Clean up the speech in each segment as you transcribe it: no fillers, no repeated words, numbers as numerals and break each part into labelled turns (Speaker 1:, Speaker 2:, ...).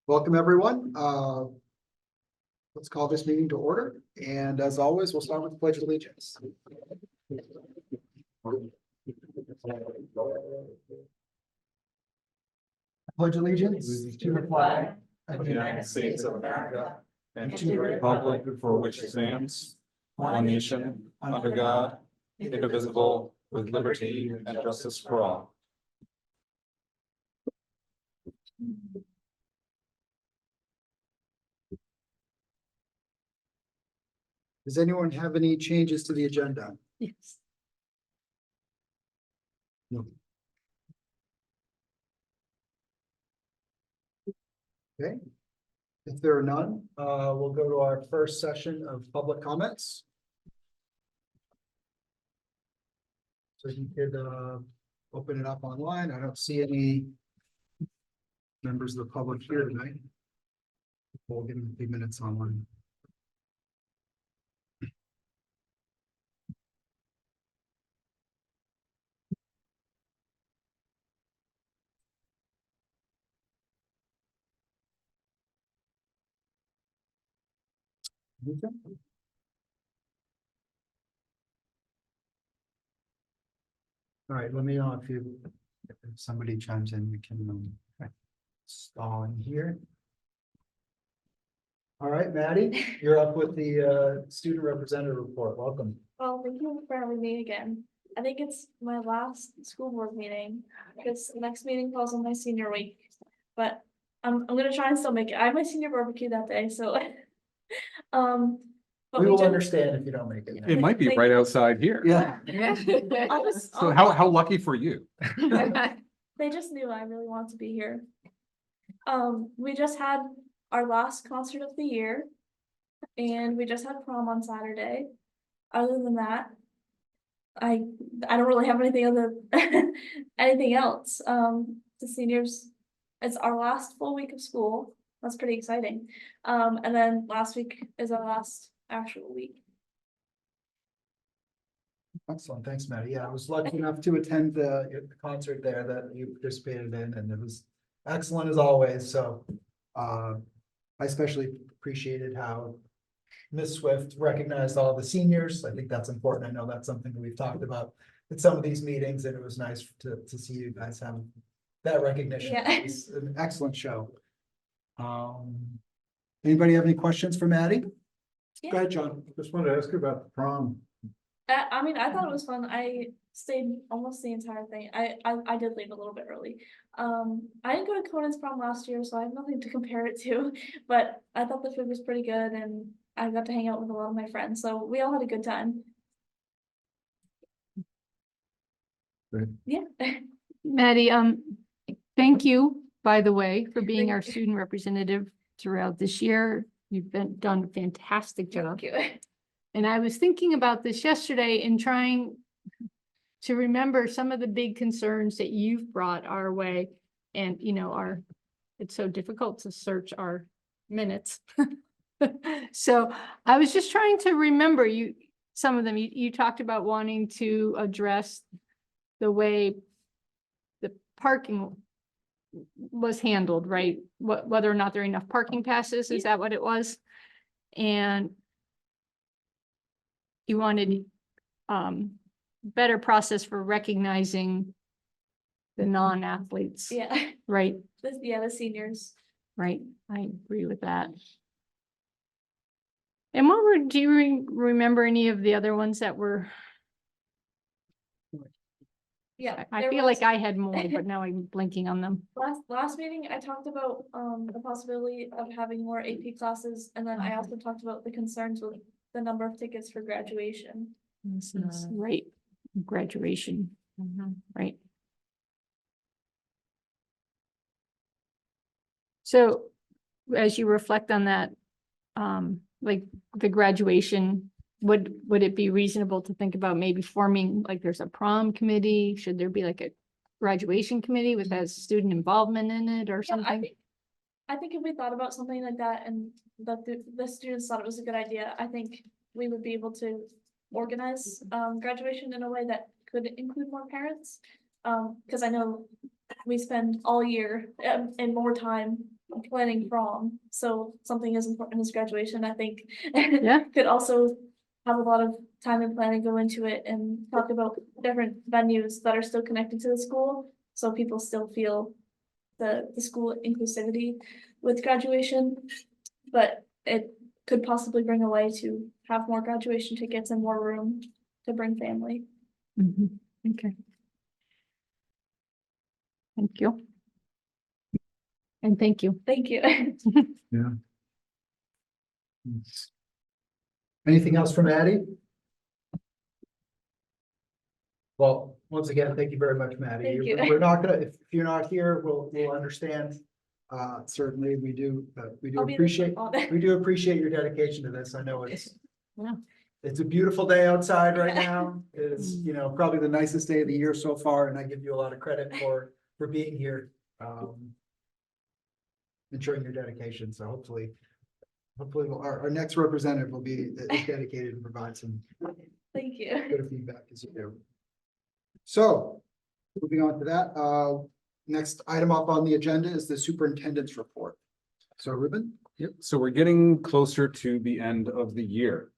Speaker 1: Welcome, everyone. Let's call this meeting to order. And as always, we'll start with the Pledge of Allegiance. Pledge allegiance to the flag
Speaker 2: of the United States of America and to the republic for which it stands, one nation, under God, indivisible, with liberty and justice for all.
Speaker 1: Does anyone have any changes to the agenda?
Speaker 3: Yes.
Speaker 1: No. Okay. If there are none, we'll go to our first session of public comments. So you could open it up online. I don't see any members of the public here tonight. We'll give them a few minutes online. Okay. All right, let me know if somebody chimes in, we can stall in here. All right, Maddie, you're up with the student representative report. Welcome.
Speaker 4: Well, thank you for having me again. I think it's my last school board meeting, because the next meeting falls on my senior week. But I'm gonna try and still make it. I have my senior barbecue that day, so. But
Speaker 1: We will
Speaker 4: did-
Speaker 1: understand if you don't make it.
Speaker 2: It might be right outside here.
Speaker 1: Yeah.
Speaker 4: I'll just-
Speaker 2: So
Speaker 4: I'll-
Speaker 2: how lucky for you?
Speaker 4: They just knew I really wanted to be here. We just had our last concert of the year. And we just had prom on Saturday. Other than that. I don't really have anything else. The seniors, it's our last full week of school. That's pretty exciting. And then last week is our last actual week.
Speaker 1: Excellent, thanks, Maddie. Yeah, I was lucky enough to attend the concert there that you participated in, and it was excellent as always, so. I especially appreciated how Ms. Swift recognized all the seniors. I think that's important. I know that's something that we've talked about at some of these meetings, and it was nice to see you guys have that recognition.
Speaker 4: Yeah.
Speaker 1: It was an excellent show. Anybody have any questions for Maddie? Go ahead, John.
Speaker 5: Just wanted to ask you about the prom.
Speaker 4: I mean, I thought it was fun. I stayed almost the entire thing. I did leave a little bit early. I didn't go to Conan's prom last year, so I have nothing to compare it to, but I thought the food was pretty good and I got to hang out with a lot of my friends, so we all had a good time.
Speaker 5: Great.
Speaker 4: Yeah.
Speaker 3: Maddie, thank you, by the way, for being
Speaker 4: Thank
Speaker 3: our
Speaker 4: you.
Speaker 3: student representative throughout this year. You've done a fantastic job.
Speaker 4: Thank you.
Speaker 3: And I was thinking about this yesterday and trying to remember some of the big concerns that you've brought our way. And, it's so difficult to search our minutes. So I was just trying to remember some of them. You talked about wanting to address the way the parking was handled, right? Whether or not there are enough parking passes, is that what it was? And you wanted better process for recognizing the non-athletes,
Speaker 4: Yeah,
Speaker 3: right?
Speaker 4: the seniors.
Speaker 3: Right, I agree with that. And do you remember any of the other ones that were,
Speaker 4: Yeah.
Speaker 3: I
Speaker 4: there
Speaker 3: feel
Speaker 4: was-
Speaker 3: like I had more, but now I'm blinking on them.
Speaker 4: Last meeting, I talked about the possibility of having more AP classes, and then I also talked about the concerns with the number of tickets for graduation.
Speaker 3: Right, graduation, right. So as you reflect on that, like the graduation, would it be reasonable to think about maybe forming, like there's a prom committee? Should there be like a graduation committee with has student involvement in it or
Speaker 4: Yeah,
Speaker 3: something?
Speaker 4: I think if we thought about something like that and that the students thought it was a good idea, I think we would be able to organize graduation in a way that could include more parents. Because I know we spend all year and more time planning prom, so something as important as graduation, I think.
Speaker 3: Yeah.
Speaker 4: Could also have a lot of time and planning go into it and talk about different venues that are still connected to the school, so people still feel the school inclusivity with graduation. But it could possibly bring a way to have more graduation tickets and more room to bring family.
Speaker 3: Mhm. Okay. Thank you. And thank you.
Speaker 4: Thank you.
Speaker 1: Anything else from Maddie? Well, once again, thank you very much, Maddie.
Speaker 4: Thank you.
Speaker 1: We're not gonna, if you're not here, we'll understand. Certainly, we do
Speaker 4: I'll be
Speaker 1: appreciate,
Speaker 4: all day.
Speaker 1: we do appreciate your dedication to this. I know
Speaker 3: Yeah.
Speaker 1: it's a beautiful day outside right now. It's, you know, probably the nicest day of the year so far, and I give you a lot of credit for being here. Ensuring your dedication, so hopefully our next representative will be as dedicated and provide some
Speaker 4: Thank you.
Speaker 1: good feedback as you do. So, moving on to that, next item up on the agenda is the superintendent's report. So Ruben?
Speaker 2: Yep, so we're getting closer to the end of the year.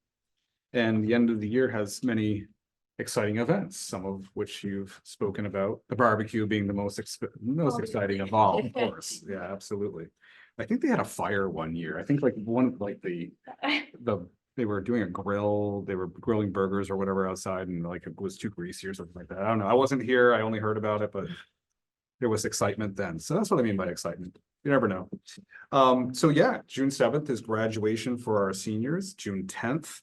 Speaker 2: And the end of the year has many exciting events, some of which you've spoken about, the barbecue being the most exciting of all, of course. Yeah, absolutely. I think they had a fire one year. I think like they were doing a grill, they were grilling burgers or whatever outside, and like it was too greasy or something like that. I don't know. I wasn't here. I only heard about it, but there was excitement then. So that's what I mean by excitement. You never know. So yeah, June 7th is graduation for our seniors. June 10th,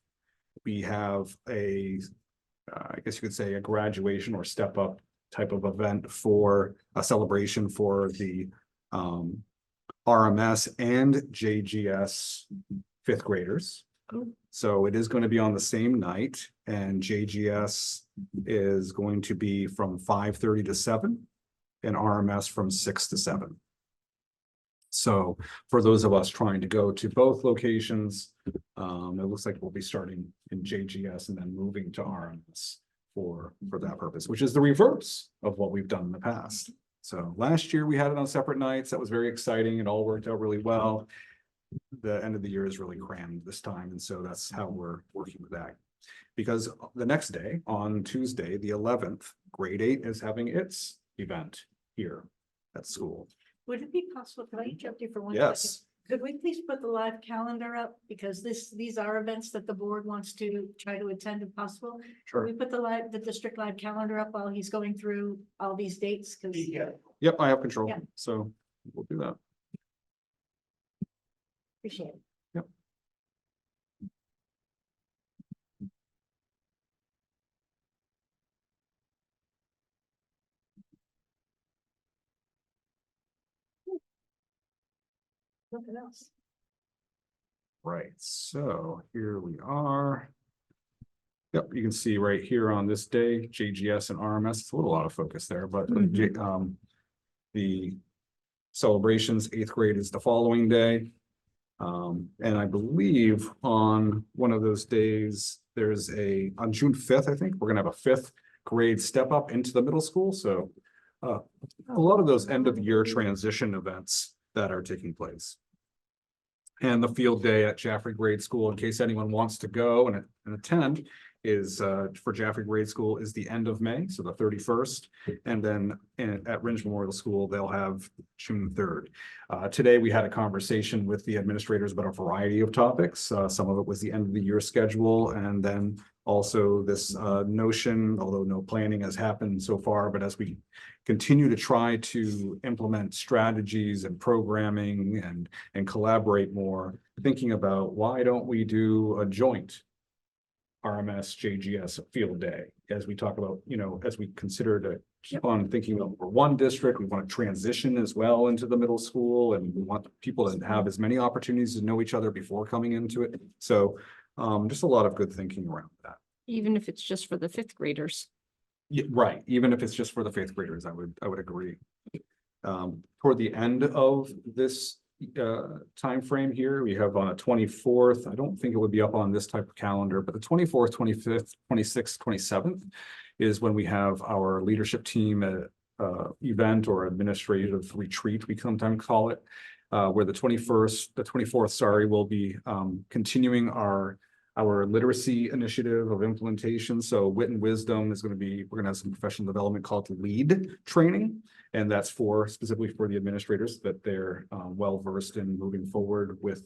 Speaker 2: we have I guess you could say a graduation or step up type of event for a celebration for the RMS and JGS fifth graders. So it is going to be on the same night, and JGS is going to be from 5:30 to 7 and RMS from 6 to 7. So for those of us trying to go to both locations, it looks like we'll be starting in JGS and then moving to RMS for that purpose, which is the reverse of what we've done in the past. So last year we had it on separate nights. That was very exciting. It all worked out really well. The end of the year is really crammed this time, and so that's how we're working with that. Because the next day, on Tuesday, the 11th, grade 8 is having its event here at school.
Speaker 6: Would it be possible, can I interrupt you for 1 second?
Speaker 2: Yes,
Speaker 6: Could we please put the live calendar up? Because these are events that the board wants to try to attend if possible. Could
Speaker 2: sure.
Speaker 6: we put the district live calendar up while he's going through all these dates? Because
Speaker 2: Yep, I have control.
Speaker 6: Yeah.
Speaker 2: So we'll do that.
Speaker 6: appreciate it.
Speaker 2: Yep.
Speaker 6: Nothing else.
Speaker 2: Right, so here we are. Yep, you can see right here on this day, JGS and RMS, it's a little out of focus there, but the celebrations, 8th grade is the following day. And I believe on one of those days, there's on June 5th, I think, we're gonna have a 5th grade step up into the middle school, so a lot of those end of year transition events that are taking place. And the field day at Jaffrey Grade School, in case anyone wants to go and attend, is for Jaffrey Grade School is the end of May, so the 31st. And then at Ringe Memorial School, they'll have June 3rd. Today, we had a conversation with the administrators about a variety of topics. Some of it was the end of the year schedule, and then also this notion, although no planning has happened so far, but as we continue to try to implement strategies and programming and collaborate more, thinking about why don't we do a joint RMS JGS field day, as we talk about, as we consider to keep on thinking about we're one district, we want to transition as well into the middle school, and we want people to have as many opportunities to know each other before coming into it. So just a lot of good thinking around that.
Speaker 3: Even if it's just for the 5th graders.
Speaker 2: Yeah, right. Even if it's just for the 5th graders, I would agree. Toward the end of this time frame here, we have on a 24th. I don't think it would be up on this type of calendar, but the 24th, 25th, 26th, 27th is when we have our leadership team event or administrative retreat, we sometimes call it. where the 24th, sorry, will be continuing our literacy initiative of implementation. So Wit and Wisdom is going to be, we're going to have some professional development called LEAD training. And that's specifically for the administrators, that they're well versed in moving forward with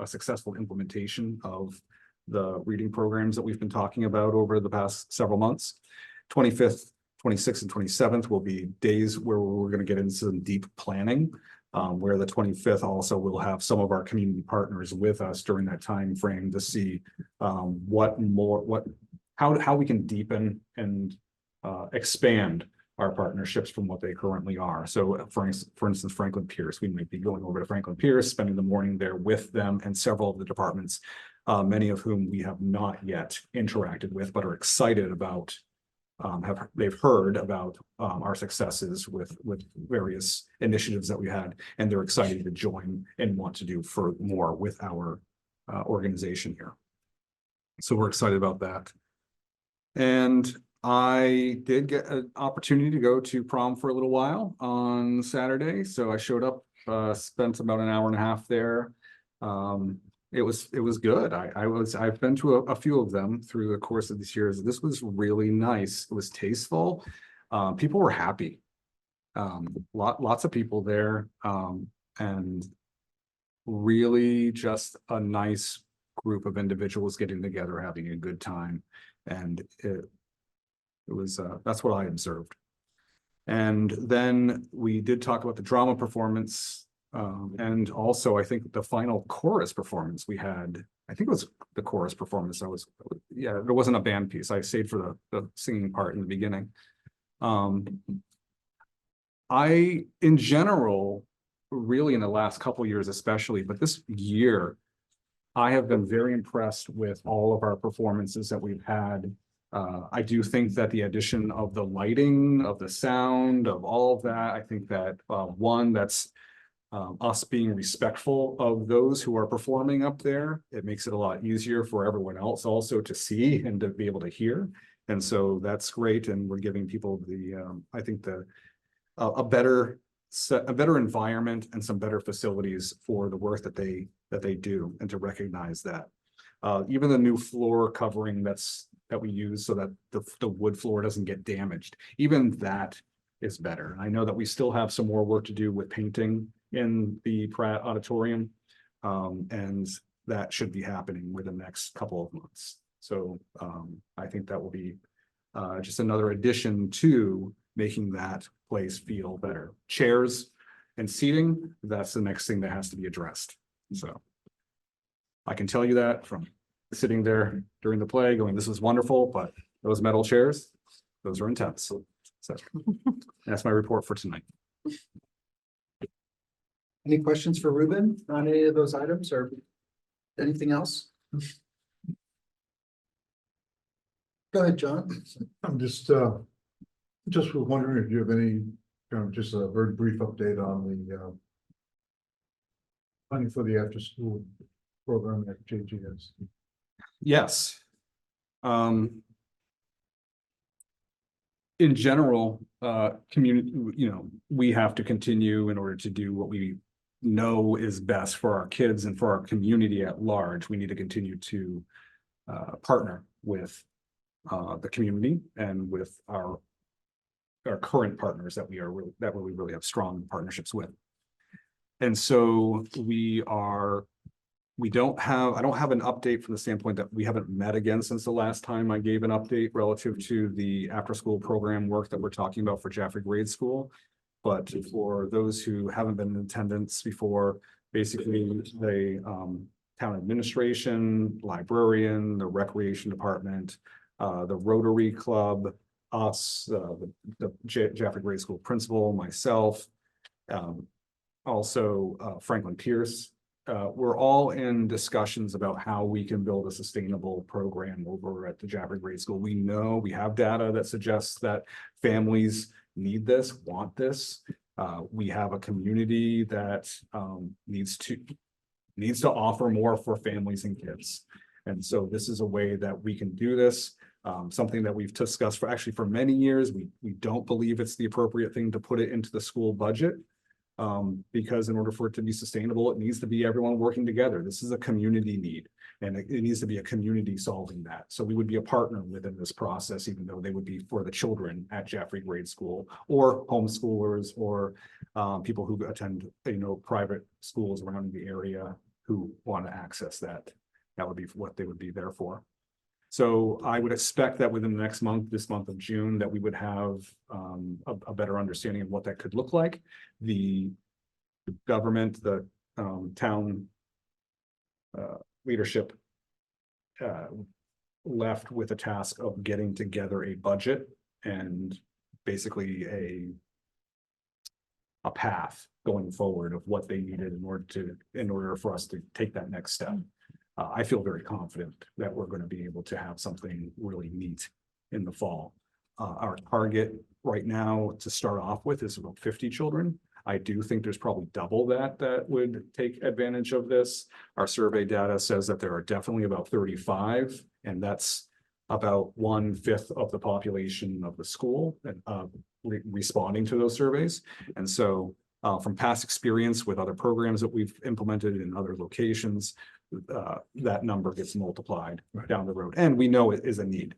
Speaker 2: a successful implementation of the reading programs that we've been talking about over the past several months. 25th, 26th, and 27th will be days where we're going to get into some deep planning. Where the 25th also will have some of our community partners with us during that time frame to see how we can deepen and expand our partnerships from what they currently are. So for instance, Franklin Pierce, we might be going over to Franklin Pierce, spending the morning there with them and several of the departments, many of whom we have not yet interacted with, but are excited about. They've heard about our successes with various initiatives that we had, and they're excited to join and want to do more with our organization here. So we're excited about that. And I did get an opportunity to go to prom for a little while on Saturday. So I showed up, spent about an hour and a half there. It was good. I've been to a few of them through the course of these years. This was really nice. It was tasteful. People were happy. Lots of people there, and really just a nice group of individuals getting together, having a good time. And it was, that's what I observed. And then we did talk about the drama performance. And also, I think the final chorus performance we had, I think it was the chorus performance. There wasn't a band piece. I stayed for the singing part in the beginning. In general, really in the last couple of years especially, but this year, I have been very impressed with all of our performances that we've had. I do think that the addition of the lighting, of the sound, of all of that, I think that that's us being respectful of those who are performing up there. It makes it a lot easier for everyone else also to see and to be able to hear. And so that's great. And we're giving people I think a better environment and some better facilities for the work that they do, and to recognize that. Even the new floor covering that we use so that the wood floor doesn't get damaged, even that is better. I know that we still have some more work to do with painting in the Pratt Auditorium, and that should be happening within the next couple of months. So I think that will be just another addition to making that place feel better. Chairs and seating, that's the next thing that has to be addressed. So I can tell you that from sitting there during the play going, this is wonderful, but those metal chairs, those are intense. So that's my report for tonight.
Speaker 1: Any questions for Ruben on any of those items or anything else? Go ahead, John.
Speaker 5: I'm just wondering if you have any kind of just a very brief update on the planning for the after school program at JGS.
Speaker 2: Yes. In general, community, we have to continue in order to do what we know is best for our kids and for our community at large. We need to continue to partner with the community and with our current partners that we really have strong partnerships with. And so I don't have an update from the standpoint that we haven't met again since the last time I gave an update relative to the after school program work that we're talking about for Jaffrey Grade School. But for those who haven't been in attendance before, basically the town administration, librarian, the recreation department, the Rotary Club, us, the Jaffrey Grade School principal, myself, also Franklin Pierce. We're all in discussions about how we can build a sustainable program over at the Jaffrey Grade School. We know we have data that suggests that families need this, want this. We have a community that needs to offer more for families and kids. And so this is a way that we can do this. Something that we've discussed for many years. We don't believe it's the appropriate thing to put it into the school budget. Because in order for it to be sustainable, it needs to be everyone working together. This is a community need. And it needs to be a community solving that. So we would be a partner within this process, even though they would be for the children at Jaffrey Grade School or homeschoolers or people who attend, private schools around the area who want to access that. That would be what they would be there for. So I would expect that within the next month, this month of June, that we would have a better understanding of what that could look like. The government, the town leadership left with a task of getting together a budget and basically a path going forward of what they needed in order for us to take that next step. I feel very confident that we're going to be able to have something really neat in the fall. Our target right now to start off with is about 50 children. I do think there's probably double that would take advantage of this. Our survey data says that there are definitely about 35, and that's about 1/5 of the population of the school responding to those surveys. And so from past experience with other programs that we've implemented in other locations, that number gets multiplied down the road. And we know it is a need.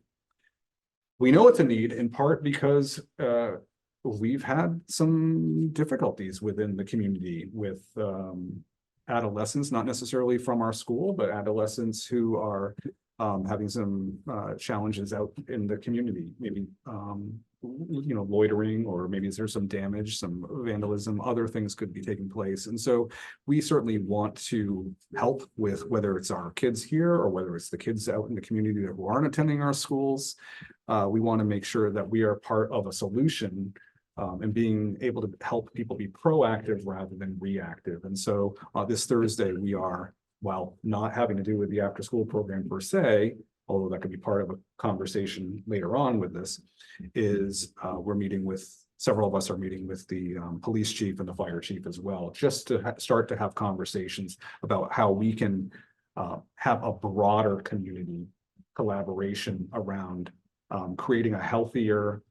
Speaker 2: We know it's a need in part because we've had some difficulties within the community with adolescents, not necessarily from our school, but adolescents who are having some challenges out in the community, maybe loitering, or maybe there's some damage, some vandalism, other things could be taking place. And so we certainly want to help with whether it's our kids here or whether it's the kids out in the community who aren't attending our schools. We want to make sure that we are part of a solution and being able to help people be proactive rather than reactive. And so this Thursday, we are, while not having to do with the after school program per se, although that could be part of a conversation later on with this, is we're meeting with, several of us are meeting with the police chief and the fire chief as well, just to start to have conversations about how we can have a broader community collaboration around creating a healthier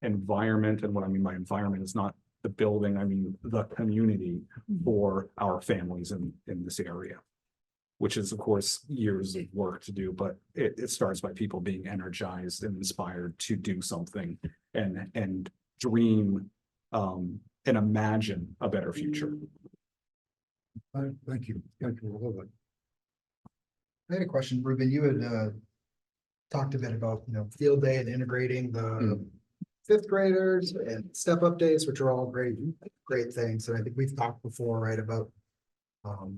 Speaker 2: environment. And what I mean by environment is not the building, I mean the community for our families in this area, which is of course years of work to do, but it starts by people being energized and inspired to do something and dream and imagine a better future.
Speaker 5: Thank you. Thank you.
Speaker 1: I had a question, Ruben. You had talked a bit about, field day and integrating the fifth graders and step up days, which are all great things. And I think we've talked before, right, about how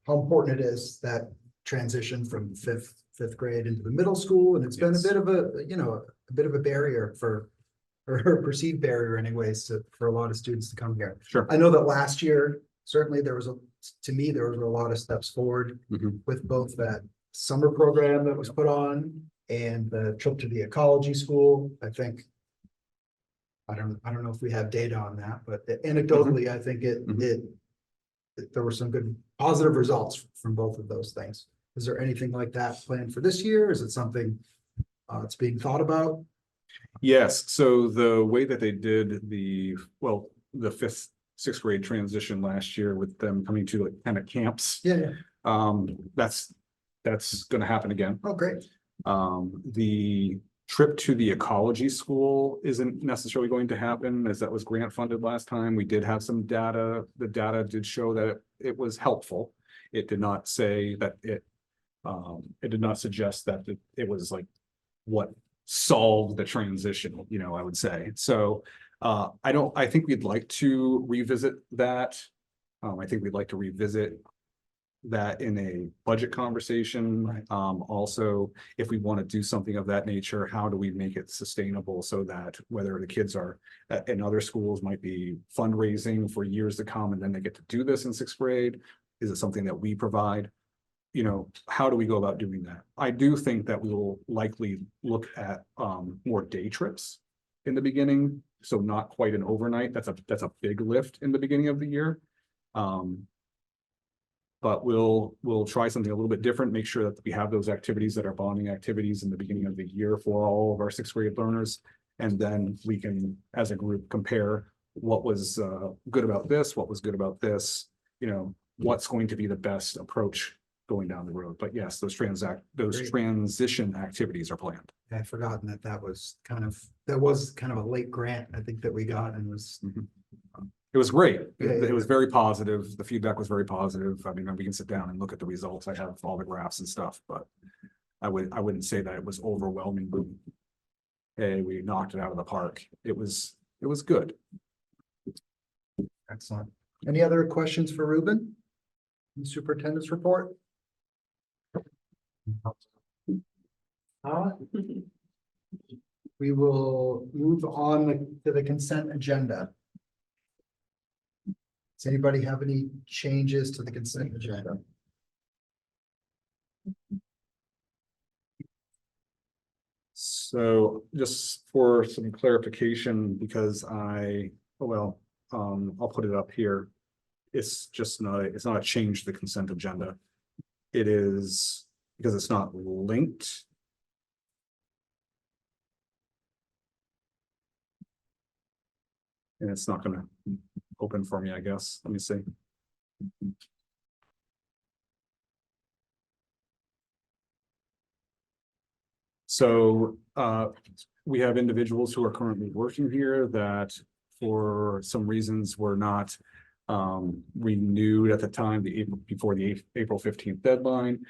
Speaker 1: important it is that transition from fifth grade into the middle school. And it's been a bit of a barrier or a perceived barrier anyways for a lot of students to come here.
Speaker 2: Sure.
Speaker 1: I know that last year, certainly there was a lot of steps forward with both that summer program that was put on and the trip to the ecology school. I think, I don't know if we have data on that, but anecdotally, I think there were some good positive results from both of those things. Is there anything like that planned for this year? Is it something that's being thought about?
Speaker 2: Yes, so the way that they did the 5th, 6th grade transition last year with them coming to like kind of camps.
Speaker 1: Yeah.
Speaker 2: That's going to happen again.
Speaker 1: Oh, great.
Speaker 2: The trip to the ecology school isn't necessarily going to happen, as that was grant funded last time. We did have some data. The data did show that it was helpful. It did not say that it did not suggest that it was what solved the transition, I would say. So I think we'd like to revisit that. I think we'd like to revisit that in a budget conversation.
Speaker 1: Right.
Speaker 2: Also, if we want to do something of that nature, how do we make it sustainable so that whether the kids are in other schools might be fundraising for years to come and then they get to do this in 6th grade? Is it something that we provide? How do we go about doing that? I do think that we will likely look at more day trips in the beginning. So not quite an overnight. That's a big lift in the beginning of the year. But we'll try something a little bit different, make sure that we have those activities that are bonding activities in the beginning of the year for all of our 6th grade learners. And then we can, as a group, compare what was good about this, what was good about this, you know, what's going to be the best approach going down the road. But yes, those
Speaker 1: Great.
Speaker 2: transition activities are planned.
Speaker 1: I'd forgotten that was kind of a late grant, I think, that we got and was,
Speaker 2: It was great.
Speaker 1: Yeah,
Speaker 2: It
Speaker 1: yeah.
Speaker 2: was very positive. The feedback was very positive. I mean, we can sit down and look at the results. I have all the graphs and stuff, but I wouldn't say that it was overwhelming. Hey, we knocked it out of the park. It was good.
Speaker 1: excellent. Any other questions for Ruben? The Superintendent's report? We will move on to the consent agenda. Does anybody have any changes to the consent agenda?
Speaker 2: So just for some clarification, because I'll put it up here. It's not a change to the consent agenda. It is because it's not linked. And it's not gonna open for me, I guess. Let me see. So we have individuals who are currently working here that for some reasons were not renewed at the time, before the April 15th deadline.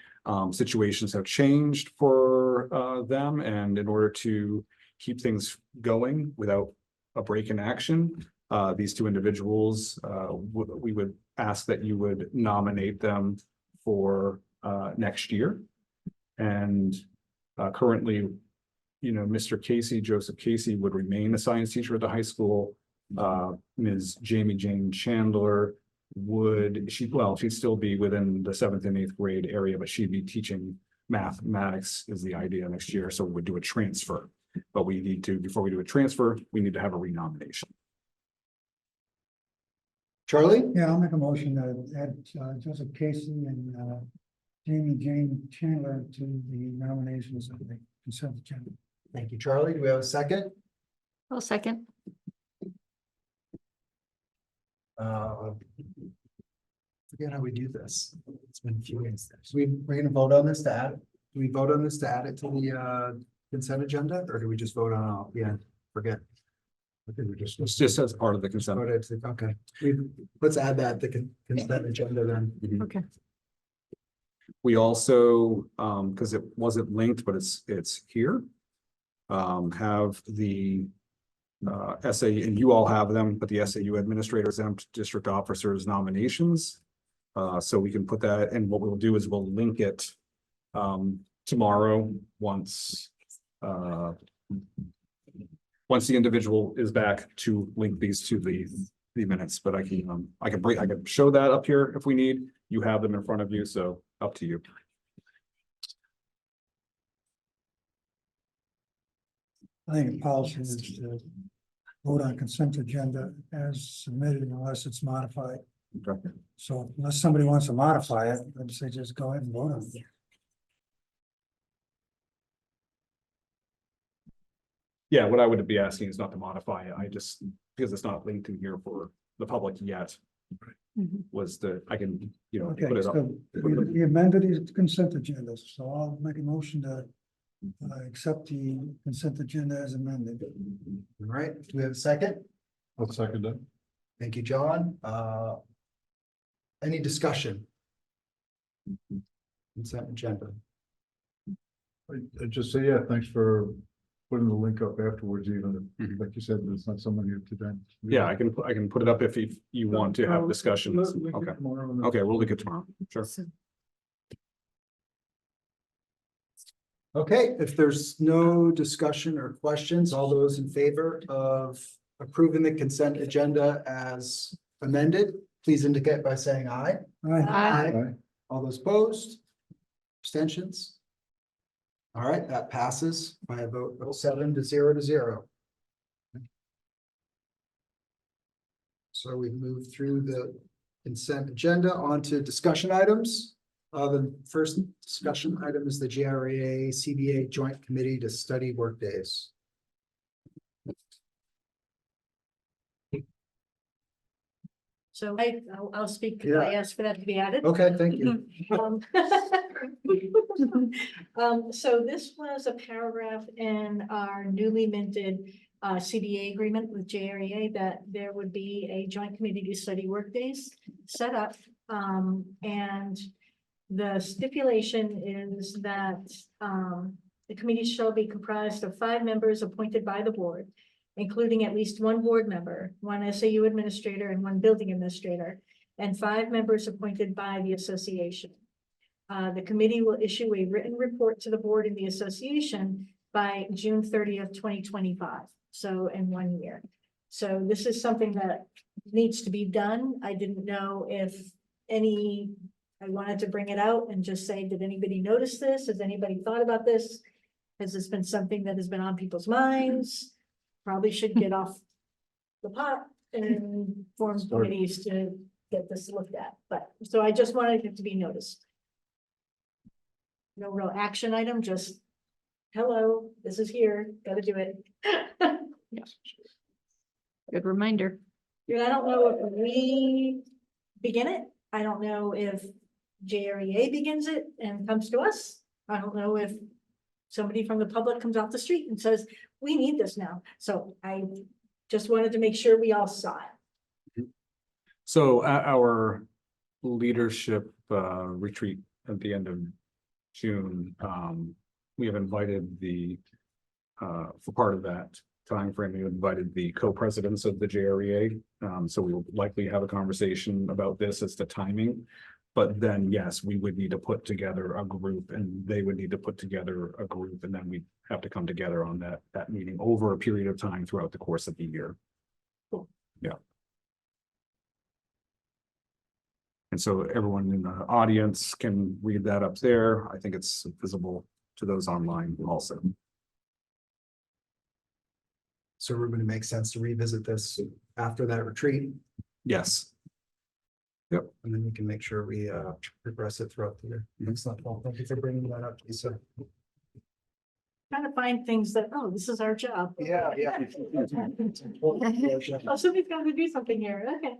Speaker 2: Situations have changed for them, and in order to keep things going without a break in action, these two individuals, we would ask that you would nominate them for next year. And currently, you know, Mr. Casey, Joseph Casey, would remain a science teacher at the high school. Ms. Jamie Jane Chandler she'd still be within the 7th and 8th grade area, but she'd be teaching mathematics is the idea next year. So we'd do a transfer, but before we do a transfer, we need to have a renomination.
Speaker 1: Charlie?
Speaker 7: Yeah, I'll make a motion to add Joseph Casey and Jamie Jane Chandler to the nominations of the consent agenda.
Speaker 1: Thank you, Charlie. Do we have a second?
Speaker 3: I'll second.
Speaker 1: Forget how we do this. It's been a few years. So we're gonna vote on this to add, do we vote on this to add it to the consent agenda, or do we just vote on it? Yeah, forget. I think we just.
Speaker 2: It's just as part of the consent.
Speaker 1: Voted to- Okay, let's add that to consent agenda then.
Speaker 2: Mhm.
Speaker 3: Okay.
Speaker 2: We also, because it wasn't linked, but it's here. Have the SA, and you all have them, but the SAU administrators and district officers nominations. So we can put that, and what we'll do is we'll link it tomorrow, once the individual is back, to link these to the minutes, but I can show that up here if we need. You have them in front of you, so up to you.
Speaker 7: I think the policy is to vote on consent agenda as submitted unless it's modified.
Speaker 2: Okay.
Speaker 7: So unless somebody wants to modify it, I'd say just go ahead and vote on it.
Speaker 2: Yeah, what I would be asking is not to modify it. I just, because it's not linked in here for the public yet,
Speaker 3: Mhm.
Speaker 2: I can, you know,
Speaker 7: Okay,
Speaker 2: put it up.
Speaker 7: so we amended the consent agenda, so I'll make a motion to accept the consent agenda as amended.
Speaker 1: All right, do we have a second?
Speaker 5: I'll second that.
Speaker 1: Thank you, John. Any discussion? Consent agenda.
Speaker 5: I just say, yeah, thanks for putting the link up afterwards, even if,
Speaker 2: Mhm.
Speaker 5: like you said, it's not someone here today.
Speaker 2: Yeah, I can put it up if you want to have discussions.
Speaker 5: Link it
Speaker 2: Okay,
Speaker 5: tomorrow and then-
Speaker 2: okay, we'll look at tomorrow. Sure.
Speaker 1: Okay, if there's no discussion or questions, all those in favor of approving the consent agenda as amended, please indicate by saying aye.
Speaker 7: All right,
Speaker 3: Aye.
Speaker 5: Aye.
Speaker 1: All those opposed? Abstentions? All right, that passes by a vote of 7-0. So we've moved through the consent agenda onto discussion items. The first discussion item is the GRA CBA Joint Committee to study workdays.
Speaker 6: So I'll speak, 'cause I asked for that to be added.
Speaker 1: Okay, thank you.
Speaker 6: Um, so this was a paragraph in our newly minted CBA agreement with JREA that there would be a joint committee to study workdays set up. And the stipulation is that the committee shall be comprised of 5 members appointed by the board, including at least 1 board member, 1 SAU administrator, and 1 building administrator, and 5 members appointed by the association. The committee will issue a written report to the board and the association by June 30th, 2025. So in 1 year. So this is something that needs to be done. I didn't know if I wanted to bring it out and just say, did anybody notice this? Has anybody thought about this? Has this been something that has been on people's minds? Probably should get off the pot and form
Speaker 5: Start.
Speaker 6: committees to get this looked at. But, so I just wanted it to be noticed. No real action item, just, hello, this is here, gotta do it.
Speaker 3: Good reminder.
Speaker 6: And I don't know if we begin it. I don't know if JREA begins it and comes to us. I don't know if somebody from the public comes off the street and says, we need this now. So I just wanted to make sure we all saw it.
Speaker 2: So at our leadership retreat at the end of June, we have invited for part of that timeframe, we invited the co-presidents of the JREA. So we will likely have a conversation about this as to timing. But then, yes, we would need to put together a group and they would need to put together a group, and then we have to come together on that meeting over a period of time throughout the course of the year.
Speaker 6: Cool.
Speaker 2: Yeah. And so everyone in the audience can read that up there. I think it's visible to those online also.
Speaker 1: So Ruben, it makes sense to revisit this after that retreat,
Speaker 2: Yes.
Speaker 1: and then we can make sure we progress it throughout the year. Excellent. Well, thank you for bringing that up, Lisa.
Speaker 6: Trying to find things that, oh, this is our job.
Speaker 1: Yeah.
Speaker 6: Oh, somebody's got to do something here, okay.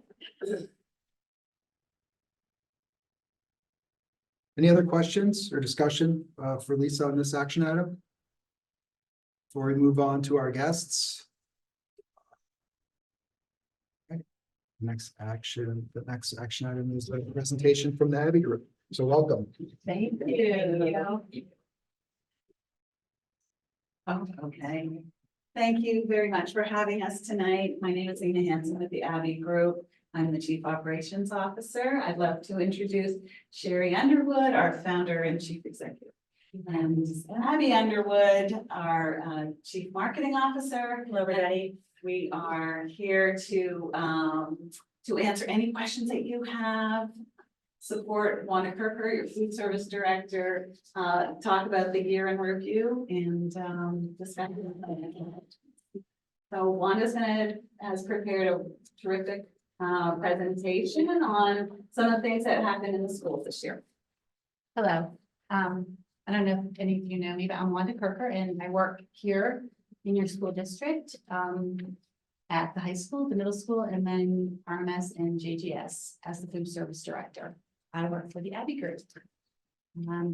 Speaker 1: Any other questions or discussion for Lisa on this action item? Before we move on to our guests. Okay. The next action item is a presentation from the Abbey Group. So welcome.
Speaker 8: Thank you. Oh, okay. Thank you very much for having us tonight. My name is Ina Hanson with the Abbey Group. I'm the Chief Operations Officer. I'd love to introduce Sherry Underwood, our founder and Chief Executive. And Abby Underwood, our Chief Marketing Officer. Hello, everybody. We are here to answer any questions that you have. Support Wanda Kirker, your Food Service Director, talk about the year in review and discuss. So Wanda's has prepared a terrific presentation on some of the things that happened in the schools this year.
Speaker 9: Hello. I don't know if any of you know me, but I'm Wanda Kirker and I work here in your school district at the high school, the middle school, and then RMS and JGS as the food service director. I work for the Abbey Group.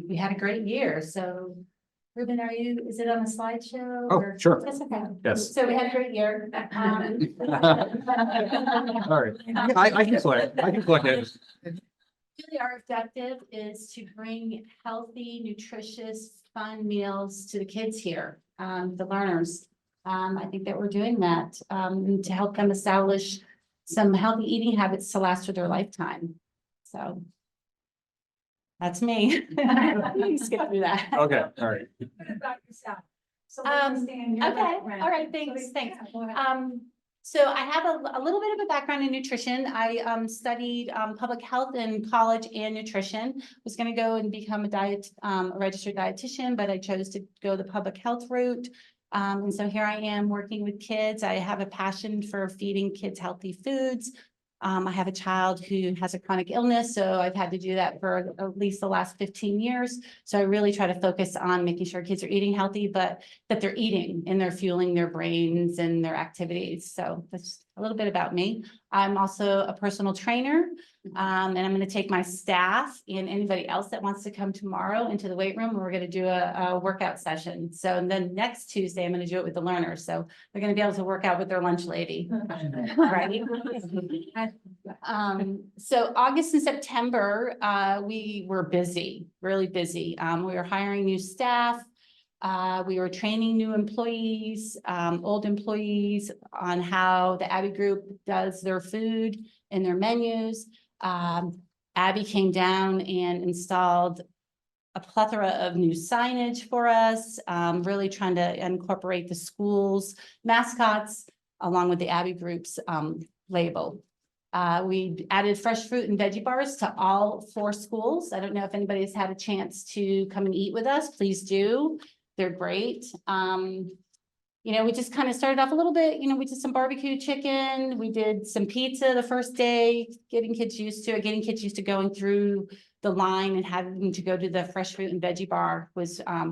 Speaker 9: We had a great year. So Ruben, is it on the slideshow?
Speaker 2: Oh,
Speaker 9: or-
Speaker 2: sure.
Speaker 9: That's okay.
Speaker 2: Yes.
Speaker 9: So we had a great year.
Speaker 2: All right. I can click it.
Speaker 9: Really, our objective is to bring healthy, nutritious, fun meals to the kids here, the learners. I think that we're doing that and to help them establish some healthy eating habits to last through their lifetime. So that's me. You can skip through that.
Speaker 2: Okay, all right.
Speaker 9: Okay, all right, thanks. So I have a little bit of a background in nutrition. I studied public health in college and nutrition. Was going to go and become a registered dietitian, but I chose to go the public health route. And so here I am working with kids. I have a passion for feeding kids healthy foods. I have a child who has a chronic illness, so I've had to do that for at least the last 15 years. So I really try to focus on making sure kids are eating healthy, but that they're eating and they're fueling their brains and their activities. So that's a little bit about me. I'm also a personal trainer. And I'm going to take my staff and anybody else that wants to come tomorrow into the weight room. And we're going to do a workout session. So and then next Tuesday, I'm going to do it with the learners. So they're going to be able to work out with their lunch lady. Right. So August and September, we were busy, really busy. We were hiring new staff. We were training new employees, old employees on how the Abbey Group does their food and their menus. Abby came down and installed a plethora of new signage for us, really trying to incorporate the school's mascots along with the Abbey Group's label. We added fresh fruit and veggie bars to all 4 schools. I don't know if anybody's had a chance to come and eat with us. Please do. They're great. You know, we just kind of started off a little bit, you know, we did some barbecue chicken, we did some pizza the first day, getting kids used to it, getting kids used to going through the line and having to go to the fresh fruit and veggie bar was a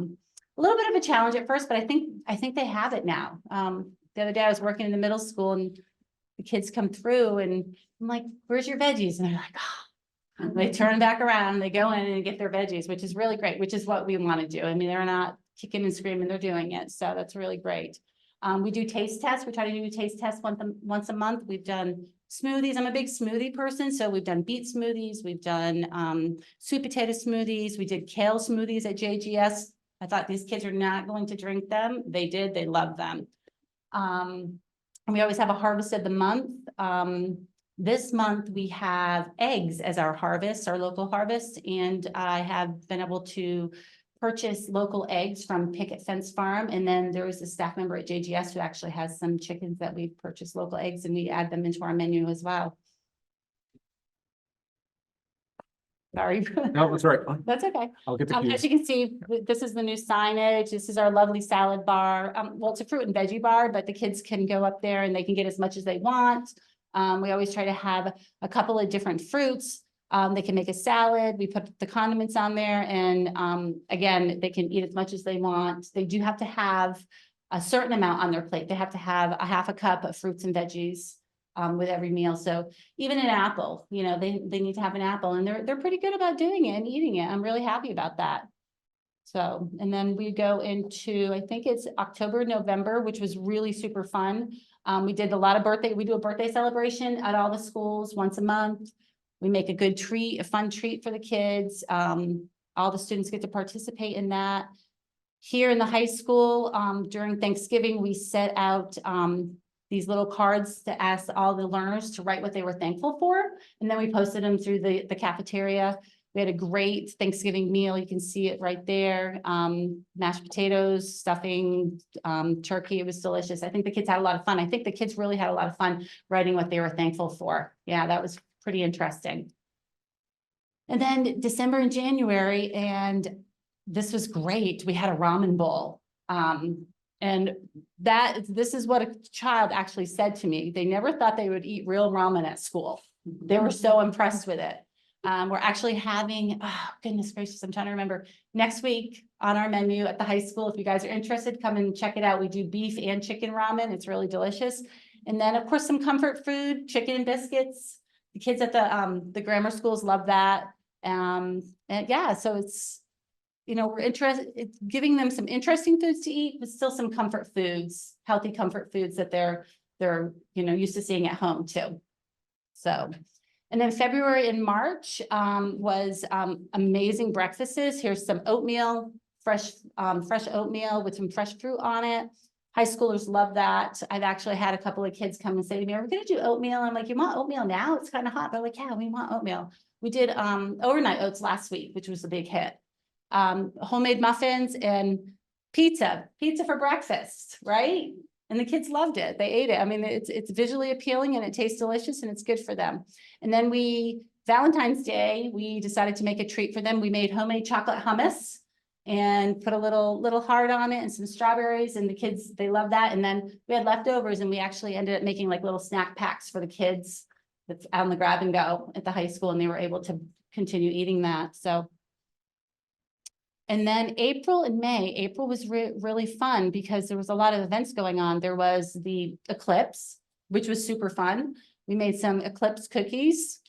Speaker 9: little bit of a challenge at first, but I think they have it now. The other day I was working in the middle school and the kids come through and I'm like, where's your veggies? And they're like, oh, and they turn back around, they go in and get their veggies, which is really great, which is what we want to do. I mean, they're not kicking and screaming, they're doing it. So that's really great. We do taste tests. We try to do taste tests once a month. We've done smoothies. I'm a big smoothie person. So we've done beet smoothies. We've done sweet potato smoothies. We did kale smoothies at JGS. I thought these kids are not going to drink them. They did. They loved them. And we always have a harvest of the month. This month we have eggs as our harvest, our local harvest. And I have been able to purchase local eggs from Picket Fence Farm. And then there was a staff member at JGS who actually has some chickens that we've purchased local eggs and we add them into our menu as well. Sorry.
Speaker 2: No, that's right.
Speaker 9: That's okay.
Speaker 2: I'll get the
Speaker 9: As
Speaker 2: cues.
Speaker 9: you can see, this is the new signage. This is our lovely salad bar. Well, it's a fruit and veggie bar, but the kids can go up there and they can get as much as they want. We always try to have a couple of different fruits. They can make a salad. We put the condiments on there and again, they can eat as much as they want. They do have to have a certain amount on their plate. They have to have a half a cup of fruits and veggies with every meal. So even an apple, you know, they need to have an apple and they're pretty good about doing it and eating it. I'm really happy about that. So, and then we go into, I think it's October, November, which was really super fun. We did a lot of we do a birthday celebration at all the schools once a month. We make a good treat, a fun treat for the kids. All the students get to participate in that. Here in the high school, during Thanksgiving, we set out these little cards to ask all the learners to write what they were thankful for. And then we posted them through the cafeteria. We had a great Thanksgiving meal. You can see it right there. Mashed potatoes, stuffing, turkey. It was delicious. I think the kids had a lot of fun. I think the kids really had a lot of fun writing what they were thankful for. Yeah, that was pretty interesting. And then December and January, and this was great. We had a ramen bowl. And this is what a child actually said to me. They never thought they would eat real ramen at school. They were so impressed with it. We're actually having, oh, goodness gracious, I'm trying to remember, next week on our menu at the high school. If you guys are interested, come and check it out. We do beef and chicken ramen. It's really delicious. And then of course, some comfort food, chicken and biscuits. The kids at the grammar schools love that. And yeah, so it's, you know, we're interested, it's giving them some interesting foods to eat, but still some comfort foods, healthy comfort foods that they're, you know, used to seeing at home too. So, and then February and March was amazing breakfasts. Here's some oatmeal, fresh oatmeal with some fresh fruit on it. High schoolers love that. I've actually had a couple of kids come and say to me, are we gonna do oatmeal? I'm like, you want oatmeal now? It's kind of hot. They're like, yeah, we want oatmeal. We did overnight oats last week, which was a big hit. Homemade muffins and pizza for breakfast, right? And the kids loved it. They ate it. I mean, it's visually appealing and it tastes delicious and it's good for them. And then Valentine's Day, we decided to make a treat for them. We made homemade chocolate hummus and put a little heart on it and some strawberries, and the kids, they love that. And then we had leftovers and we actually ended up making like little snack packs for the kids It's on the grab and go at the high school, and they were able to continue eating that, so. And then April and May, April was really fun because there was a lot of events going on. There was the eclipse, which was super fun. We made some eclipse cookies.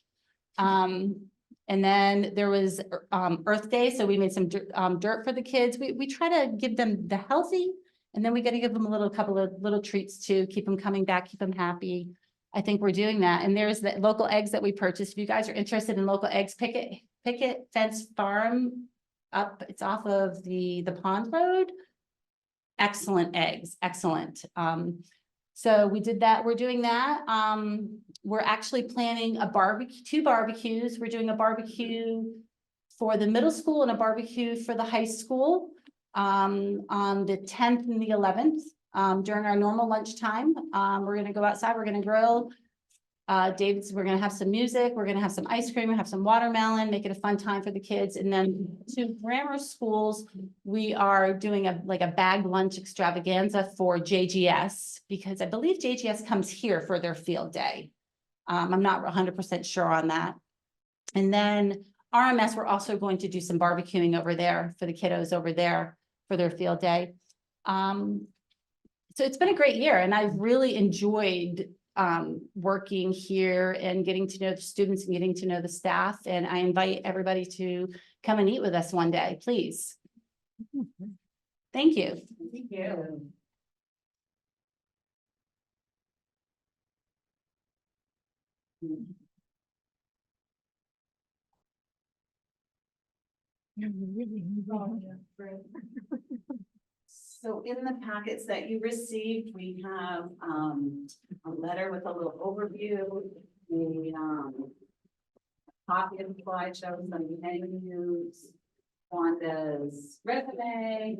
Speaker 9: And then there was Earth Day, so we made some dirt for the kids. We try to give them the healthy, and then we got to give them a couple of little treats to keep them coming back, keep them happy. I think we're doing that. And there's the local eggs that we purchased. If you guys are interested in local eggs, Picket Fence Farm up, it's off of the Pond Road. Excellent eggs, excellent. So we did that, we're doing that. We're actually planning a barbecue, 2 barbecues. We're doing a barbecue for the middle school and a barbecue for the high school. On the 10th and the 11th, during our normal lunchtime. We're gonna go outside, we're gonna grill. We're gonna have some music, we're gonna have some ice cream, we have some watermelon, make it a fun time for the kids. And then to grammar schools, we are doing a bag lunch extravaganza for JGS, because I believe JGS comes here for their field day. I'm not 100% sure on that. And then RMS, we're also going to do some barbecuing over there for the kiddos over there for their field day. So it's been a great year, and I've really enjoyed working here and getting to know the students and getting to know the staff. And I invite everybody to come and eat with us one day, please. Thank you.
Speaker 8: Thank you. So in the packets that you received, we have a letter with a little overview, copy of the slideshow, some menus, Wanda's resume,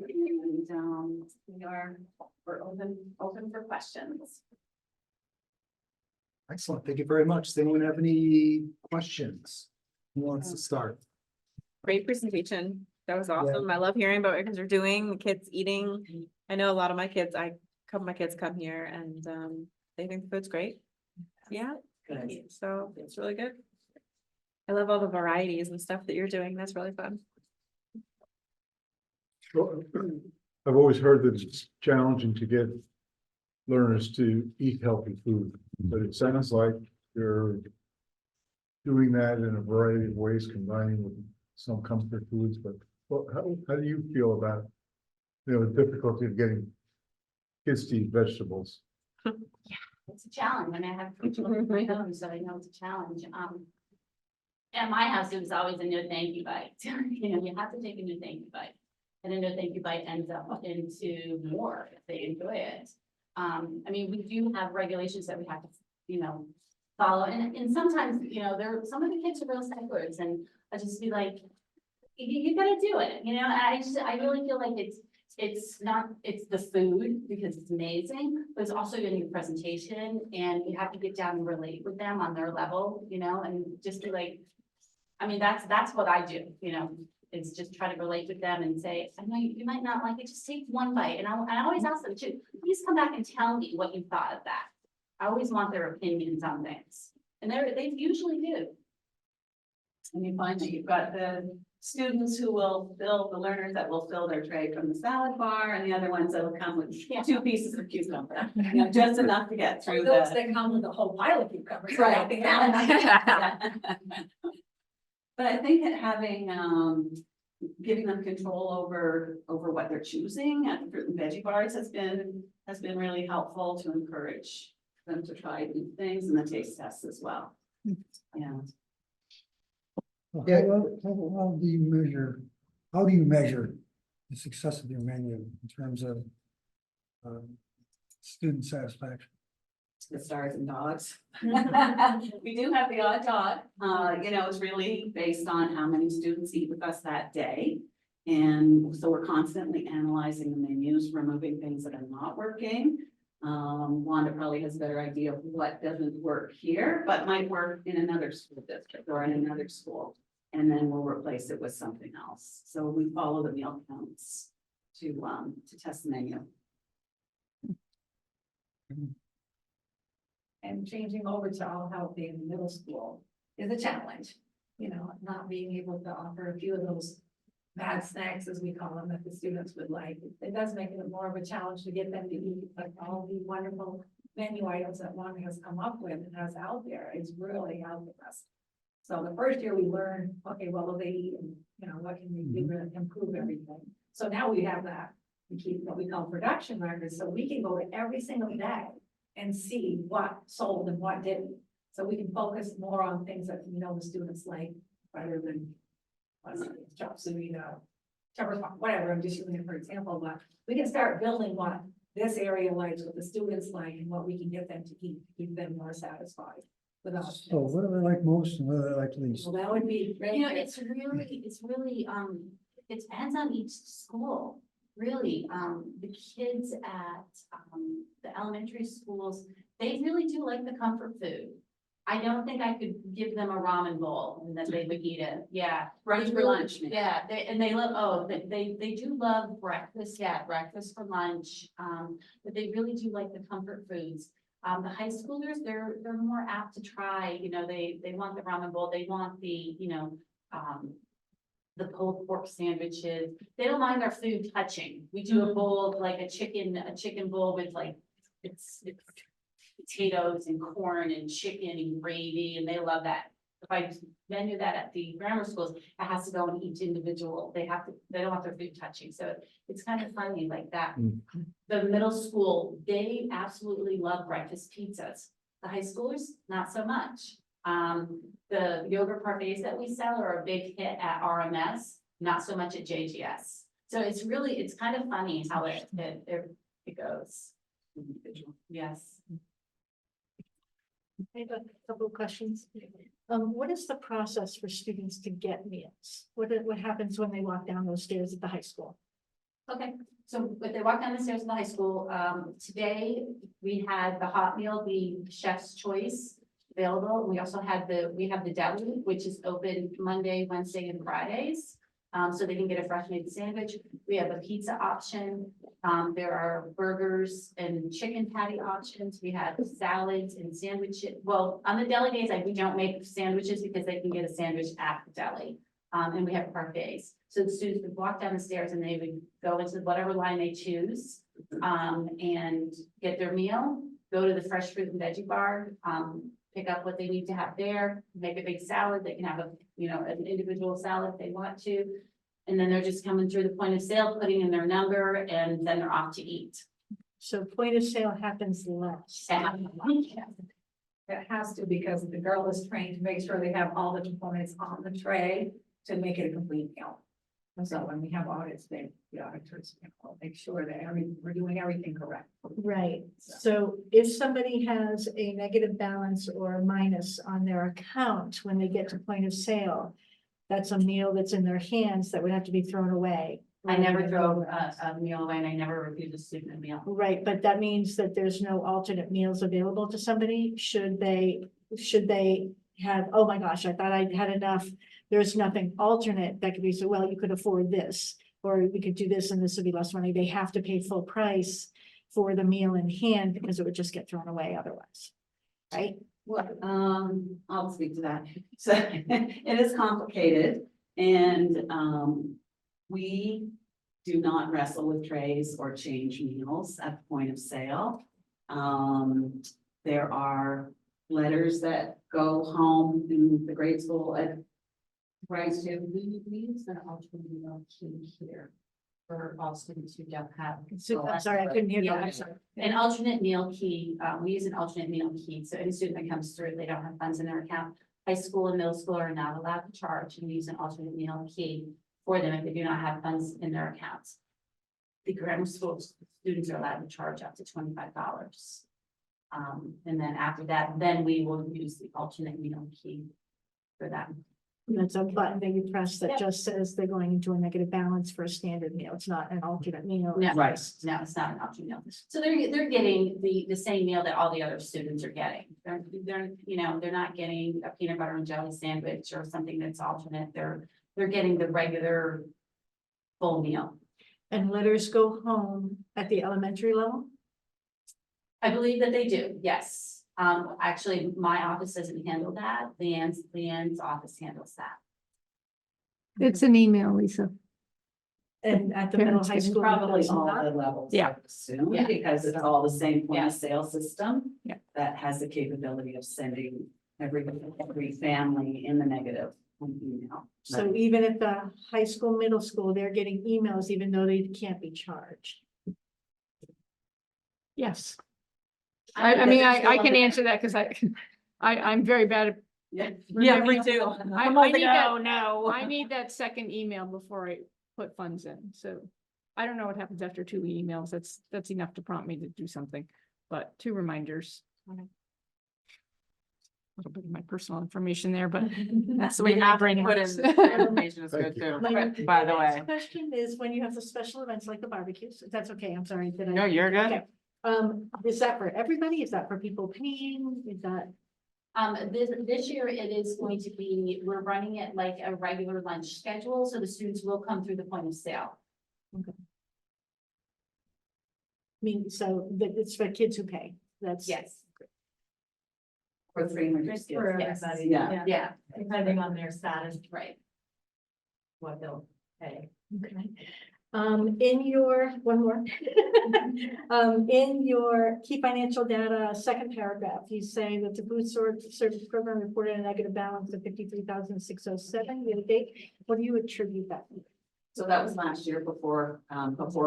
Speaker 8: and we're open for questions.
Speaker 1: Excellent. Thank you very much. Does anyone have any questions? Who wants to start?
Speaker 10: Great presentation. That was awesome. I love hearing about what you guys are doing, the kids eating. I know a lot of my kids, couple of my kids come here and they think the food's great. Yeah,
Speaker 8: Good.
Speaker 10: so it's really good. I love all the varieties and stuff that you're doing. That's really fun.
Speaker 5: Sure. I've always heard that it's challenging to get learners to eat healthy food, but it sounds like you're doing that in a variety of ways, combining with some comfort foods, but how do you feel about, the difficulty of getting kids to eat vegetables?
Speaker 9: It's a challenge. I mean, I have 3 children of my own, so I know it's a challenge. At my house, it was always a no thank you bite. You have to take a no thank you bite. And a no thank you bite ends up into more if they enjoy it. I mean, we do have regulations that we have to, follow. And sometimes, some of the kids are real sticklers, and I just be like, you gotta do it, and I really feel like it's the food because it's amazing, but it's also in your presentation, and you have to get down and relate with them on their level, and just be like, I mean, that's what I do, is just try to relate with them and say, I know you might not like it, just take one bite. And I always ask them to, please come back and tell me what you thought of that. I always want their opinions on things, and they usually do.
Speaker 8: And you find that you've got the students who will fill, the learners that will fill their tray from the salad bar, and the other ones that will come with 2 pieces of cucumber, just enough to get through
Speaker 6: Those
Speaker 8: the.
Speaker 6: that come with a whole pile of cucumbers.
Speaker 8: Right.
Speaker 6: Yeah.
Speaker 8: But I think that having, giving them control over what they're choosing at the fruit and veggie bars has been really helpful to encourage them to try new things, and the taste tests as well. Yeah.
Speaker 1: Yeah.
Speaker 7: How do you measure the success of your menu in terms of student satisfaction?
Speaker 8: The stars and dogs. We do have the odd dog, it's really based on how many students eat with us that day. And so we're constantly analyzing the menus, removing things that are not working. Wanda probably has a better idea of what doesn't work here, but might work in another school district or in another school. And then we'll replace it with something else. So we follow the meal counts to test the menu.
Speaker 6: And changing over to all healthy in middle school is a challenge. You know, not being able to offer a few of those bad snacks, as we call them, that the students would like. It does make it more of a challenge to get them to eat, like all the wonderful menu items that one has come up with and has out there is really out with us. So the first year we learned, okay, what will they eat and, you know, what can we do to improve everything? So now we have that, we keep what we call production records, so we can go to every single day and see what sold and what didn't. So we can focus more on things that, you know, the students like, rather than, let's say, chop suey, shepherd's pie, whatever, I'm just using it for example, but we can start building what this area likes, what the students like, and what we can get them to eat, to keep them more satisfied with us.
Speaker 7: So what do they like most and what do they like least?
Speaker 6: Well, that would be.
Speaker 9: You know, it's really, it depends on each school, really. The kids at, the elementary schools, they really do like the comfort food. I don't think I could give them a ramen bowl and that they would eat it, yeah.
Speaker 8: Brunch
Speaker 9: They
Speaker 8: for
Speaker 9: really-
Speaker 8: lunch, maybe.
Speaker 9: Yeah, they love, they do love breakfast, yeah, breakfast for lunch, but they really do like the comfort foods. The high schoolers, they're more apt to try, you know, they want the ramen bowl, they want the, you know, the pulled pork sandwiches. They don't mind our food touching. We do a bowl, like a chicken bowl with like, it's potatoes and corn and chicken and gravy, and they love that. If I menu that at the grammar schools, it has to go in each individual. They don't want their food touching, so it's kind of funny like that. The middle school, they absolutely love breakfast pizzas. The high schoolers, not so much. The yogurt parfaits that we sell are a big hit at RMS, not so much at JGS. So it's kind of funny how it goes. Yes.
Speaker 6: I have a couple of questions. What is the process for students to get meals? What happens when they walk down those stairs at the high school?
Speaker 9: Okay, so if they walk down the stairs in the high school, today we had the hot meal, the chef's choice available. We also had we have the deli, which is open Monday, Wednesday, and Fridays. So they can get a fresh made sandwich. We have a pizza option. There are burgers and chicken patty options. We have salads and sandwiches. Well, on the deli days, we don't make sandwiches because they can get a sandwich at the deli. And we have parfaits. So the students would walk down the stairs and they would go into whatever line they choose, and get their meal, go to the fresh fruit and veggie bar, pick up what they need to have there, make a big salad. They can have an individual salad if they want to. And then they're just coming through the point of sale, putting in their number, and then they're off to eat.
Speaker 6: So point of sale happens less. It has to, because the girl is trained to make sure they have all the components on the tray to make it a complete meal. And so when we have audits, the auditors make sure that we're doing everything correct. Right. So if somebody has a negative balance or a minus on their account when they get to point of sale, that's a meal that's in their hands that would have to be thrown away.
Speaker 9: I never throw a meal away, and I never refuse a student a meal.
Speaker 6: Right, but that means that there's no alternate meals available to somebody, should they have, oh my gosh, I thought I had enough. There's nothing alternate that could be, so, well, you could afford this, or we could do this and this would be less money. They have to pay full price for the meal in hand because it would just get thrown away otherwise. Right?
Speaker 8: Well, I'll speak to that. So it is complicated, and we do not wrestle with trays or change meals at the point of sale. There are letters that go home in the grade school at
Speaker 9: We use an alternate meal key here for all students who don't have.
Speaker 6: I'm sorry, I couldn't hear
Speaker 9: Yeah,
Speaker 6: that.
Speaker 9: I'm sorry. An alternate meal key, we use an alternate meal key, so any student that comes through, they don't have funds in their account. High school and middle school are not allowed to charge, and we use an alternate meal key for them if they do not have funds in their accounts. The grammar school students are allowed to charge up to $25. And then after that, then we will use the alternate meal key for them.
Speaker 6: That's a button that you press that
Speaker 9: Yep.
Speaker 6: just says they're going into a negative balance for a standard meal. It's not an alternate meal.
Speaker 9: No,
Speaker 8: Right.
Speaker 9: no, it's not an option meal. So they're getting the same meal that all the other students are getting. They're not getting a peanut butter and jelly sandwich or something that's alternate. They're getting the regular full meal.
Speaker 6: And letters go home at the elementary level?
Speaker 9: I believe that they do, yes. Actually, my office doesn't handle that. Leanne's office handles that.
Speaker 3: It's an email, Lisa.
Speaker 6: And at the middle
Speaker 3: Parents
Speaker 6: high
Speaker 3: can
Speaker 6: school. it
Speaker 8: Probably
Speaker 6: does
Speaker 8: all
Speaker 6: not.
Speaker 8: the levels,
Speaker 3: Yeah.
Speaker 8: I would assume,
Speaker 9: Yeah.
Speaker 8: because it's all the same point
Speaker 9: Yeah.
Speaker 8: of sale system.
Speaker 3: Yeah.
Speaker 8: That has the capability of sending every family in the negative an email.
Speaker 6: So even at the high school, middle school, they're getting emails even though they can't be charged.
Speaker 3: Yes.
Speaker 9: I
Speaker 3: I mean, I can answer that because I'm very bad at.
Speaker 8: Yeah.
Speaker 10: Yeah, me
Speaker 3: remembering-
Speaker 10: too.
Speaker 3: I
Speaker 10: I'm like,
Speaker 3: need
Speaker 10: oh,
Speaker 3: that,
Speaker 10: no.
Speaker 3: I need that second email before I put funds in, so. I don't know what happens after 2 emails, that's enough to prompt me to do something, but 2 reminders. A little bit of my personal information there, but that's the way my brain
Speaker 10: Put in
Speaker 3: works.
Speaker 10: the information is
Speaker 5: Thank
Speaker 10: good
Speaker 5: you.
Speaker 10: too, by the way.
Speaker 6: Next question is when you have the special events like the barbecues, if that's okay, I'm sorry. did I-
Speaker 10: No, you're good.
Speaker 6: Okay. Is that for everybody? Is that for people paying? Is that?
Speaker 9: This year it is going to be, we're running it like a regular lunch schedule, so the students will come through the point of sale.
Speaker 6: I mean, so it's for kids who pay, that's.
Speaker 9: Yes.
Speaker 8: For 300 kids.
Speaker 9: For everybody,
Speaker 8: Yeah.
Speaker 9: Yeah,
Speaker 6: Depending on their status,
Speaker 9: right.
Speaker 6: what they'll pay. Okay. In your, one more. In your key financial data, second paragraph, you say that the food service program reported a negative balance of 53,607 year to date. What do you attribute that to?
Speaker 8: So that was last year before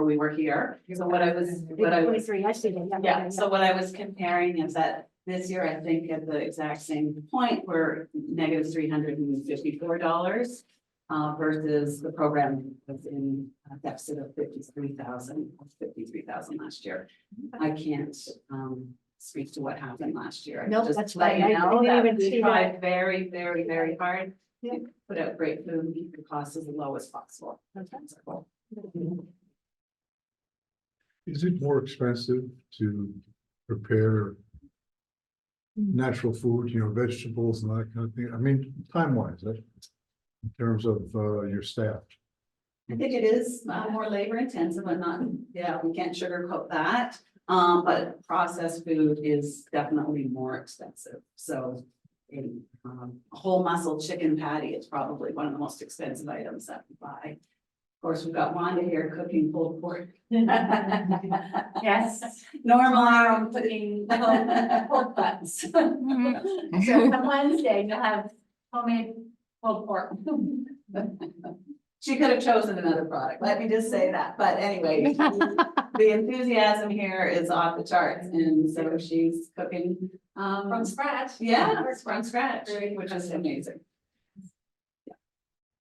Speaker 8: we were here. So what I was
Speaker 6: 23, I see that.
Speaker 8: Yeah, so what I was comparing is that this year, I think at the exact same point, we're negative $354. Versus the program was in a deficit of 53,000 last year. I can't speak to what happened last year. I
Speaker 6: Nope,
Speaker 8: just
Speaker 6: that's
Speaker 8: let
Speaker 6: fine.
Speaker 8: you
Speaker 6: I
Speaker 8: know
Speaker 6: didn't
Speaker 8: that
Speaker 6: even see
Speaker 8: we
Speaker 6: that.
Speaker 8: tried very, very, very hard
Speaker 6: Yeah.
Speaker 8: to put out great food and keep the costs as low as possible. That's our goal.
Speaker 5: Is it more expensive to prepare natural food, vegetables and that kind of thing? I mean, time-wise, in terms of your staff?
Speaker 8: I think it is more labor intensive, but not, we can't sugarcoat that. But processed food is definitely more expensive, so. A whole muscle chicken patty is probably one of the most expensive items that we buy. Of course, we've got Wanda here cooking pulled pork.
Speaker 9: Yes.
Speaker 8: Normally,
Speaker 9: I'm cooking pork butts. So on Wednesday, you'll have homemade pulled pork.
Speaker 8: she could have chosen another product, let me just say that, but anyway. The enthusiasm here is off the charts, and so she's cooking.
Speaker 6: From scratch.
Speaker 8: Yeah, from scratch, which is amazing.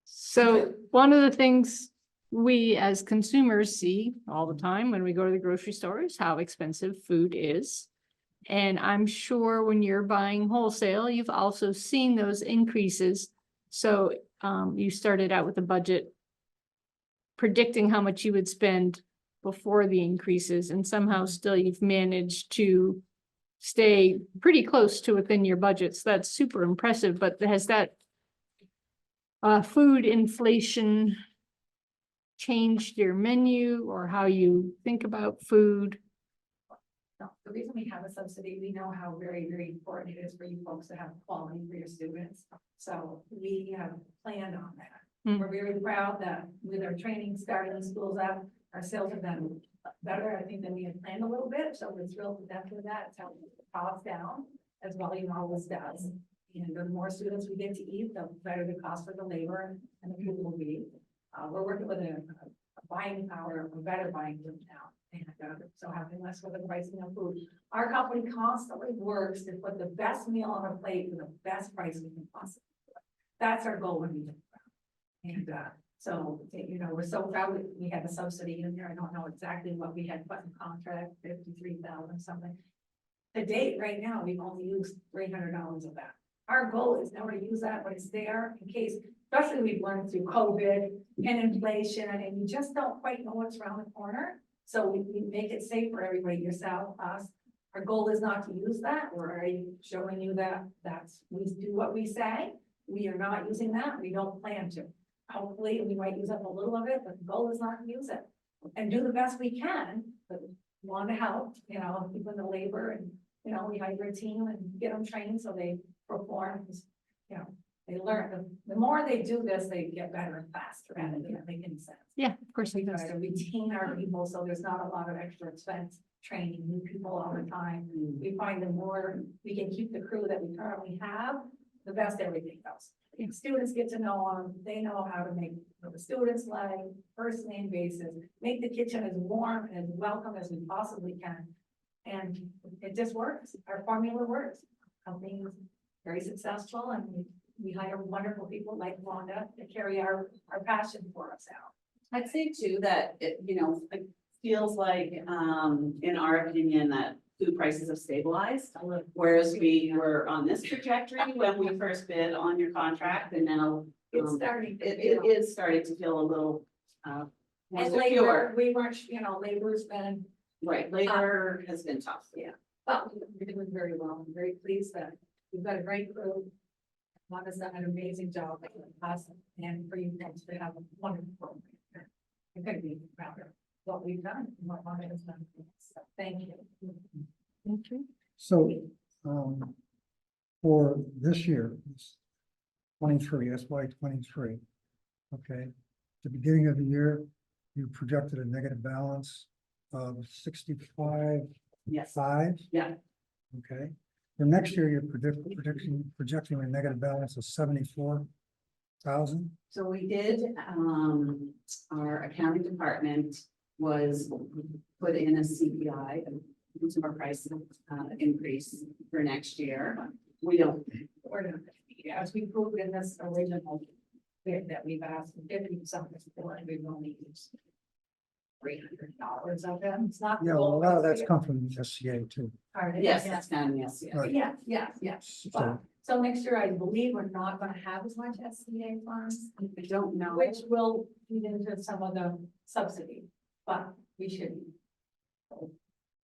Speaker 3: So one of the things we as consumers see all the time when we go to the grocery store is how expensive food is. And I'm sure when you're buying wholesale, you've also seen those increases. So you started out with a budget predicting how much you would spend before the increases, and somehow still you've managed to stay pretty close to within your budgets. That's super impressive, but has that food inflation changed your menu or how you think about food?
Speaker 11: No, the reason we have a subsidy, we know how very, very important it is for you folks to have quality for your students. So we have planned on that.
Speaker 3: Mm.
Speaker 11: We're very proud that with our training starting the schools up, our sales have been better, I think, than we had planned a little bit. So we're thrilled with that, It's helped the costs down, as volume always does. And the more students we get to eat, the better the cost for the labor and the food will be. We're working with a buying power, a better buying group now. And so having less with the pricing of food. Our company constantly works to put the best meal on a plate for the best price we can possibly do. That's our goal when we look around. And so, we're so proud we had a subsidy in there. I don't know exactly what we had put in contract, 53,000 something. To date, right now, we've only used $300 of that. Our goal is never to use that, but it's there in case, especially we've learned through COVID and inflation, and you just don't quite know what's around the corner. So we make it safe for everybody, yourself, us. Our goal is not to use that. We're already showing you that we do what we say. We are not using that. We don't plan to. Hopefully, we might use up a little of it, but the goal is not to use it and do the best we can, but want to help, people in the labor and you know, we hire a team and get them trained so they perform, you know, they learn, the more they do this, they get better and faster at it, you know, making sense.
Speaker 3: Yeah, of course.
Speaker 11: We try to retain our people, so there's not a lot of extra expense training new people all the time. We find the more we can keep the crew that we currently have, the best everything goes. If students get to know them, they know how to make the students like first name basis, make the kitchen as warm and as welcome as we possibly can. And it just works. Our formula works. Company is very successful and we hire wonderful people like Wanda to carry our passion for us out.
Speaker 8: I'd say too that it, you know, it feels like, in our opinion, that food prices have stabilized. Whereas we were on this trajectory when we first bid on your contract and now.
Speaker 11: It's starting. to
Speaker 8: It
Speaker 11: feel-
Speaker 8: is starting to feel a little, more
Speaker 11: And
Speaker 8: secure.
Speaker 11: labor, we weren't, you know, labor's been,
Speaker 8: Right, labor has been tough.
Speaker 11: but we're doing very well. I'm very pleased that we've got a great crew. Wanda's done an amazing job with us and for you folks to have a wonderful program. I couldn't be prouder of what we've done and what Wanda has done. for us. So thank you.
Speaker 3: Thank you.
Speaker 7: So, for this year, it's 23, FY 23. Okay, the beginning of the year, you projected a negative balance of 65.5.
Speaker 8: Yes, yeah.
Speaker 7: Okay, for next year, you're projecting a negative balance of 74,000.
Speaker 8: So we did, our accounting department was put in a CPI, a consumer price increase for next year. We don't,
Speaker 11: We're gonna, as we proved in this original bid that we've asked for 50% for, and we've only used $300 of them. It's not. the
Speaker 7: Yeah, well, a
Speaker 11: goal,
Speaker 7: lot of
Speaker 11: it's
Speaker 7: that's come from the SCA too.
Speaker 11: part of it.
Speaker 8: yes, that's kind of, yes, yes.
Speaker 7: Right.
Speaker 11: Yes. But, so next year, I believe we're not gonna have as much SCA funds,
Speaker 8: I don't know.
Speaker 11: which will feed into some of the subsidy, but we should.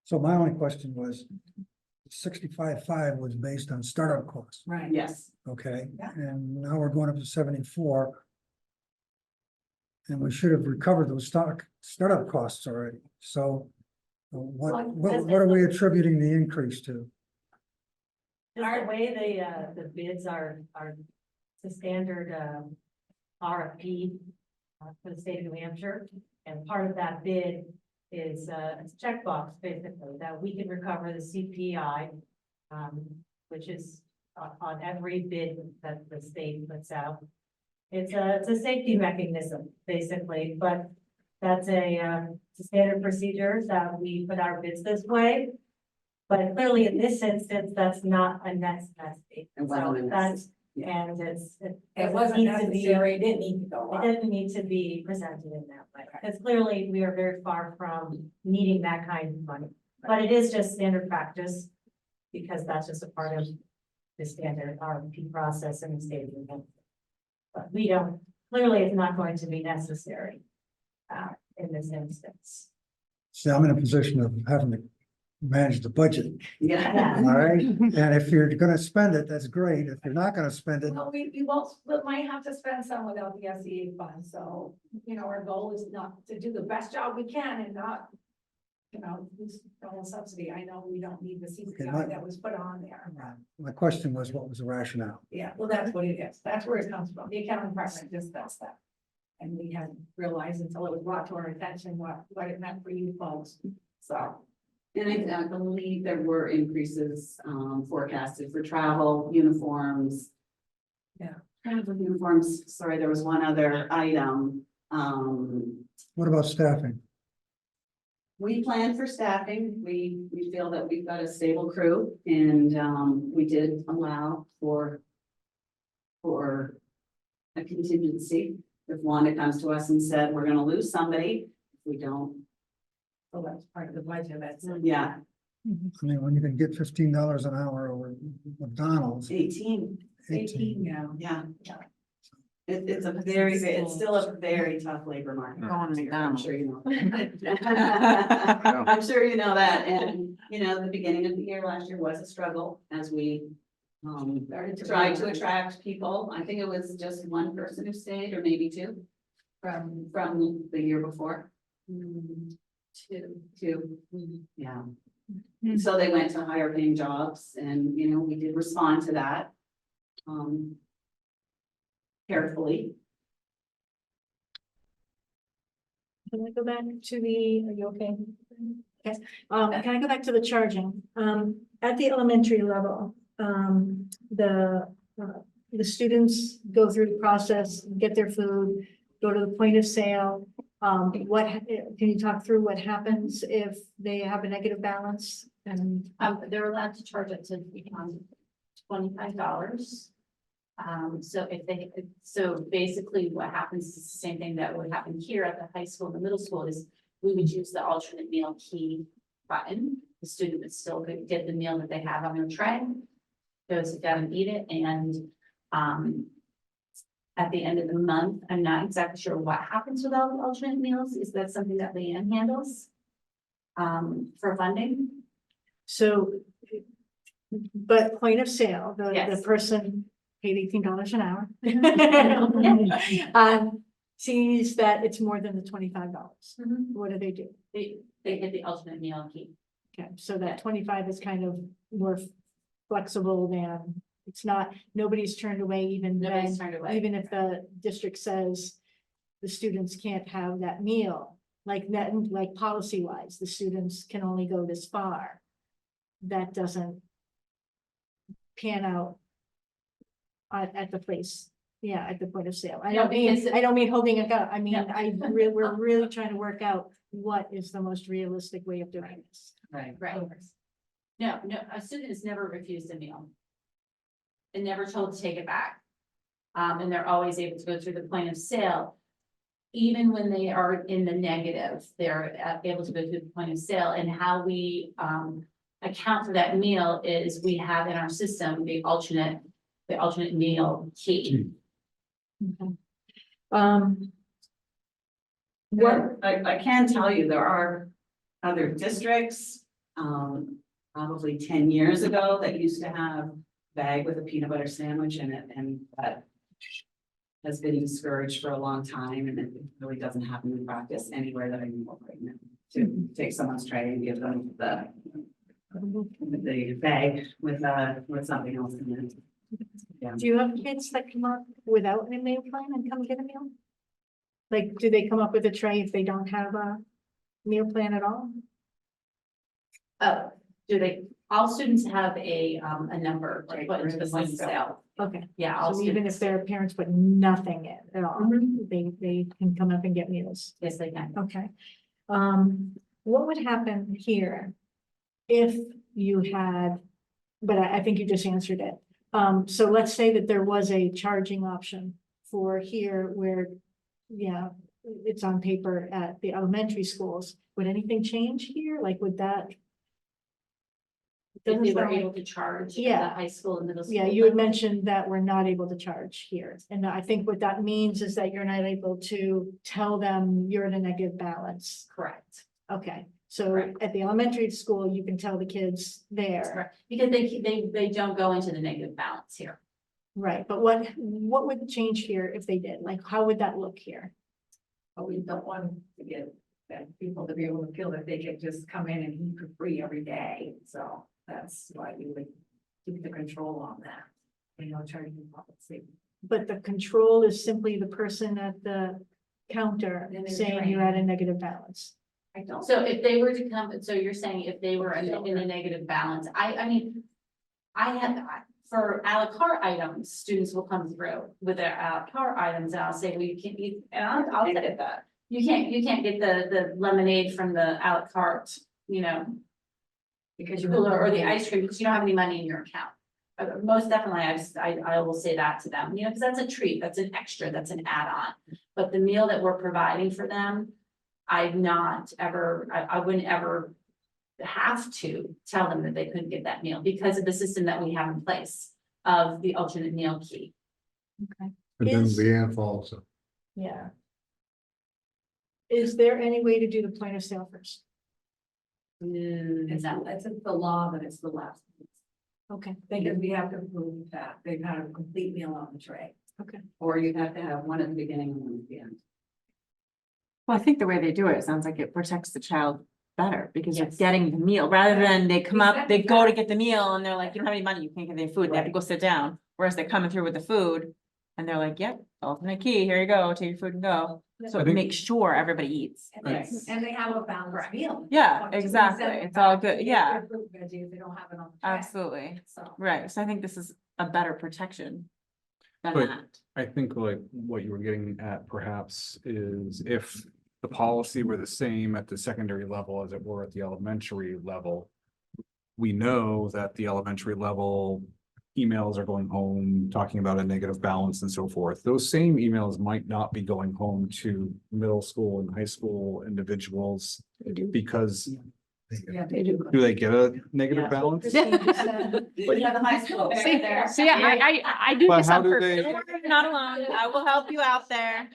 Speaker 7: So my only question was, 65.5 was based on startup costs,
Speaker 11: Right.
Speaker 8: Yes,
Speaker 7: okay?
Speaker 11: Yeah.
Speaker 7: And now we're going up to 74. And we should have recovered those startup costs already, so what are we attributing the increase to?
Speaker 12: Just the way the bids are, the standard, RFP for the state of New Hampshire. And part of that bid is, it's a checkbox basically, that we can recover the CPI, which is on every bid that the state puts out. It's a safety mechanism, basically, but that's it's a standard procedure that we put our bids this way. But clearly in this instance, that's not a necessity.
Speaker 8: It wasn't a
Speaker 12: So that's,
Speaker 8: yeah.
Speaker 12: and it
Speaker 11: It
Speaker 12: doesn't
Speaker 11: wasn't
Speaker 12: need to be,
Speaker 11: necessary, it didn't need to go
Speaker 12: it
Speaker 11: up.
Speaker 12: doesn't need to be presented in that way, because clearly we are very far from needing that kind of money. But it is just standard practice, because that's just a part of the standard RFP process in the state of New Hampshire. But we don't, clearly it's not going to be necessary in this instance.
Speaker 7: See, I'm in a position of having to manage the budget,
Speaker 8: Yeah.
Speaker 7: all right? And if you're gonna spend it, that's great. If you're not gonna spend it,
Speaker 11: Well, we won't, we might have to spend some without the SEA fund, so, you know, our goal is not to do the best job we can and not. You know, use the whole subsidy. I know we don't need the
Speaker 7: Okay,
Speaker 11: CPI that was put on there.
Speaker 7: my question was, what was the rationale?
Speaker 11: Yeah, well, that's what it is. That's where it comes from. The accounting department just does that. And we hadn't realized until it was brought to our attention what it meant for you folks. So,
Speaker 8: And I believe there were increases, forecasted for travel, uniforms.
Speaker 11: Yeah.
Speaker 8: Travel uniforms, sorry, there was one other item,
Speaker 7: What about staffing?
Speaker 8: we planned for staffing, we feel that we've got a stable crew and, we did allow for a contingency. If Wanda comes to us and said, we're gonna lose somebody, if we don't,
Speaker 11: so that's part of the budget. That's,
Speaker 8: yeah,
Speaker 7: I mean, when you can get $15 an hour over McDonald's.
Speaker 8: 18,
Speaker 11: 18 now.
Speaker 8: yeah.
Speaker 11: Yeah.
Speaker 8: It's a very, it's still a very tough labor market. I'm sure you know. I'm sure you know that, and, you know, the beginning of the year last year was a struggle as we tried to attract people. I think it was just one person who stayed, or maybe two, from the year before. Two, yeah. So they went to higher paying jobs and, you know, we did respond to that. Carefully.
Speaker 6: Can I go back to the, are you okay? Yes, can I go back to the charging? At the elementary level, the students go through the process, get their food, go to the point of sale. Can you talk through what happens if they have a negative balance? And
Speaker 9: They're allowed to charge it to $25. So basically what happens is the same thing that would happen here at the high school and the middle school is we would use the alternate meal key button. The student would still get the meal that they have on their tray, go sit down and eat it, and at the end of the month, I'm not exactly sure what happens with all the alternate meals. Is that something that Leanne handles? For funding?
Speaker 6: so, but point of sale, the
Speaker 9: Yes.
Speaker 6: person paid $18 an hour. Sees that it's more than the $25. What do?
Speaker 9: They get the alternate meal key.
Speaker 6: Okay, so that 25 is kind of more flexible than, it's not, nobody's turned away even
Speaker 9: Nobody's
Speaker 6: then,
Speaker 9: turned away.
Speaker 6: even if the district says the students can't have that meal, like that, like policy wise, the students can only go this far. That doesn't pan out at the place, yeah, at the point of sale. I
Speaker 9: No, because
Speaker 6: I don't mean holding a gun. I mean,
Speaker 9: No.
Speaker 6: we're really trying to work out what is the most realistic way of doing this.
Speaker 8: Right.
Speaker 9: Right. No, a student has never refused a meal. And never told to take it back. And they're always able to go through the point of sale. Even when they are in the negative, they're able to go through the point of sale, and how we account for that meal is we have in our system the alternate meal key.
Speaker 6: What,
Speaker 8: I can tell you, there are other districts, probably 10 years ago that used to have bag with a peanut butter sandwich in it, and that has been discouraged for a long time, and it really doesn't happen in practice anywhere that I know of right now. To take someone's tray and give them the bag with something else in it. Yeah.
Speaker 6: do you have kids that come up without a meal plan and come get a meal? Like, do they come up with a tray if they don't have a meal plan at all?
Speaker 9: Oh, all students have a number to put into the point of sale.
Speaker 6: Okay,
Speaker 9: Yeah, all
Speaker 6: so even if
Speaker 9: students,
Speaker 6: their parents put nothing in at all, they can come up and get meals.
Speaker 9: yes, they can.
Speaker 6: Okay. What would happen here if you had, but I think you just answered it. So let's say that there was a charging option for here where, yeah, it's on paper at the elementary schools. Would anything change here? Like, would that?
Speaker 9: If they
Speaker 6: Doesn't
Speaker 9: were
Speaker 6: sound like-
Speaker 9: able to charge at the
Speaker 6: Yeah.
Speaker 9: high school and middle school.
Speaker 6: Yeah, you had mentioned that we're not able to charge here. And I think what that means is that you're not able to tell them you're in a negative balance.
Speaker 9: Correct.
Speaker 6: Okay, so
Speaker 9: Correct.
Speaker 6: at the elementary school, you can tell the kids
Speaker 9: That's
Speaker 6: there,
Speaker 9: correct. Because they don't go into the negative balance here.
Speaker 6: right? But what would change here if they did? Like, how would that look here?
Speaker 11: But we don't want to get people to be able to feel that they can just come in and eat for free every day, so that's why we would keep the control on that. You know, charging policy.
Speaker 6: But the control is simply the person at the counter
Speaker 11: And they're
Speaker 6: saying you're at a negative balance.
Speaker 11: I don't.
Speaker 9: So if they were to come, so you're saying if they were in a negative balance, I mean, for à la carte items, students will come through with their à la carte items, and I'll say, well, you can't eat, and I'll say that. You can't get the lemonade from the à la carte, you know,
Speaker 11: Because you.
Speaker 9: cooler or the ice cream, because you don't have any money in your account. Most definitely, I will say that to them, you know, because that's a treat, that's an extra, that's an add-on. But the meal that we're providing for them, I wouldn't ever have to tell them that they couldn't get that meal because of the system that we have in place of the alternate meal key.
Speaker 6: Okay.
Speaker 5: And then
Speaker 6: Is-
Speaker 5: Leanne follows up.
Speaker 6: Yeah. Is there any way to do the point of sale first?
Speaker 11: It's the law that it's the last.
Speaker 6: Okay,
Speaker 11: Because we have to prove that they've had a complete meal on the tray.
Speaker 8: Or you have to have one at the beginning and one at the end.
Speaker 10: Well, I think the way they do it, it sounds like it protects the child better because you're
Speaker 12: Yes.
Speaker 10: getting the meal rather than they come up, they go to get the meal and they're like, you don't have any money, you can't get any food, they have to go sit down. Whereas they're coming through with the food and they're like, yep, alternate key, here you go, take your food and go. So
Speaker 2: I
Speaker 10: it
Speaker 2: think-
Speaker 10: makes sure everybody eats.
Speaker 12: And they have a balanced meal.
Speaker 10: Yeah,
Speaker 12: Up to
Speaker 10: exactly.
Speaker 12: 7
Speaker 10: It's all
Speaker 12: pounds,
Speaker 10: good.
Speaker 12: they get
Speaker 10: Yeah.
Speaker 12: their fruit and veggies, they don't have it on the tray.
Speaker 10: Absolutely.
Speaker 12: So.
Speaker 10: Right. So I think this is a better protection than
Speaker 2: But-
Speaker 10: that.
Speaker 2: I think like what you were getting at perhaps is if the policy were the same at the secondary level as it were at the elementary level. We know that the elementary level emails are going home, talking about a negative balance and so forth. Those same emails might not be going home to middle school and high school individuals because do they get a negative balance?
Speaker 8: We have the high school right
Speaker 3: See,
Speaker 8: there.
Speaker 3: see, I do
Speaker 2: But
Speaker 3: this
Speaker 2: how
Speaker 3: on
Speaker 2: do
Speaker 3: purpose.
Speaker 2: they,
Speaker 10: Don't worry, you're not alone. I will help you out there.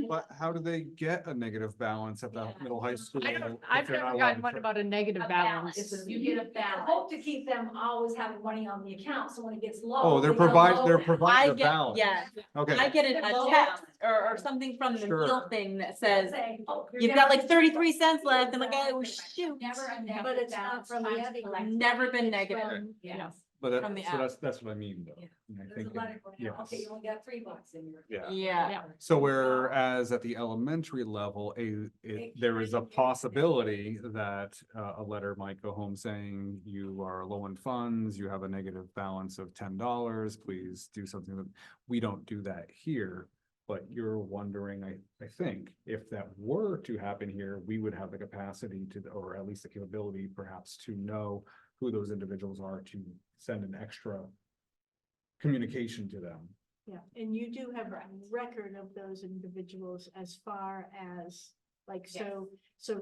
Speaker 2: but how do they get a negative balance at the middle high school?
Speaker 3: I've
Speaker 2: if they're not
Speaker 3: never
Speaker 2: allowed
Speaker 3: gotten
Speaker 2: to
Speaker 3: one
Speaker 2: tra-
Speaker 3: about a negative balance.
Speaker 12: You get a balance. Hope to keep them always having money on the account, so when it gets low.
Speaker 2: Oh, they're
Speaker 12: they don't
Speaker 2: providing,
Speaker 12: load
Speaker 2: they're
Speaker 12: it.
Speaker 10: I
Speaker 2: providing a
Speaker 10: get,
Speaker 2: balance.
Speaker 10: yeah, I
Speaker 2: Okay,
Speaker 10: get a text or something from the
Speaker 2: Sure.
Speaker 10: meal thing that says,
Speaker 12: Say, oh, you're
Speaker 10: you've
Speaker 12: down
Speaker 10: got like
Speaker 12: to
Speaker 10: 33 cents left. And like, oh, shoot.
Speaker 12: Never a negative
Speaker 6: But it's not
Speaker 12: balance,
Speaker 6: from the
Speaker 12: trying to
Speaker 6: Abbey
Speaker 12: collect
Speaker 6: Group.
Speaker 10: Never been
Speaker 12: money.
Speaker 10: negative.
Speaker 12: From- Yes.
Speaker 2: but
Speaker 10: from the
Speaker 2: so
Speaker 10: app.
Speaker 2: that's what I mean though.
Speaker 12: Yeah.
Speaker 2: And I
Speaker 12: There's
Speaker 2: think,
Speaker 12: a letter going out, okay,
Speaker 2: yes.
Speaker 12: you only got $3 in your.
Speaker 2: Yeah.
Speaker 10: Yeah.
Speaker 2: So whereas at the elementary level, there is a possibility that a letter might go home saying you are low in funds, you have a negative balance of $10, please do something that, we don't do that here. But you're wondering, I think, if that were to happen here, we would have the capacity to, or at least the capability perhaps to know who those individuals are to send an extra communication to them.
Speaker 6: Yeah, and you do have a record of those individuals as far as, like, so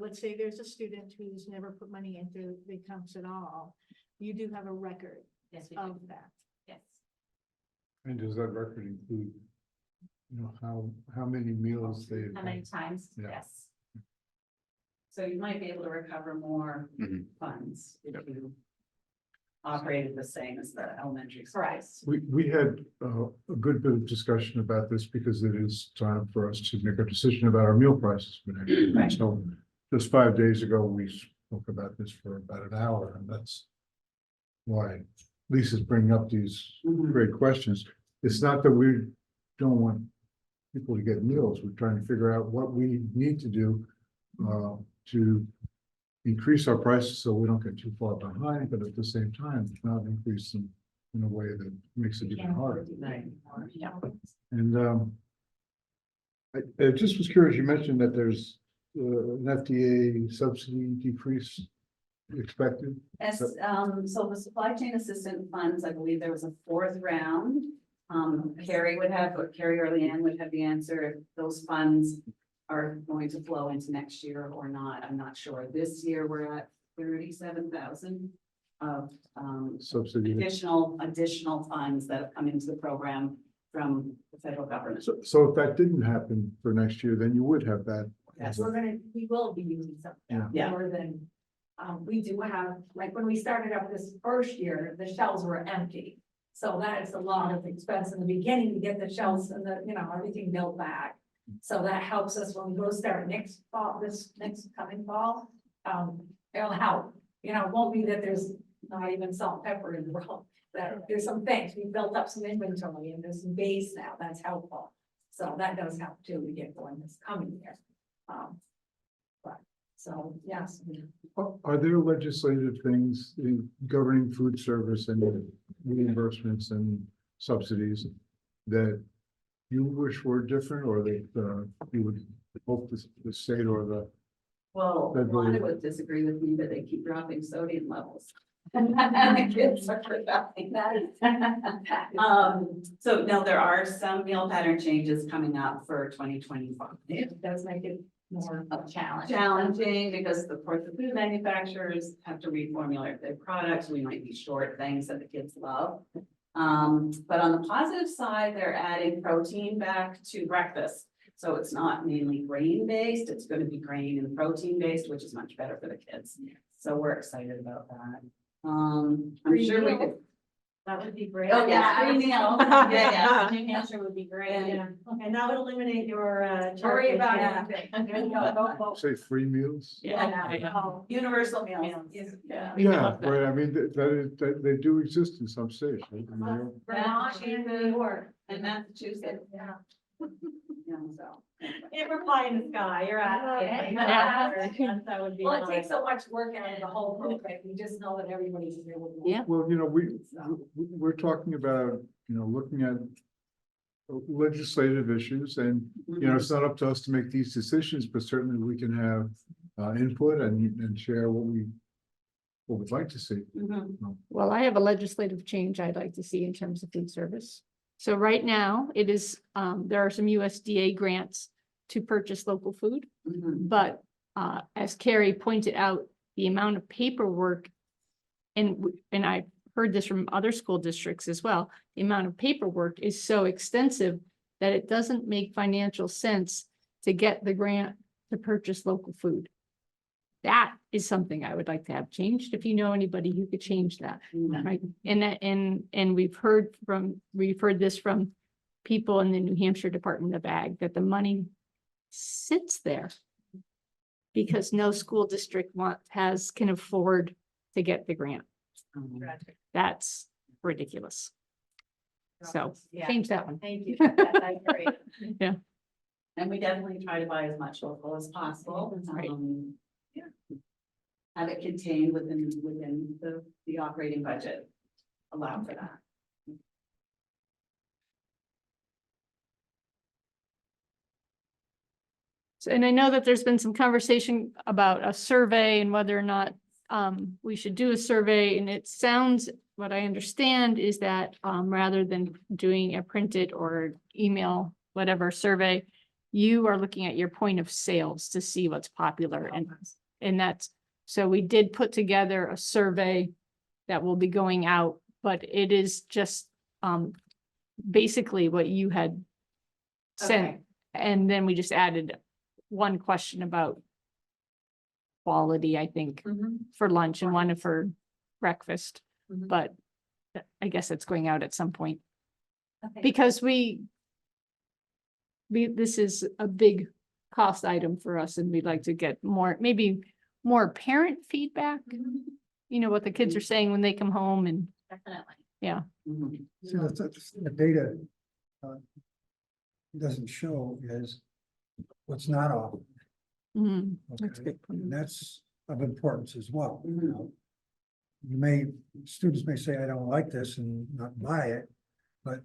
Speaker 6: let's say there's a student who's never put money into the accounts at all. You do have a record
Speaker 9: Yes, we do.
Speaker 6: of that.
Speaker 9: Yes.
Speaker 5: And does that record include, how many meals they?
Speaker 8: How many times?
Speaker 5: Yeah.
Speaker 8: Yes. So you might be able to recover more
Speaker 2: Mhm.
Speaker 8: funds if you operated the same as the elementary. schools.
Speaker 12: Correct.
Speaker 5: We had a good bit of discussion about this because it is time for us to make a decision about our meal prices for next year.
Speaker 8: Right.
Speaker 5: So just 5 days ago, we spoke about this for about an hour, and that's why Lisa's bringing up these
Speaker 8: Mhm.
Speaker 5: great questions. It's not that we don't want people to get meals. We're trying to figure out what we need to do to increase our prices so we don't get too far behind, but at the same time, not increase them in a way that makes it even harder.
Speaker 8: Yeah.
Speaker 5: And I just was curious, you mentioned that there's an FDA subsidy decrease expected.
Speaker 8: As, so the supply chain assistant funds, I believe there was a fourth round. Carrie or Leanne would have the answer if those funds are going to flow into next year or not. I'm not sure. This year, we're at 37,000 of
Speaker 5: Subsidy.
Speaker 8: additional funds that have come into the program from the federal government.
Speaker 5: So if that didn't happen for next year, then you would have that.
Speaker 8: Yes.
Speaker 12: We will be using some,
Speaker 8: Yeah.
Speaker 12: more than, we do have, like, when we started up this first year, the shelves were empty. So that is a lot of expense in the beginning to get the shelves and everything built back. So that helps us when we go start next fall, this next coming fall, it'll help. It won't be that there's not even salt and pepper in the world, that there's some things, we built up some inventory and there's some base now, that's helpful. So that does help too, to get going this coming year. So, yes.
Speaker 5: Are there legislative things in governing food service and reimbursements and subsidies that you wish were different, or that you would hope the state or the?
Speaker 8: Well,
Speaker 5: Federal-
Speaker 8: Wanda would disagree with me, but they keep dropping sodium levels. And the kids are forgetting that. So no, there are some meal pattern changes coming up for 2025.
Speaker 12: It does make it more
Speaker 8: Challenging because of course the food manufacturers have to reformulate their products. We might be short things that the kids love. But on the positive side, they're adding protein back to breakfast. So it's not mainly grain based, it's going to be grain and protein based, which is much better for the kids. So we're excited about that. I'm
Speaker 12: Free
Speaker 8: sure we
Speaker 12: meal.
Speaker 8: could.
Speaker 12: That would be great.
Speaker 8: Oh, yeah, free meal. Yeah.
Speaker 9: New Hampshire would be great.
Speaker 12: Yeah, and that would eliminate your,
Speaker 11: Worry
Speaker 12: charge.
Speaker 11: about
Speaker 12: Yeah.
Speaker 11: everything. There you go, go.
Speaker 5: Say free meals?
Speaker 8: Universal meals. Yeah.
Speaker 3: We would
Speaker 5: Yeah,
Speaker 3: love that.
Speaker 5: right, I mean, they do exist in some states, right? I mean,
Speaker 12: Vermont and New York.
Speaker 8: And Massachusetts.
Speaker 12: Yeah.
Speaker 8: Yeah, so.
Speaker 12: If we're pie in the sky, you're at. That would be.
Speaker 11: Well, it takes so much work out of the whole program, you just know that everybody's available.
Speaker 3: Yeah.
Speaker 5: Well, you know, we're talking about, you know, looking at legislative issues and, you know, it's not up to us to make these decisions, but certainly we can have input and share what we'd like to see.
Speaker 3: Well, I have a legislative change I'd like to see in terms of food service. So right now, it is, there are some USDA grants to purchase local food, but as Carrie pointed out, the amount of paperwork, and I heard this from other school districts as well, the amount of paperwork is so extensive that it doesn't make financial sense to get the grant to purchase local food. That is something I would like to have changed. If you know anybody who could change that, right? And we've heard this from people in the New Hampshire Department of Ag, that the money sits there because no school district can afford to get the grant. That's ridiculous. So
Speaker 12: Yeah.
Speaker 3: change that one.
Speaker 12: Thank you. I agree.
Speaker 8: And we definitely try to buy as much local as possible.
Speaker 3: Right.
Speaker 8: Have it contained within the operating budget. Allow for that.
Speaker 3: And I know that there's been some conversation about a survey and whether or not we should do a survey, and it sounds, what I understand is that rather than doing a printed or email, whatever survey, you are looking at your point of sales to see what's popular, and that's, so we did put together a survey that will be going out, but it is just basically what you had sent.
Speaker 8: Okay.
Speaker 3: And then we just added one question about quality, I think, for lunch and one for breakfast, but I guess it's going out at some point. Because this is a big cost item for us, and we'd like to get more, maybe more parent feedback. You know, what the kids are saying when they come home, and
Speaker 9: Definitely.
Speaker 7: So the data doesn't show is what's not offered.
Speaker 3: that's a
Speaker 7: Okay,
Speaker 3: good point.
Speaker 7: and that's of importance as well, you know. Students may say, I don't like this and not buy it, but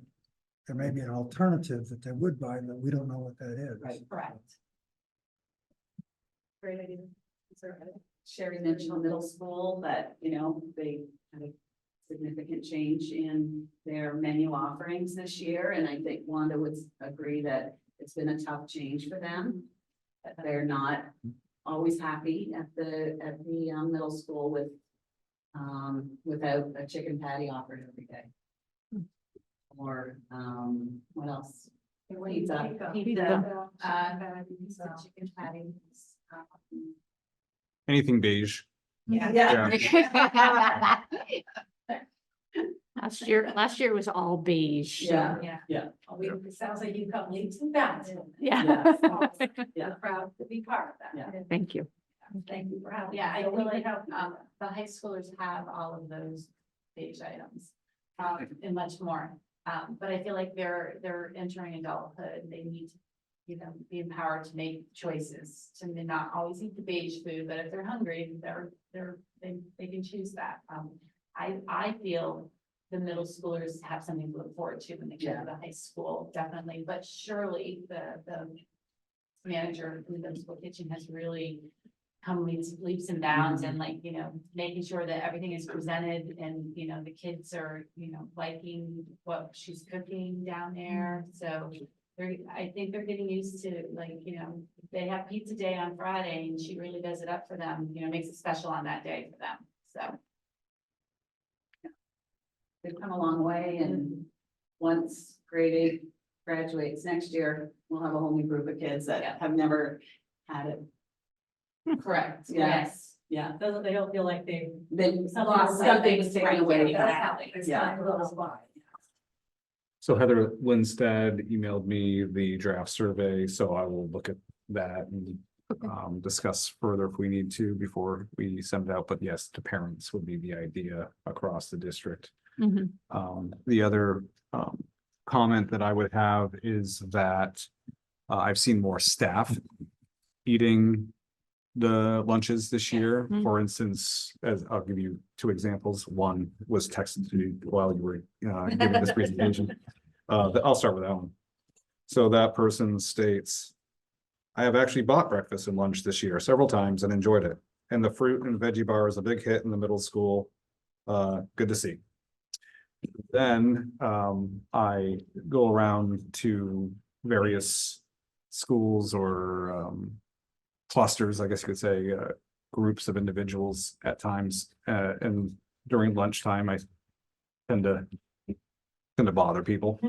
Speaker 7: there may be an alternative that they would buy that we don't know what that is.
Speaker 8: Right.
Speaker 9: Correct.
Speaker 12: Great idea.
Speaker 8: Sherry mentioned middle school, that, you know, they had a significant change in their menu offerings this year, and I think Wanda would agree that it's been a tough change for them. That they're not always happy at the middle school without a chicken patty offered every day. Or, what else? Pizza.
Speaker 3: Pizza.
Speaker 9: Chicken patties.
Speaker 2: Anything beige.
Speaker 8: Yeah.
Speaker 3: Last year was all beige. so-
Speaker 8: Yeah.
Speaker 12: Yeah. It sounds like you've got leaps and bounds.
Speaker 3: Yeah.
Speaker 8: Yeah.
Speaker 12: We're proud to be part of that.
Speaker 8: Yeah.
Speaker 3: Thank you.
Speaker 12: Thank you for having.
Speaker 9: Yeah, I
Speaker 12: us.
Speaker 9: feel like,
Speaker 12: Really helpful.
Speaker 9: the high schoolers have all of those beige items, and much more. But I feel like they're entering adulthood, they need to, you know, be empowered to make choices, to not always eat the beige food, but if they're hungry, they can choose that. I feel the middle schoolers have something to look forward to when they get to the high school, definitely, but surely the manager in the middle school kitchen has really come leaps and bounds, and like, you know, making sure that everything is presented, and, you know, the kids are, you know, liking what she's cooking down there, so I think they're getting used to, like, you know, they have pizza day on Friday, and she really does it up for them, you know, makes it special on that day for them, so.
Speaker 8: They've come a long way, and once grade 8 graduates next year, we'll have a whole new group of kids that have never had it.
Speaker 9: Correct,
Speaker 8: Yeah.
Speaker 9: yes,
Speaker 8: Yeah,
Speaker 12: They don't feel like they.
Speaker 8: then
Speaker 12: Something's
Speaker 8: something was taken away.
Speaker 12: Yeah.
Speaker 2: So Heather Lindstead emailed me the draft survey, so I will look at that and discuss further if we need to before we send it out. But yes, to parents would be the idea across the district.
Speaker 3: Mhm.
Speaker 2: The other comment that I would have is that I've seen more staff eating the lunches this year.
Speaker 3: Mm.
Speaker 2: For instance, as I'll give you two examples. One was texted to me while you were giving this presentation. I'll start with that one. So that person states, I have actually bought breakfast and lunch this year several times and enjoyed it. And the fruit and veggie bar is a big hit in the middle school. Good to see. Then I go around to various schools or clusters, I guess you could say, groups of individuals at times. And during lunchtime, I tend to bother people.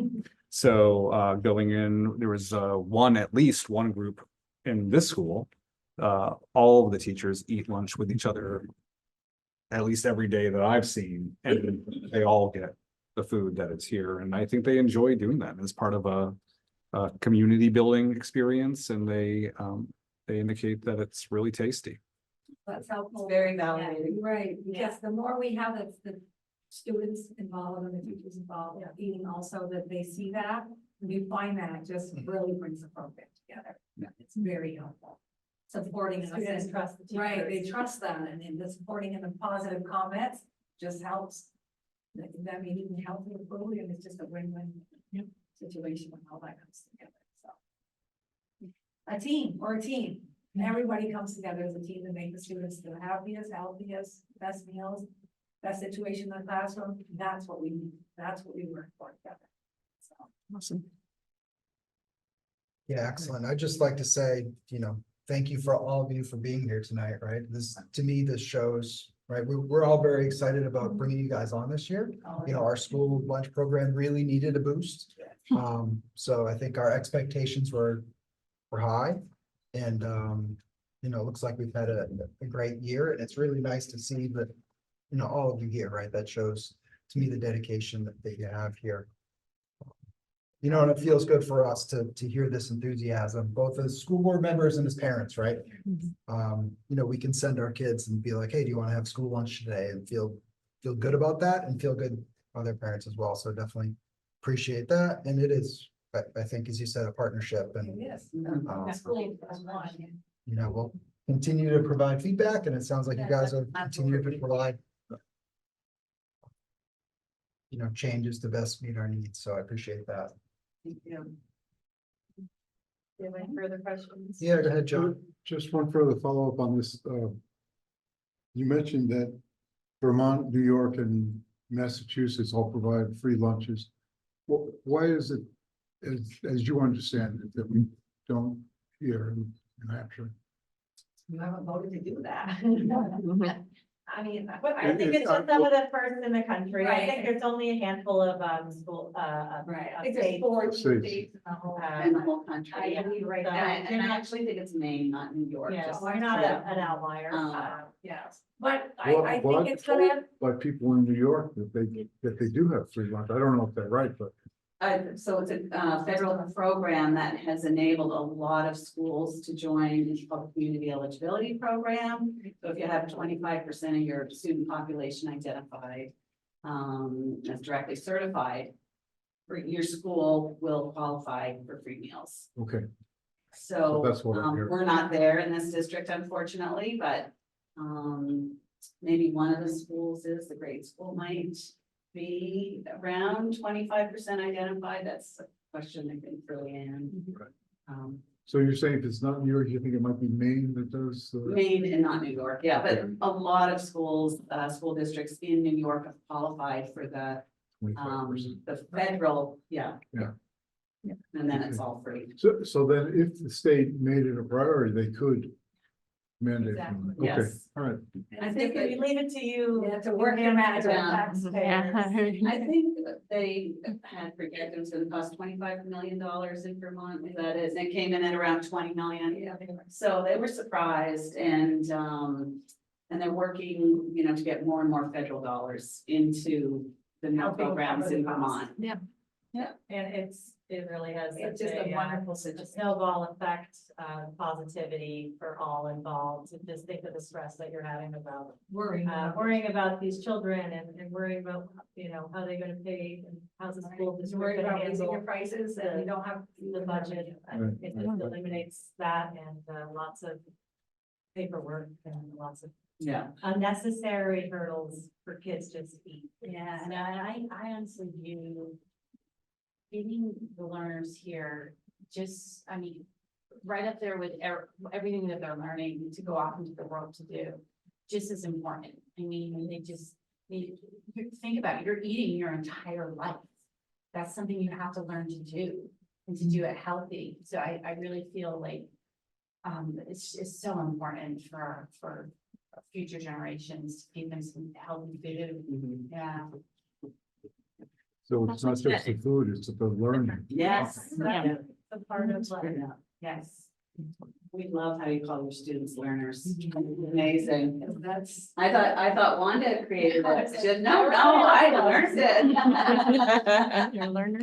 Speaker 2: So going in, there was at least one group in this school. All of the teachers eat lunch with each other at least every day that I've seen, and they all get the food that is here. And I think they enjoy doing that as part of a community building experience, and they indicate that it's really tasty.
Speaker 12: That's helpful.
Speaker 8: It's very validating.
Speaker 12: Right, because the more we have the students involved and the teachers involved, eating also, that they see that, we find that just really brings the program together. It's very helpful. Supporting us.
Speaker 11: Students trust the teachers.
Speaker 12: Right, they trust them, and the supporting and the positive comments just helps. That mean eating healthy food, and it's just a win-win situation when all that comes together, so. A team, and everybody comes together as a team to make the students the happiest, healthiest, best meals, best situation in the classroom. That's what we need. That's what we work for together. So.
Speaker 2: Awesome.
Speaker 1: Yeah, excellent. I'd just like to say, thank you for all of you for being here tonight, right? To me, this shows, right? We're all very excited about bringing you guys on this year. Our school lunch program really needed a boost. So I think our expectations were high, and it looks like we've had a great year, and it's really nice to see that, all of you here, right? That shows to me the dedication that you have here. And it feels good for us to hear this enthusiasm, both as school board members and as parents, right? We can send our kids and be like, hey, do you want to have school lunch today? And feel good about that, and feel good on their parents as well. So definitely appreciate that. And it is, I think, as you said, a partnership, and
Speaker 12: Yes. School as one.
Speaker 1: we'll continue to provide feedback, and it sounds like you guys will continue to provide changes to best meet our needs. So I appreciate that.
Speaker 8: Thank you.
Speaker 10: Do you have any further questions?
Speaker 1: Yeah, go ahead, John.
Speaker 5: Just one further follow-up on this. You mentioned that Vermont, New York, and Massachusetts all provide free lunches. Why is it, as you understand it, that we don't here in New Hampshire?
Speaker 12: You haven't voted to do that.
Speaker 11: I mean,
Speaker 12: I think it's
Speaker 5: It-
Speaker 12: some of the first in the country. I
Speaker 11: Right.
Speaker 12: think there's only a handful of school
Speaker 11: Right, I think
Speaker 12: states.
Speaker 11: there's 4
Speaker 5: States.
Speaker 11: states in the whole.
Speaker 8: In the whole country.
Speaker 12: I believe right
Speaker 8: And
Speaker 12: now.
Speaker 8: and I actually think it's Maine, not New York.
Speaker 12: Yeah,
Speaker 8: just-
Speaker 12: we're not an outlier. Yes, but I
Speaker 5: Well,
Speaker 12: think it's gonna.
Speaker 5: By people in New York that they do have free lunch. I don't know if they're right, but
Speaker 8: So it's a federal program that has enabled a lot of schools to join the public community eligibility program. So if you have 25% of your student population identified as directly certified, your school will qualify for free meals.
Speaker 5: okay.
Speaker 8: So
Speaker 5: that's what I'm hearing.
Speaker 8: we're not there in this district, unfortunately, but maybe one of the schools is, the grade school might be around 25% identified. That's a question I think for Leanne.
Speaker 5: Right. So you're saying if it's not New York, you think it might be Maine that does?
Speaker 8: Maine and not New York, yeah, but a lot of schools, school districts in New York have qualified for the
Speaker 5: 25%.
Speaker 8: the federal, yeah.
Speaker 5: Yeah.
Speaker 8: And then it's all free.
Speaker 5: So then if the state made it a priority, they could mandate.
Speaker 12: Exactly.
Speaker 5: Okay,
Speaker 8: Yes.
Speaker 5: all right.
Speaker 8: I think
Speaker 12: we leave it to you.
Speaker 11: Yeah, to work your magic.
Speaker 3: Yeah.
Speaker 8: I think they had projected it's gonna cost $25 million in Vermont, that is, it came in at around 20 million.
Speaker 12: Yeah.
Speaker 8: So they were surprised, and And they're working, you know, to get more and more federal dollars into the meal
Speaker 12: Helping
Speaker 8: programs
Speaker 12: cover
Speaker 8: in
Speaker 12: the cost.
Speaker 8: Vermont.
Speaker 12: And it really has.
Speaker 11: It's
Speaker 12: such
Speaker 11: just a wonderful
Speaker 12: a snowball effect, positivity for all involved. And just think of the stress that you're having about worrying about these children and worrying about, you know, how they're gonna pay and how's the school district
Speaker 11: Worried
Speaker 12: gonna
Speaker 11: about raising your
Speaker 12: handle
Speaker 11: prices and you don't have.
Speaker 12: the budget.
Speaker 5: Right.
Speaker 12: It just eliminates that and lots of paperwork and lots of
Speaker 8: Yeah.
Speaker 12: unnecessary hurdles for kids just to eat.
Speaker 9: Yeah, and I honestly view feeding the learners here, just, I mean, right up there with everything that they're learning to go off into the world to do, just as important. I mean, think about it, you're eating your entire life. That's something you have to learn to do and to do it healthy. So I really feel like it's so important for future generations to feed them some healthy food. Yeah.
Speaker 5: So it's not just the food, it's the learning.
Speaker 8: Yes. Yeah.
Speaker 12: A part of like.
Speaker 8: Yes. We love how you call your students learners. Amazing.
Speaker 12: That's.
Speaker 8: I thought Wanda created it. She said, no, I learned it.
Speaker 3: You're a learner.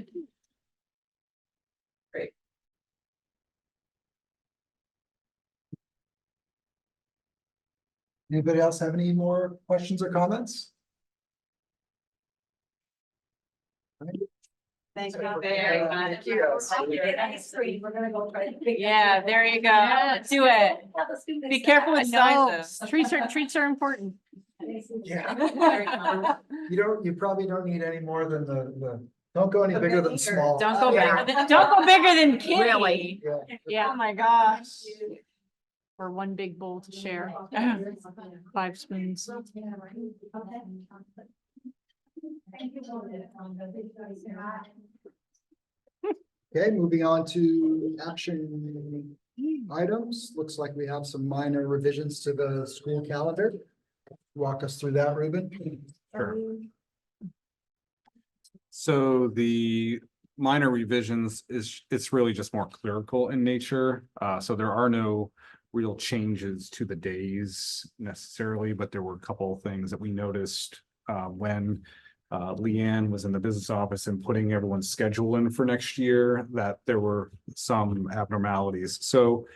Speaker 1: Anybody else have any more questions or comments?
Speaker 8: Thank you very much.
Speaker 12: We're gonna go try to.
Speaker 10: Yeah, there you go. Do it. Be careful with sizes.
Speaker 3: Treats are important.
Speaker 1: Yeah. You probably don't need any more than don't go any bigger than small.
Speaker 10: Don't go
Speaker 1: Yeah.
Speaker 10: bigger than Kitty.
Speaker 3: Really?
Speaker 1: Yeah.
Speaker 3: Yeah.
Speaker 10: Oh my gosh.
Speaker 3: Or one big bowl to share, 5 spoons.
Speaker 1: Okay, moving on to action items. Looks like we have some minor revisions to the school calendar. Walk us through that, Ruben.
Speaker 2: Sure. So the minor revisions it's really just more clerical in nature. So there are no real changes to the days necessarily, but there were a couple of things that we noticed when Leanne was in the business office and putting everyone's schedule in for next year, that there were some abnormalities. So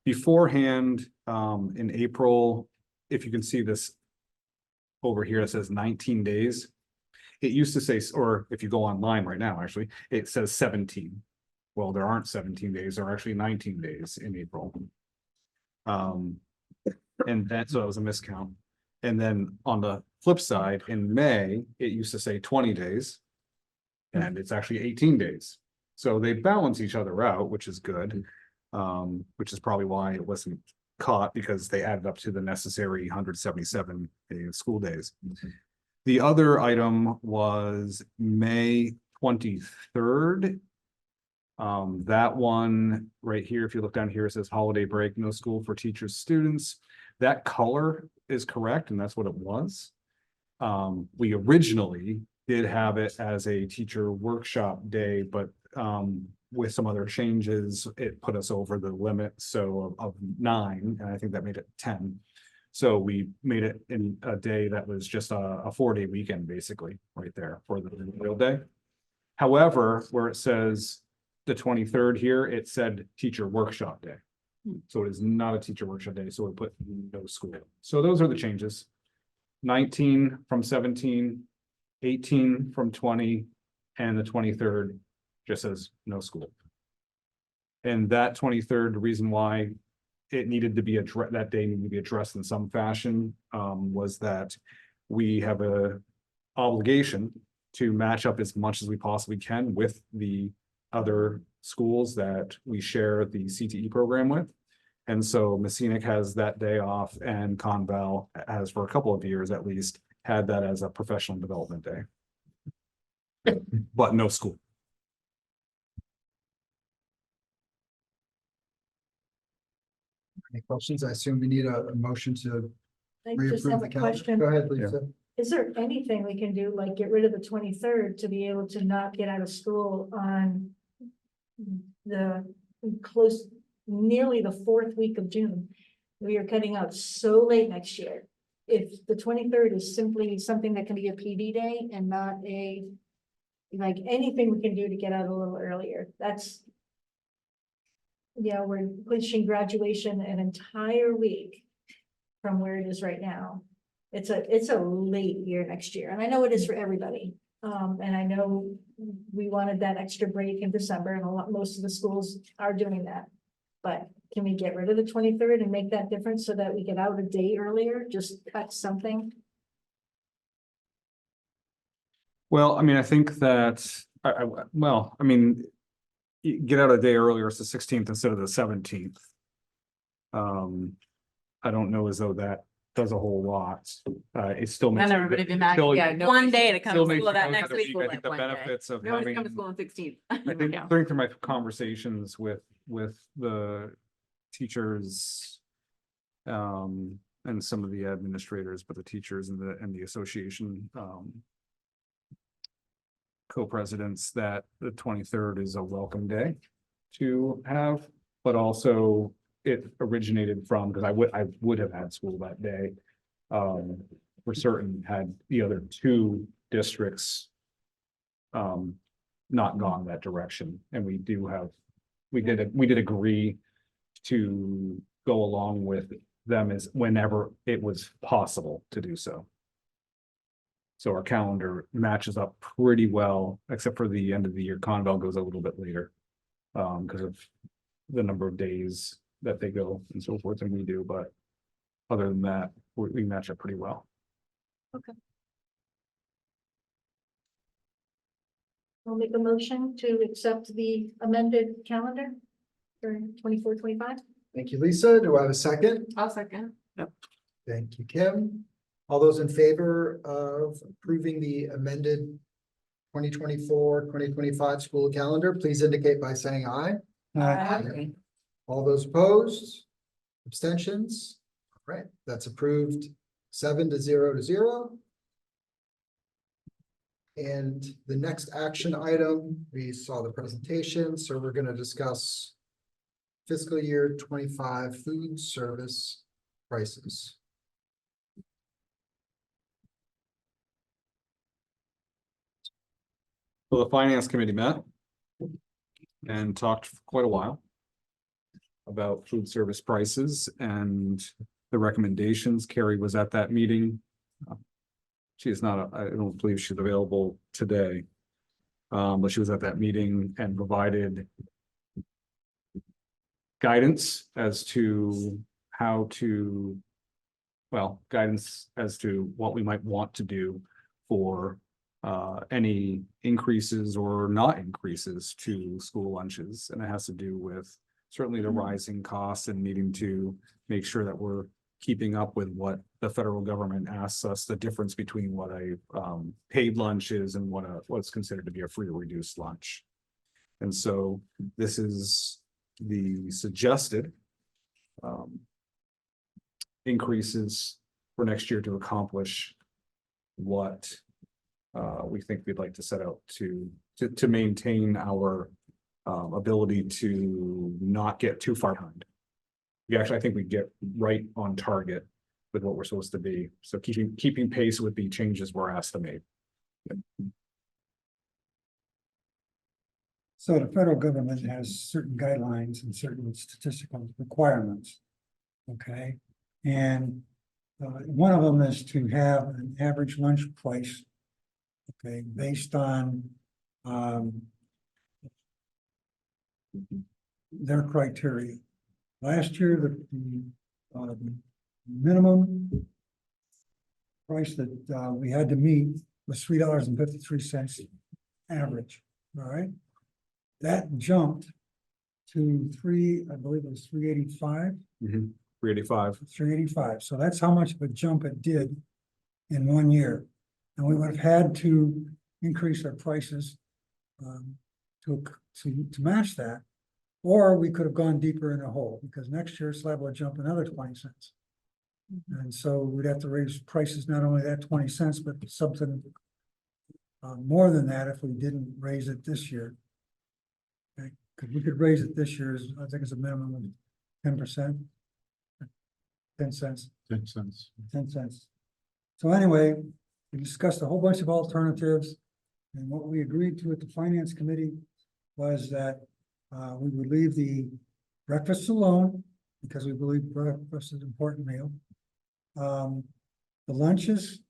Speaker 2: beforehand, in April, if you can see this over here, it says 19 days. It used to say, or if you go online right now, actually, it says 17. Well, there aren't 17 days, there are actually 19 days in April. And that, so that was a miscount. And then on the flip side, in May, it used to say 20 days. And it's actually 18 days. So they balance each other out, which is good. Which is probably why it wasn't caught, because they added up to the necessary 177 school days. The other item was May 23rd. That one right here, if you look down here, it says holiday break, no school for teachers, students. That color is correct, and that's what it was. We originally did have it as a teacher workshop day, but with some other changes, it put us over the limit, so of 9, and I think that made it 10. So we made it in a day that was just a 4-day weekend, basically, right there for the real day. However, where it says the 23rd here, it said teacher workshop day. So it is not a teacher workshop day, so we put no school. So those are the changes. 19 from 17, 18 from 20, and the 23rd just says no school. And that 23rd, the reason why it needed to be that day needed to be addressed in some fashion, was that we have a obligation to match up as much as we possibly can with the other schools that we share the CTE program with. And so Messinic has that day off, and Conval has, for a couple of years at least, had that as a professional development day. But no school.
Speaker 1: Any questions? I assume we need a motion to
Speaker 6: I just have
Speaker 1: reapprove the
Speaker 6: a
Speaker 1: calendar.
Speaker 6: question.
Speaker 1: Go ahead, Lisa.
Speaker 6: Is there anything we can do, like get rid of the 23rd to be able to not get out of school on the nearly the 4th week of June? We are cutting out so late next year. if the 23rd is simply something that can be a PD day and not a, like, anything we can do to get out a little earlier, that's. Yeah, we're pushing graduation an entire week from where it is right now. It's a late year next year, and I know it is for everybody. And I know we wanted that extra break in December, and most of the schools are doing that. But can we get rid of the 23rd and make that difference so that we get out a day earlier, just cut something?
Speaker 2: Well, I mean, I think that, well, I mean, you get out a day earlier, it's the 16th instead of the 17th. I don't know as though that does a whole lot. It still makes.
Speaker 10: Then everybody be mad,
Speaker 2: still-
Speaker 10: yeah, one day to come
Speaker 2: still
Speaker 10: to
Speaker 2: makes
Speaker 10: school
Speaker 2: you
Speaker 10: that
Speaker 2: go
Speaker 10: next
Speaker 2: through the
Speaker 10: week.
Speaker 2: I think the benefits of
Speaker 10: Nobody's come to
Speaker 2: having,
Speaker 10: school on 16th.
Speaker 2: I think,
Speaker 3: Yeah.
Speaker 2: through my conversations with the teachers. And some of the administrators, but the teachers and the association, co-presidents, that the 23rd is a welcome day to have, but also it originated from, because I would have had school that day. For certain, had the other two districts not gone that direction, and we did agree to go along with them as whenever it was possible to do so. So our calendar matches up pretty well, except for the end of the year. Conval goes a little bit later. Because of the number of days that they go and so forth, and we do, but other than that, we match up pretty well.
Speaker 6: I'll make a motion to accept the amended calendar for 24-25.
Speaker 1: Thank you, Lisa. Do I have a second?
Speaker 10: I'll second.
Speaker 1: Thank you, Kim. All those in favor of approving the amended 2024-2025 school calendar, please indicate by saying aye. All those opposed? Abstentions? All right, that's approved 7-0. And the next action item, we saw the presentation, so we're going to discuss fiscal year 25 food service prices.
Speaker 2: So the finance committee met and talked for quite a while about food service prices and the recommendations. Carrie was at that meeting. She is not, I don't believe she's available today. But she was at that meeting and provided guidance as to how to, well, guidance as to what we might want to do for any increases or not increases to school lunches. And it has to do with certainly the rising costs and needing to make sure that we're keeping up with what the federal government asks us, the difference between what a paid lunch is and what's considered to be a free or reduced lunch. And so this is the suggested increases for next year to accomplish what we think we'd like to set out to maintain our ability to not get too far behind. We actually, I think we get right on target with what we're supposed to be. So keeping pace with the changes we're asked to make.
Speaker 7: So the federal government has certain guidelines and certain statistical requirements. Okay, and one of them is to have an average lunch price. Okay, based on their criteria. Last year, the minimum price that we had to meet was $3.53 average, all right? That jumped to I believe it was 385.
Speaker 2: 385.
Speaker 7: 385, so that's how much of a jump it did in 1 year. And we would have had to increase our prices to match that. Or we could have gone deeper in the hole, because next year slab will jump another 20 cents. And so we'd have to raise prices, not only that 20 cents, but something more than that if we didn't raise it this year. Okay, because we could raise it this year, I think it's a minimum of 10%. 10 cents.
Speaker 5: 10 cents.
Speaker 7: 10 cents. So anyway, we discussed a whole bunch of alternatives. And what we agreed to at the finance committee was that we would leave the breakfast alone because we believe breakfast is an important meal. The lunches,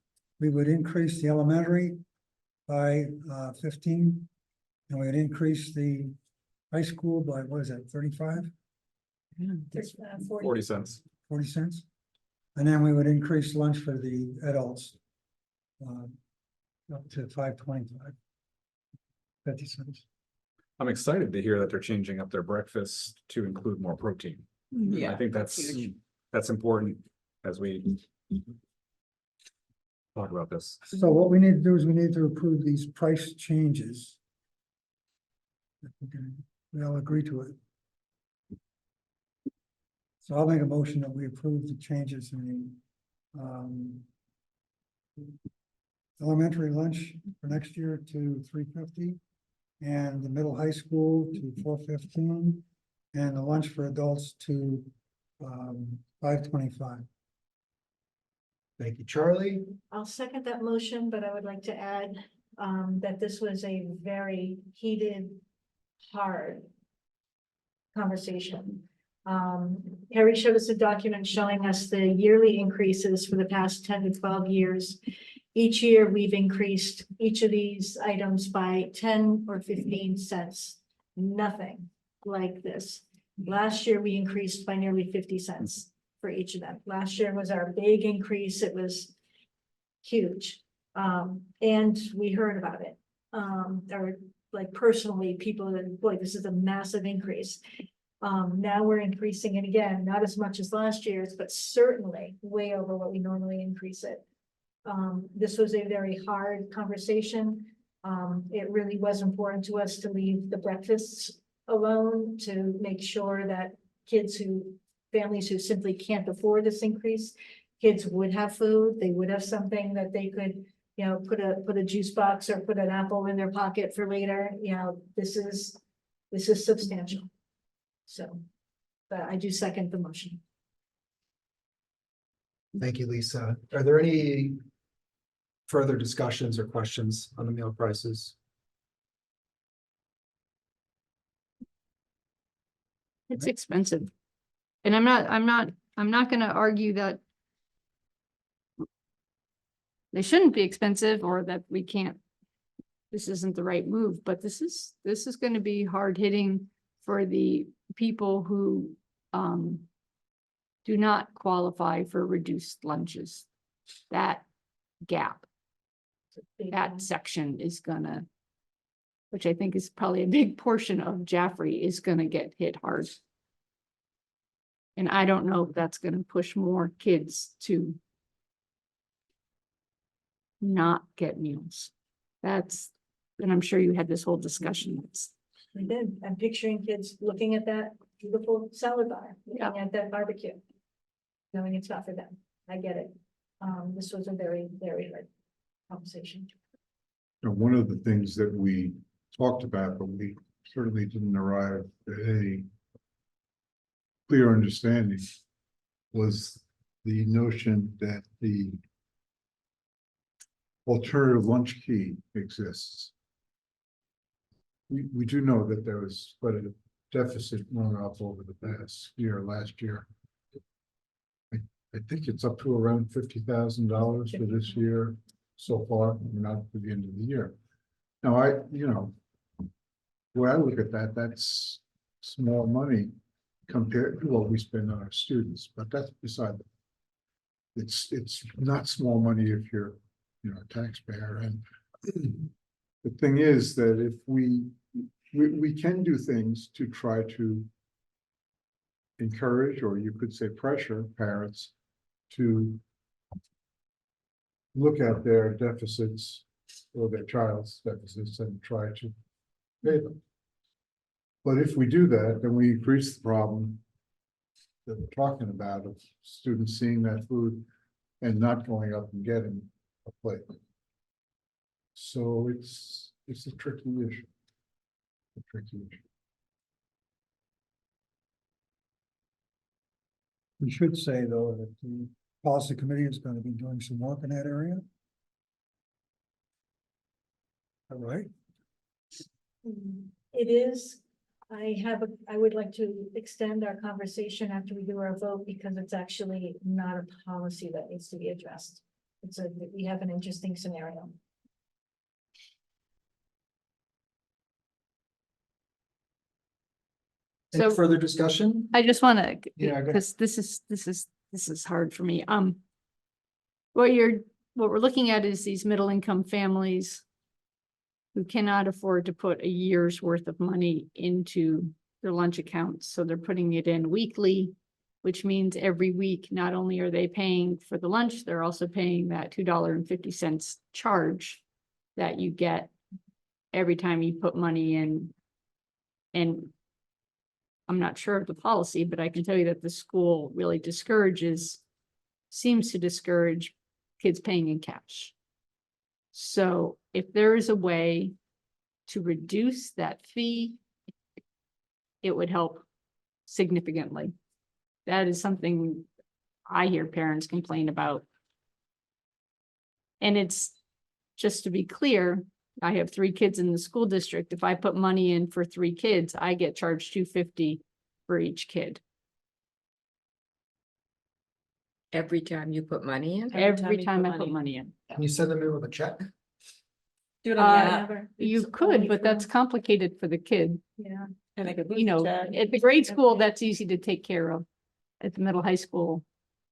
Speaker 7: we would increase the elementary by 15. And we would increase the high school by, what is that, 35?
Speaker 6: There's,
Speaker 2: 40 cents.
Speaker 7: 40 cents. And then we would increase lunch for the adults up to 5.25. 50 cents.
Speaker 2: I'm excited to hear that they're changing up their breakfast to include more protein. I think that's important as we talk about this.
Speaker 7: So what we need to do is we need to approve these price changes. If we all agree to it. So I'll make a motion that we approve the changes in the elementary lunch for next year to 350, and the middle high school to 415, and the lunch for adults to 525.
Speaker 1: Thank you, Charlie.
Speaker 6: I'll second that motion, but I would like to add that this was a very heated, hard conversation. Harry showed us a document showing us the yearly increases for the past 10 to 12 years. Each year, we've increased each of these items by 10 or 15 cents. Nothing like this. Last year, we increased by nearly 50 cents for each of them. Last year was our big increase. It was huge. And we heard about it. Or like personally, people that, boy, this is a massive increase. Now we're increasing it again, not as much as last year's, but certainly way over what we normally increase it. This was a very hard conversation. It really was important to us to leave the breakfasts alone to make sure that families who simply can't afford this increase, kids would have food, they would have something that they could, you know, put a juice box or put an apple in their pocket for later. You know, this is substantial. So, but I do second the motion.
Speaker 1: Thank you, Lisa. Are there any further discussions or questions on the meal prices?
Speaker 3: It's expensive. And I'm not gonna argue that they shouldn't be expensive or that we can't, this isn't the right move, but this is gonna be hard hitting for the people who do not qualify for reduced lunches. That gap, that section is gonna, which I think is probably a big portion of Jaffrey, is gonna get hit hard. And I don't know if that's gonna push more kids to not get meals. And I'm sure you had this whole discussion.
Speaker 6: We did. I'm picturing kids looking at that beautiful salad bar, looking at that barbecue. Knowing it's not for them. I get it. This was a very, very hard conversation.
Speaker 5: And one of the things that we talked about, but we certainly didn't arrive at any clear understanding, was the notion that the alternative lunch key exists. We do know that there was quite a deficit run up over the past year, last year. I think it's up to around $50,000 for this year so far, not for the end of the year. Now, when I look at that, that's small money compared to what we spend on our students, but that's beside the. It's not small money if you're, a taxpayer. And the thing is that if we can do things to try to encourage, or you could say pressure parents to look at their deficits or their child's deficits and try to pay them. But if we do that, then we increase the problem that we're talking about of students seeing that food and not going up and getting a plate. So it's a tricky issue. A tricky issue.
Speaker 7: We should say, though, that policy committee is gonna be doing some work in that area. All right,
Speaker 6: It is, I would like to extend our conversation after we do our vote because it's actually not a policy that needs to be addressed. We have an interesting scenario.
Speaker 1: Any
Speaker 3: So-
Speaker 1: further discussion?
Speaker 3: I just wanna,
Speaker 1: Yeah, go ahead.
Speaker 3: because this is hard for me. What we're looking at is these middle income families who cannot afford to put a year's worth of money into their lunch accounts, so they're putting it in weekly, which means every week, not only are they paying for the lunch, they're also paying that $2.50 charge that you get every time you put money in. And I'm not sure of the policy, but I can tell you that the school really seems to discourage kids paying in cash. So if there is a way to reduce that fee, it would help significantly. That is something I hear parents complain about. And it's, just to be clear, I have 3 kids in the school district. If I put money in for 3 kids, I get charged $2.50 for each kid.
Speaker 13: Every time you put money in?
Speaker 3: Every time I put money in.
Speaker 1: Can you send them in with a check?
Speaker 10: Do it on the
Speaker 3: Uh,
Speaker 10: app.
Speaker 3: You
Speaker 6: It's
Speaker 3: could,
Speaker 6: only
Speaker 3: but that's
Speaker 6: for-
Speaker 3: complicated for the kid.
Speaker 6: Yeah.
Speaker 10: And they could lose
Speaker 3: You
Speaker 10: the
Speaker 3: know,
Speaker 10: check.
Speaker 3: at the grade school, that's easy to take care of. At the middle high school,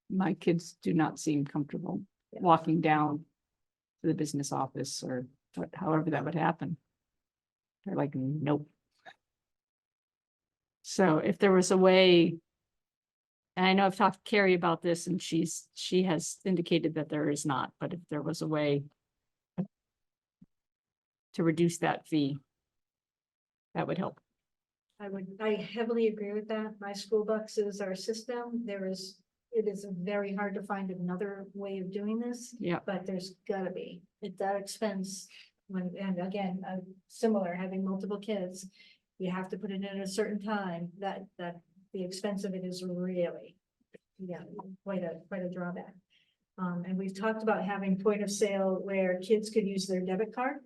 Speaker 3: my kids do not seem comfortable walking down to the business office or however that would happen. They're like, nope. So if there was a way, and I know I've talked to Carrie about this and she has indicated that there is not, but if there was a way to reduce that fee, that would help.
Speaker 6: I heavily agree with that. My school bucks is our system. It is very hard to find another way of doing this.
Speaker 3: Yeah.
Speaker 6: But there's gotta be, at that expense, and again, similar, having multiple kids. You have to put it in at a certain time, that the expense of it is really, yeah, quite a drawback. And we've talked about having point of sale where kids could use their debit card.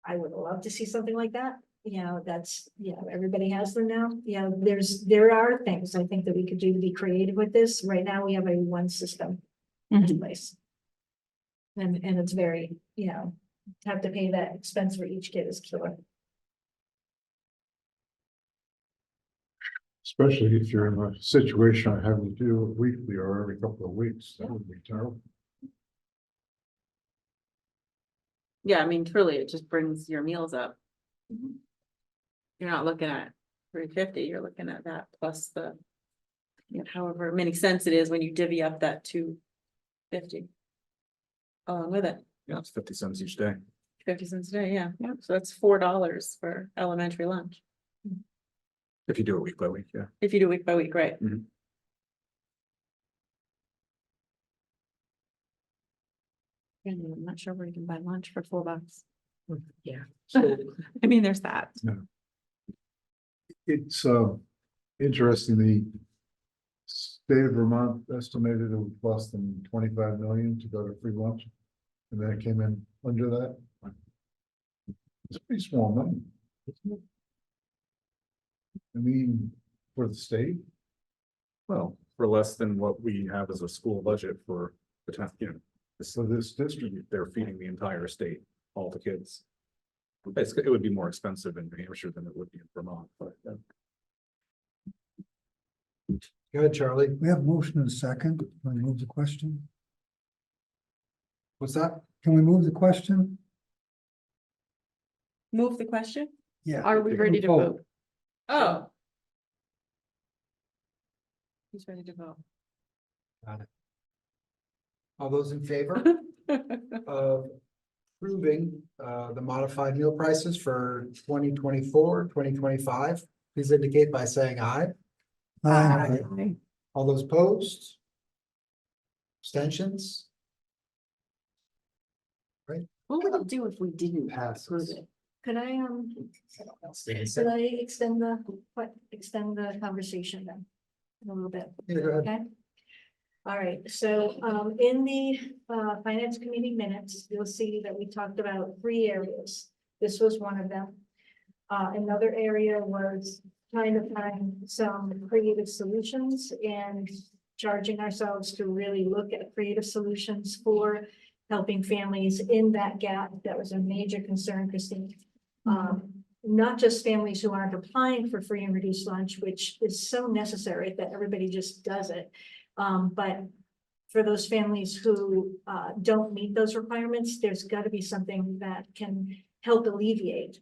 Speaker 6: I would love to see something like that. Everybody has them now. There are things I think that we could do to be creative with this. Right now, we have a one system in place. And it's very, have to pay that expense for each kid is killer.
Speaker 5: Especially if you're in a situation of having to do it weekly or every couple of weeks, that would be terrible.
Speaker 10: Yeah, I mean, truly, it just brings your meals up.
Speaker 6: Mhm.
Speaker 10: You're not looking at 350, you're looking at that plus the. However many cents it is when you divvy up that 250. Along with it,
Speaker 2: Yeah, it's 50 cents each day.
Speaker 10: 50 cents a day, yeah, so that's $4 for elementary lunch,
Speaker 2: If you do it week by week, yeah.
Speaker 10: if you do week by week, right? And I'm not sure where you can buy lunch for $4.
Speaker 13: Yeah.
Speaker 10: I mean, there's that.
Speaker 5: It's interesting, the state of Vermont estimated it would cost them 25 million to go to free lunch. And then it came in under that. It's pretty small money. Isn't it? I mean, for the state,
Speaker 2: Well, for less than what we have as a school budget for the town,
Speaker 5: for this district,
Speaker 2: they're feeding the entire state, all the kids. It would be more expensive in New Hampshire than it would be in Vermont, but
Speaker 1: Go ahead, Charlie.
Speaker 7: we have a motion and a second. Can we move the question?
Speaker 1: What's that?
Speaker 7: Can we move the question?
Speaker 10: Move the question?
Speaker 7: Yeah.
Speaker 3: Are we ready to vote?
Speaker 10: Oh. Who's ready to vote?
Speaker 1: All those in favor of approving the modified meal prices for 2024-2025, please indicate by saying aye.
Speaker 7: Aye.
Speaker 1: All those opposed? Abstentions?
Speaker 13: What would it do if we didn't
Speaker 1: Passes.
Speaker 13: approve it?
Speaker 6: Could I extend the conversation then? A little bit,
Speaker 1: Yeah, go ahead.
Speaker 6: okay? All right, so in the finance committee minutes, you'll see that we talked about 3 areas. This was one of them. Another area was trying to find some creative solutions and charging ourselves to really look at creative solutions for helping families in that gap. That was a major concern, Christine. Not just families who aren't applying for free and reduced lunch, which is so necessary that everybody just does it. But for those families who don't meet those requirements, there's got to be something that can help alleviate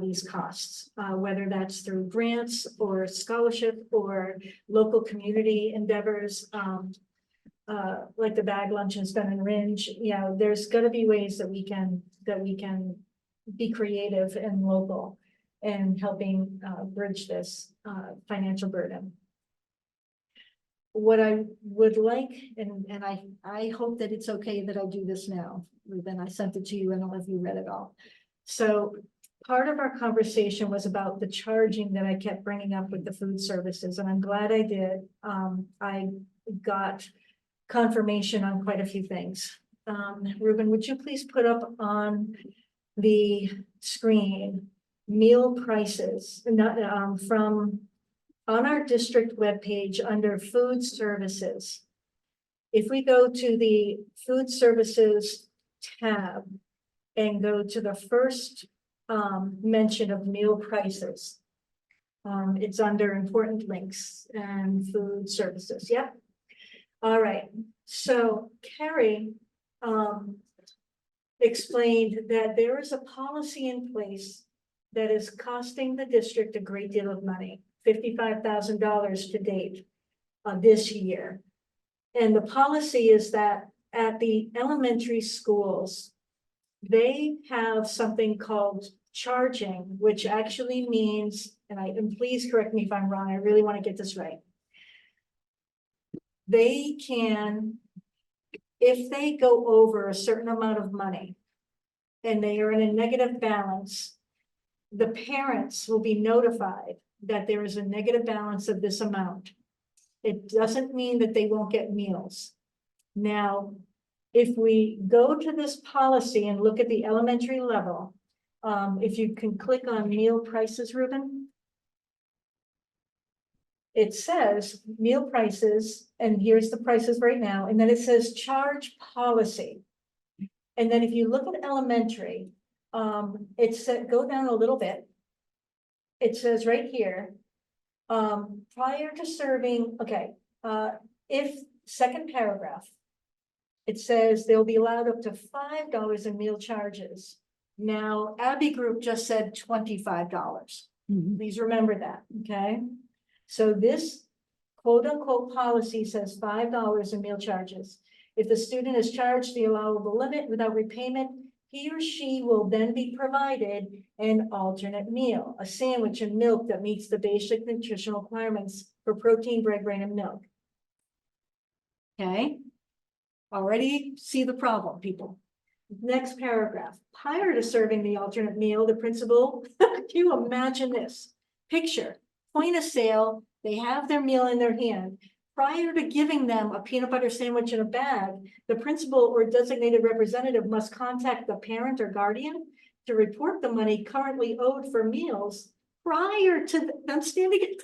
Speaker 6: these costs, whether that's through grants or scholarship or local community endeavors, like the bag lunch and spend and ringe. You know, there's got to be ways that we can be creative and local and helping bridge this financial burden. What I would like, and I hope that it's okay that I do this now, Ruben, I sent it to you, and I don't know if you read it all. So part of our conversation was about the charging that I kept bringing up with the food services, and I'm glad I did. I got confirmation on quite a few things. Ruben, would you please put up on the screen meal prices, not from on our district webpage under food services. If we go to the food services tab and go to the first mention of meal prices, it's under important links and food services. Yep. All right. So Carrie explained that there is a policy in place that is costing the district a great deal of money, $55,000 to date this year. And the policy is that at the elementary schools, they have something called charging, which actually means, and please correct me if I'm wrong, I really want to get this right. They can, if they go over a certain amount of money and they are in a negative balance, the parents will be notified that there is a negative balance of this amount. It doesn't mean that they won't get meals. Now, if we go to this policy and look at the elementary level, if you can click on meal prices, Ruben. It says meal prices, and here's the prices right now, and then it says charge policy. And then if you look at elementary, it said, go down a little bit. It says right here, prior to serving, okay, if second paragraph, it says they'll be allowed up to $5 in meal charges. Now, Abbey Group just said $25. Please remember that, okay? So this quote unquote policy says $5 in meal charges. If the student is charged the allowable limit without repayment, he or she will then be provided an alternate meal, a sandwich and milk that meets the basic nutritional requirements for protein, bread, grain, and milk. Okay, already see the problem, people. Next paragraph, prior to serving the alternate meal, the principal, can you imagine this? Picture, point of sale, they have their meal in their hand. Prior to giving them a peanut butter sandwich in a bag, the principal or designated representative must contact the parent or guardian to report the money currently owed for meals prior to them standing it.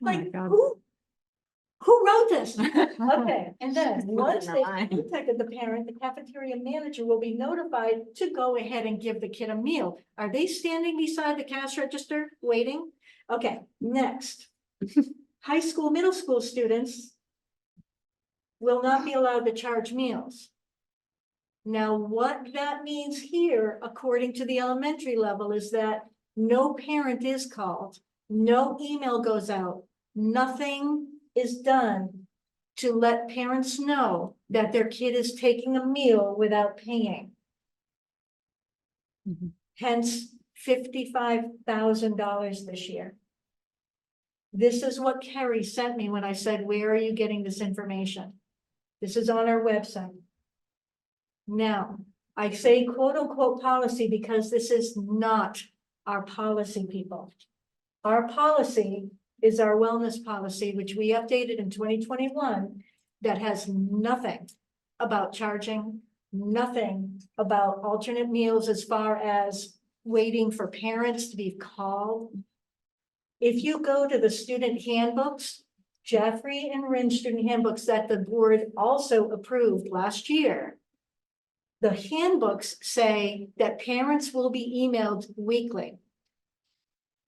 Speaker 6: Like, who wrote this? Okay, and then once they contacted the parent, the cafeteria manager will be notified to go ahead and give the kid a meal. Are they standing beside the cash register waiting? Okay, next. High school, middle school students will not be allowed to charge meals. Now, what that means here, according to the elementary level, is that no parent is called, no email goes out, nothing is done to let parents know that their kid is taking a meal without paying. Hence, $55,000 this year. This is what Kerry sent me when I said, where are you getting this information? This is on our website. Now, I say quote unquote policy because this is not our policy, people. Our policy is our wellness policy, which we updated in 2021, that has nothing about charging, nothing about alternate meals as far as waiting for parents to be called. If you go to the student handbooks, Jeffrey and Rin student handbooks that the board also approved last year, the handbooks say that parents will be emailed weekly.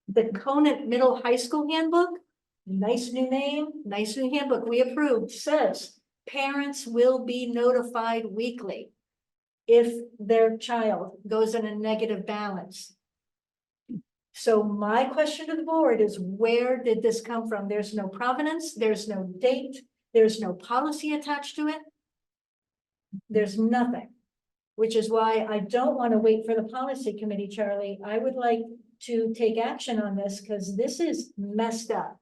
Speaker 6: The Conant Middle High School handbook, nice new name, nice new handbook we approved, says parents will be notified weekly if their child goes in a negative balance. So my question to the board is, where did this come from? There's no provenance, there's no date, there's no policy attached to it. There's nothing, which is why I don't want to wait for the policy committee, Charlie. I would like to take action on this because this is messed up.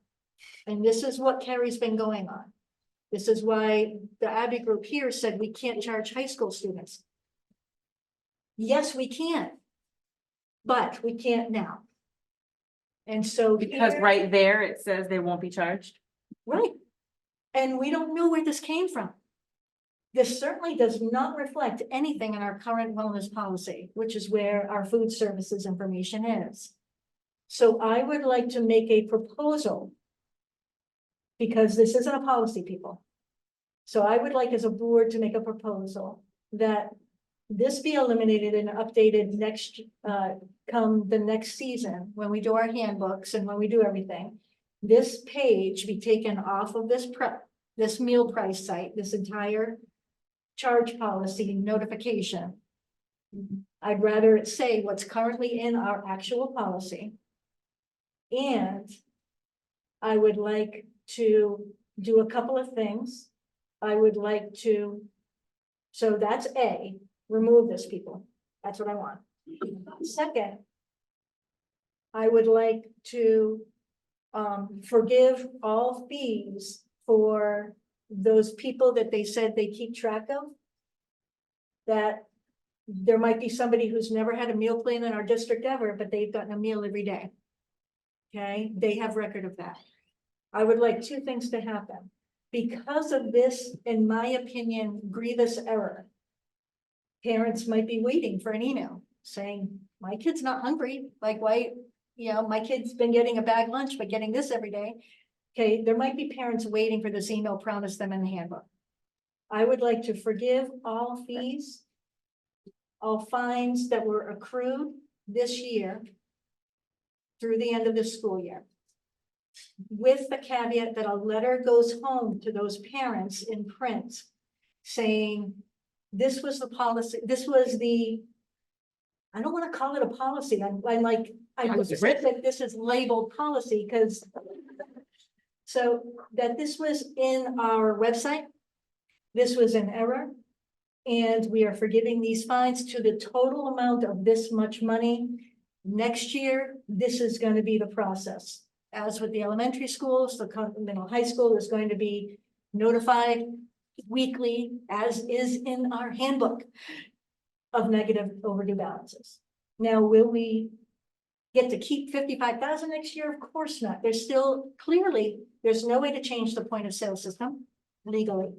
Speaker 6: And this is what Carrie's been going on. This is why the Abbey group here said we can't charge high school students. Yes, we can, but we can't now. And so.
Speaker 10: Because
Speaker 6: here-
Speaker 10: right there, it says they won't be charged.
Speaker 6: Right. And we don't know where this came from. This certainly does not reflect anything in our current wellness policy, which is where our food services information is. So I would like to make a proposal. Because this isn't a policy, people. So I would like as a board to make a proposal that this be eliminated and updated next, come the next season, when we do our handbooks and when we do everything. This page be taken off of this meal price site, this entire charge policy notification. I'd rather it say what's currently in our actual policy. And I would like to do a couple of things. I would like to, so that's A, remove this, people. That's what I want. Second, I would like to forgive all fees for those people that they said they keep track of. That there might be somebody who's never had a meal plan in our district ever, but they've gotten a meal every day. Okay, they have record of that. I would like two things to happen. Because of this, in my opinion, grievous error, parents might be waiting for an email saying, my kid's not hungry, like why, you know, my kid's been getting a bag lunch, but getting this every day. Okay, there might be parents waiting for this email promised them in the handbook. I would like to forgive all fees, all fines that were accrued this year through the end of the school year. With the caveat that a letter goes home to those parents in print saying, this was the policy, this was the, I don't want to call it a policy. I'm like, I would say that this is labeled policy because so that this was in our website, this was an error, and we are forgiving these fines to the total amount of this much money. Next year, this is going to be the process. As with the elementary schools, the middle high school is going to be notified weekly, as is in our handbook, of negative overdue balances. Now, will we get to keep 55,000 next year? Of course not. There's still clearly, there's no way to change the point of sale system legally.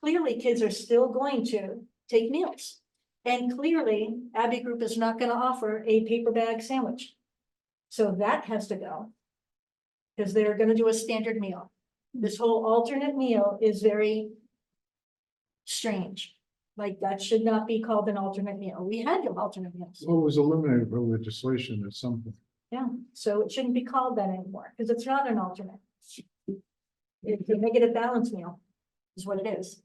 Speaker 6: Clearly, kids are still going to take meals. And clearly, Abbey Group is not going to offer a paper bag sandwich. So that has to go. Because they're going to do a standard meal. This whole alternate meal is very strange. Like that should not be called an alternate meal. We had no alternate meals.
Speaker 5: Well, it was eliminated by legislation at some point.
Speaker 6: Yeah, so it shouldn't be called that anymore because it's not an alternate. It's a negative balance meal is what it is.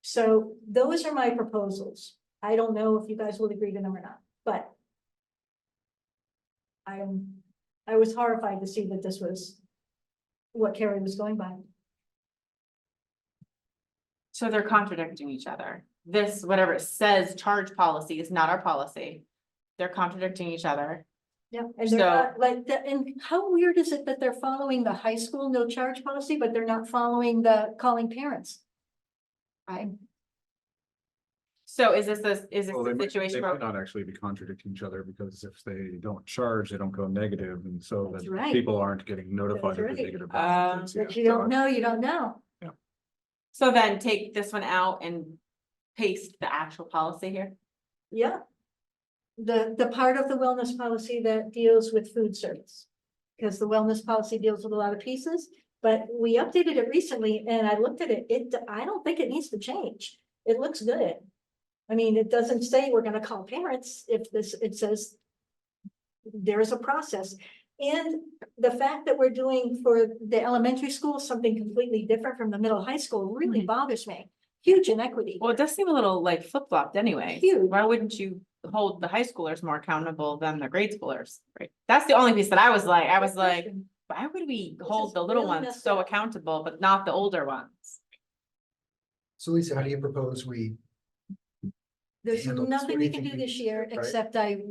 Speaker 6: So those are my proposals. I don't know if you guys will agree to them or not, but I was horrified to see that this was what Carrie was going by.
Speaker 10: So they're contradicting each other. This, whatever it says, charge policy is not our policy. They're contradicting each other.
Speaker 6: Yeah, and they're
Speaker 10: So-
Speaker 6: not like that. And how weird is it that they're following the high school no charge policy, but they're not following the calling parents?
Speaker 10: So is this
Speaker 2: Well,
Speaker 10: a
Speaker 2: they
Speaker 10: situation
Speaker 2: might
Speaker 10: where,
Speaker 2: not actually be contradicting each other because if they don't charge, they don't go negative, and so
Speaker 6: That's
Speaker 2: that
Speaker 6: right.
Speaker 2: people aren't getting notified of the
Speaker 6: That's right.
Speaker 2: negative balances.
Speaker 6: But
Speaker 2: Yeah,
Speaker 6: you
Speaker 2: so
Speaker 6: don't know, you don't know.
Speaker 10: So then take this one out and paste the actual policy here.
Speaker 6: Yeah. The part of the wellness policy that deals with food service. Because the wellness policy deals with a lot of pieces, but we updated it recently and I looked at it, I don't think it needs to change. It looks good. I mean, it doesn't say we're gonna call parents if it says there is a process. And the fact that we're doing for the elementary school something completely different from the middle high school really bothers me. Huge inequity.
Speaker 10: Well, it does seem a little like flip-flopped anyway.
Speaker 6: Huge.
Speaker 10: Why wouldn't you hold the high schoolers more accountable than the grade schoolers? Right? That's the only piece that I was like, why would we
Speaker 6: This
Speaker 10: hold
Speaker 6: is
Speaker 10: the little
Speaker 6: really
Speaker 10: ones
Speaker 6: messed
Speaker 10: so
Speaker 6: up.
Speaker 10: accountable, but not the older ones?
Speaker 1: So Lisa, how do you propose we?
Speaker 6: There's
Speaker 1: handle this?
Speaker 6: nothing
Speaker 1: What do
Speaker 6: we
Speaker 1: you
Speaker 6: can
Speaker 1: think
Speaker 6: do
Speaker 1: we
Speaker 6: this
Speaker 1: should
Speaker 6: year,
Speaker 1: do, right?
Speaker 6: except I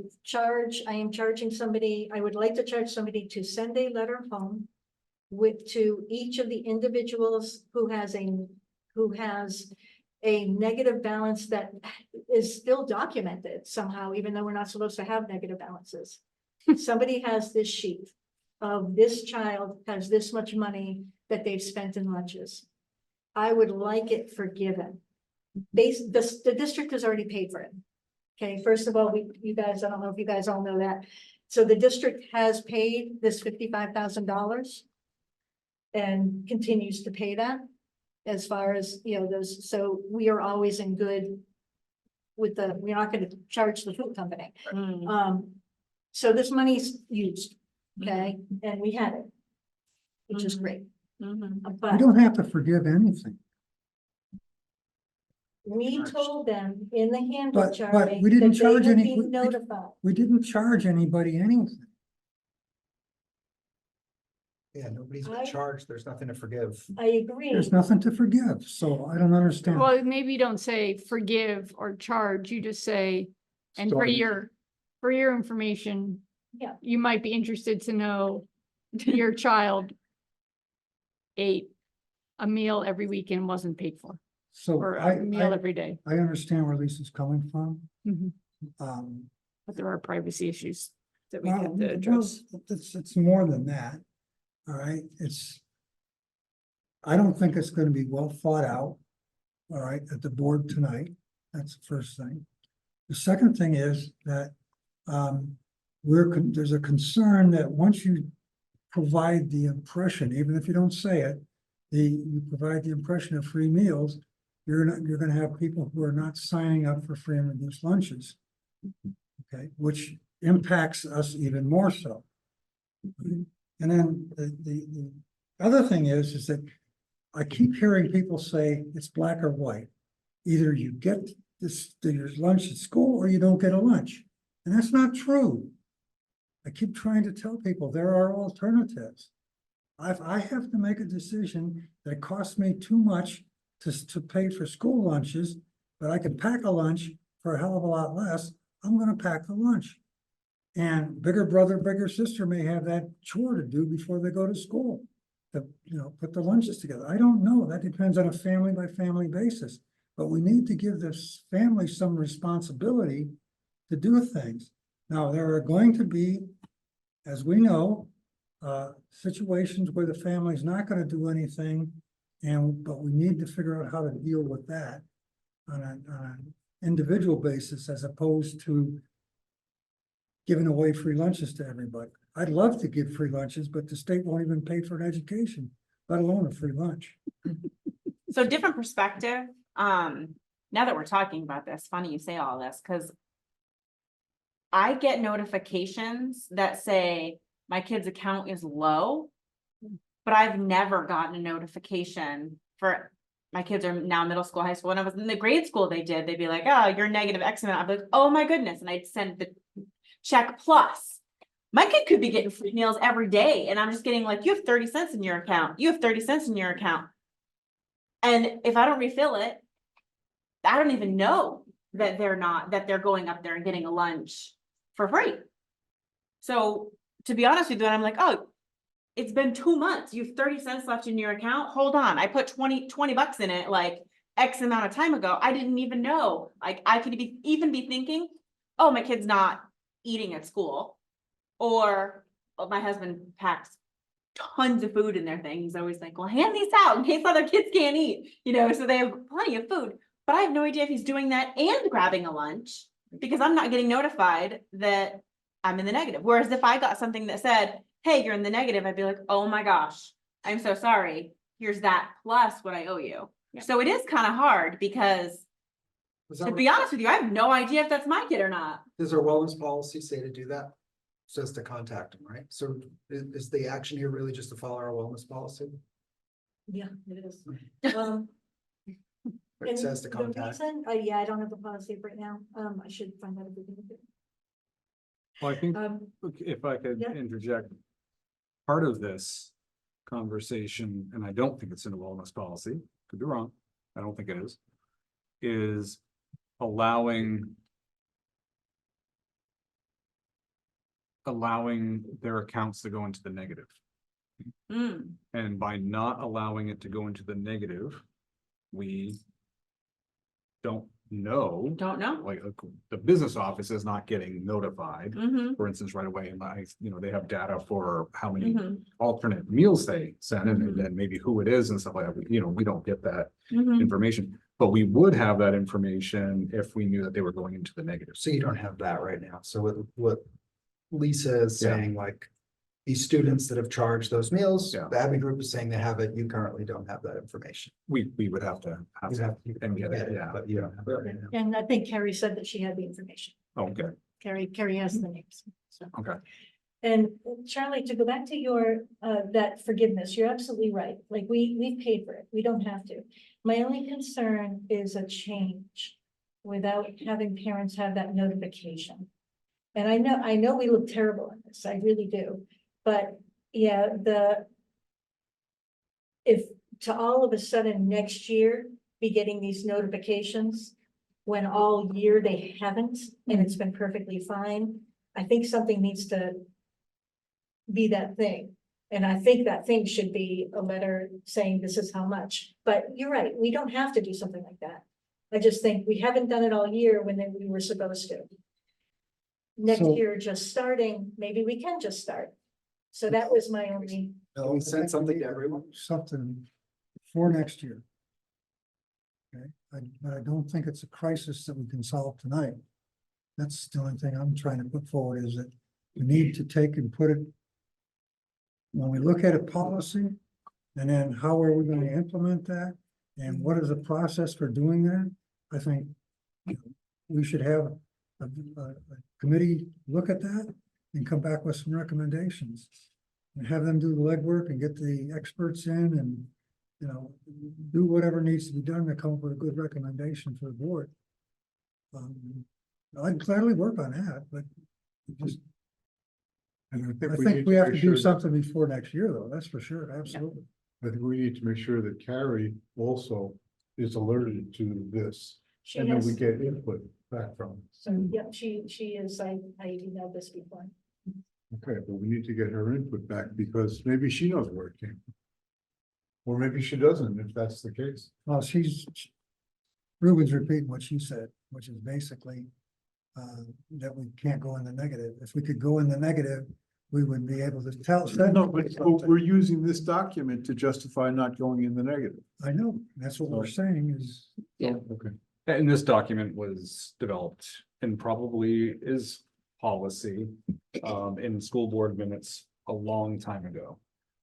Speaker 6: am charging somebody, I would like to charge somebody to send a letter home. To each of the individuals who has a negative balance that is still documented somehow, even though we're not supposed to have negative balances. Somebody has this sheet of this child has this much money that they've spent in lunches. I would like it forgiven. The district has already paid for it. Okay, first of all, you guys, I don't know if you guys all know that. So the district has paid this $55,000 and continues to pay that as far as, those, so we are always in good with we're not going to charge the food company. So this money's used, okay, and we had it, which is great.
Speaker 7: We
Speaker 6: But
Speaker 7: don't have to forgive anything.
Speaker 6: we told them in the handbook,
Speaker 7: But
Speaker 6: Charlie,
Speaker 7: we didn't
Speaker 6: that they
Speaker 7: charge
Speaker 6: would
Speaker 7: any-
Speaker 6: be notified.
Speaker 7: We didn't charge anybody anything.
Speaker 1: Yeah, nobody's been
Speaker 6: I-
Speaker 1: charged. There's nothing to forgive.
Speaker 6: I agree.
Speaker 7: There's nothing to forgive, so I don't understand.
Speaker 3: Well, maybe you don't say forgive or charge, you just say, and for
Speaker 5: Starting-
Speaker 3: your information.
Speaker 6: Yeah.
Speaker 3: You might be interested to know your child ate a meal every weekend, wasn't paid for,
Speaker 7: So
Speaker 3: or a meal every day.
Speaker 7: I understand where Lisa's coming from.
Speaker 3: Mhm.
Speaker 7: Um,
Speaker 3: But there are privacy issues that we
Speaker 7: well,
Speaker 3: have to address.
Speaker 7: it's more than that. All right, I don't think it's gonna be well thought out. All right, at the board tonight. That's the first thing. The second thing is that, there's a concern that once you provide the impression, even if you don't say it, you provide the impression of free meals, you're gonna have people who are not signing up for free and reduced lunches. Okay, which impacts us even more so. And then the other thing is that I keep hearing people say it's black or white. Either you get your lunch at school or you don't get a lunch. And that's not true. I keep trying to tell people there are alternatives. I have to make a decision that costs me too much to pay for school lunches, but I can pack a lunch for a hell of a lot less. I'm gonna pack the lunch. And bigger brother, bigger sister may have that chore to do before they go to school. To, put the lunches together. I don't know. That depends on a family by family basis. But we need to give this family some responsibility to do things. Now, there are going to be, as we know, situations where the family's not gonna do anything. But we need to figure out how to deal with that on an individual basis as opposed to giving away free lunches to everybody. I'd love to give free lunches, but the state won't even pay for an education, let alone a free lunch.
Speaker 10: So different perspective, now that we're talking about this, funny you say all this, because I get notifications that say my kid's account is low, but I've never gotten a notification for, my kids are now middle school, high school. When I was in the grade school, they'd be like, oh, you're negative X amount. I'd be like, oh my goodness. And I'd send the check plus. My kid could be getting free meals every day. And I'm just getting like, you have 30 cents in your account. You have 30 cents in your account. And if I don't refill it, I don't even know that they're going up there and getting a lunch for free. So to be honest with you, I'm like, oh, it's been 2 months. You have 30 cents left in your account. Hold on. I put 20 bucks in it like X amount of time ago. I didn't even know. Like I could even be thinking, oh, my kid's not eating at school, or oh, my husband packs tons of food in their thing. He's always like, well, hand these out in case other kids can't eat, you know, so they have plenty of food. But I have no idea if he's doing that and grabbing a lunch, because I'm not getting notified that I'm in the negative. Whereas if I got something that said, hey, you're in the negative, I'd be like, oh my gosh, I'm so sorry. Here's that plus what I owe you. So it is kind of hard because,
Speaker 1: Was
Speaker 10: to
Speaker 1: that,
Speaker 10: be honest with you, I have no idea if that's my kid or not.
Speaker 1: does our wellness policy say to do that? Says to contact them, right? So is the action here really just to follow our wellness policy?
Speaker 6: Yeah, it is.
Speaker 1: But it
Speaker 6: And
Speaker 1: says to
Speaker 6: the
Speaker 1: contact.
Speaker 6: reason- yeah, I don't have a policy right now. I should find out if we can do it.
Speaker 2: Well, I think,
Speaker 6: Okay,
Speaker 2: if I could
Speaker 6: yeah.
Speaker 2: interject, part of this conversation, and I don't think it's in the wellness policy, could be wrong, I don't think it is allowing their accounts to go into the negative.
Speaker 10: Mm,
Speaker 2: And by not allowing it to go into the negative, we don't know,
Speaker 10: don't know.
Speaker 2: like, the business office is not getting notified,
Speaker 10: Mm-hmm,
Speaker 2: for instance, right away. And they have data for how many
Speaker 10: mm-hmm,
Speaker 2: alternate meals they send and then maybe who it is and stuff like that. We don't get that
Speaker 10: mm-hmm.
Speaker 2: information. But we would have that information if we knew that they were going into the negative.
Speaker 1: So you don't have that right now. So what Lisa is
Speaker 2: Yeah.
Speaker 1: saying, like, these students that have charged those meals,
Speaker 2: Yeah.
Speaker 1: the Abbey group is saying they have it. You currently don't have that information.
Speaker 2: We would have to
Speaker 1: You have to
Speaker 2: and get it, yeah.
Speaker 1: but you don't have it right now.
Speaker 6: And I think Carrie said that she had the information.
Speaker 2: Okay,
Speaker 6: Carrie has the names. So.
Speaker 2: okay.
Speaker 6: And Charlie, to go back to your, that forgiveness, you're absolutely right. Like, we paid for it. We don't have to. My only concern is a change without having parents have that notification. And I know we look terrible in this, I really do. But yeah, if to all of a sudden next year be getting these notifications when all year they haven't, and it's been perfectly fine, I think something needs to be that thing. And I think that thing should be a letter saying this is how much, but you're right, we don't have to do something like that. I just think we haven't done it all year when we were supposed to. Next
Speaker 7: So-
Speaker 6: year, just starting, maybe we can just start. So that was my only,
Speaker 1: No, we sent something to everyone.
Speaker 7: Something for next year. Okay, but I don't think it's a crisis that we can solve tonight. That's the only thing I'm trying to put forward, is that we need to take and put it. When we look at a policy, and then how are we gonna implement that? And what is the process for doing that? I think we should have a committee look at that and come back with some recommendations. And have them do the legwork and get the experts in and, do whatever needs to be done to come up with a good recommendation for the board. I'd gladly work on that, but just,
Speaker 5: And
Speaker 7: I
Speaker 5: we
Speaker 7: think
Speaker 5: need
Speaker 7: we have to
Speaker 5: make
Speaker 7: do
Speaker 5: sure that-
Speaker 7: something before next year, though, that's for sure, absolutely.
Speaker 5: I think we need to make sure that Carrie also is alerted to this,
Speaker 6: she
Speaker 5: and then we
Speaker 6: has,
Speaker 5: get input back from. her.
Speaker 6: so, yep, she is, I emailed this before.
Speaker 5: Okay, but we need to get her input back because maybe she knows where it came from. Or maybe she doesn't, if that's the case.
Speaker 7: Well, Ruben's repeating what she said, which is basically that we can't go in the negative. If we could go in the negative, we would be able to tell.
Speaker 5: No, but we're using this document to justify not going in the negative.
Speaker 7: I know, that's what we're saying is,
Speaker 5: Okay.
Speaker 2: And this document was developed and probably is policy in school board minutes a long time ago.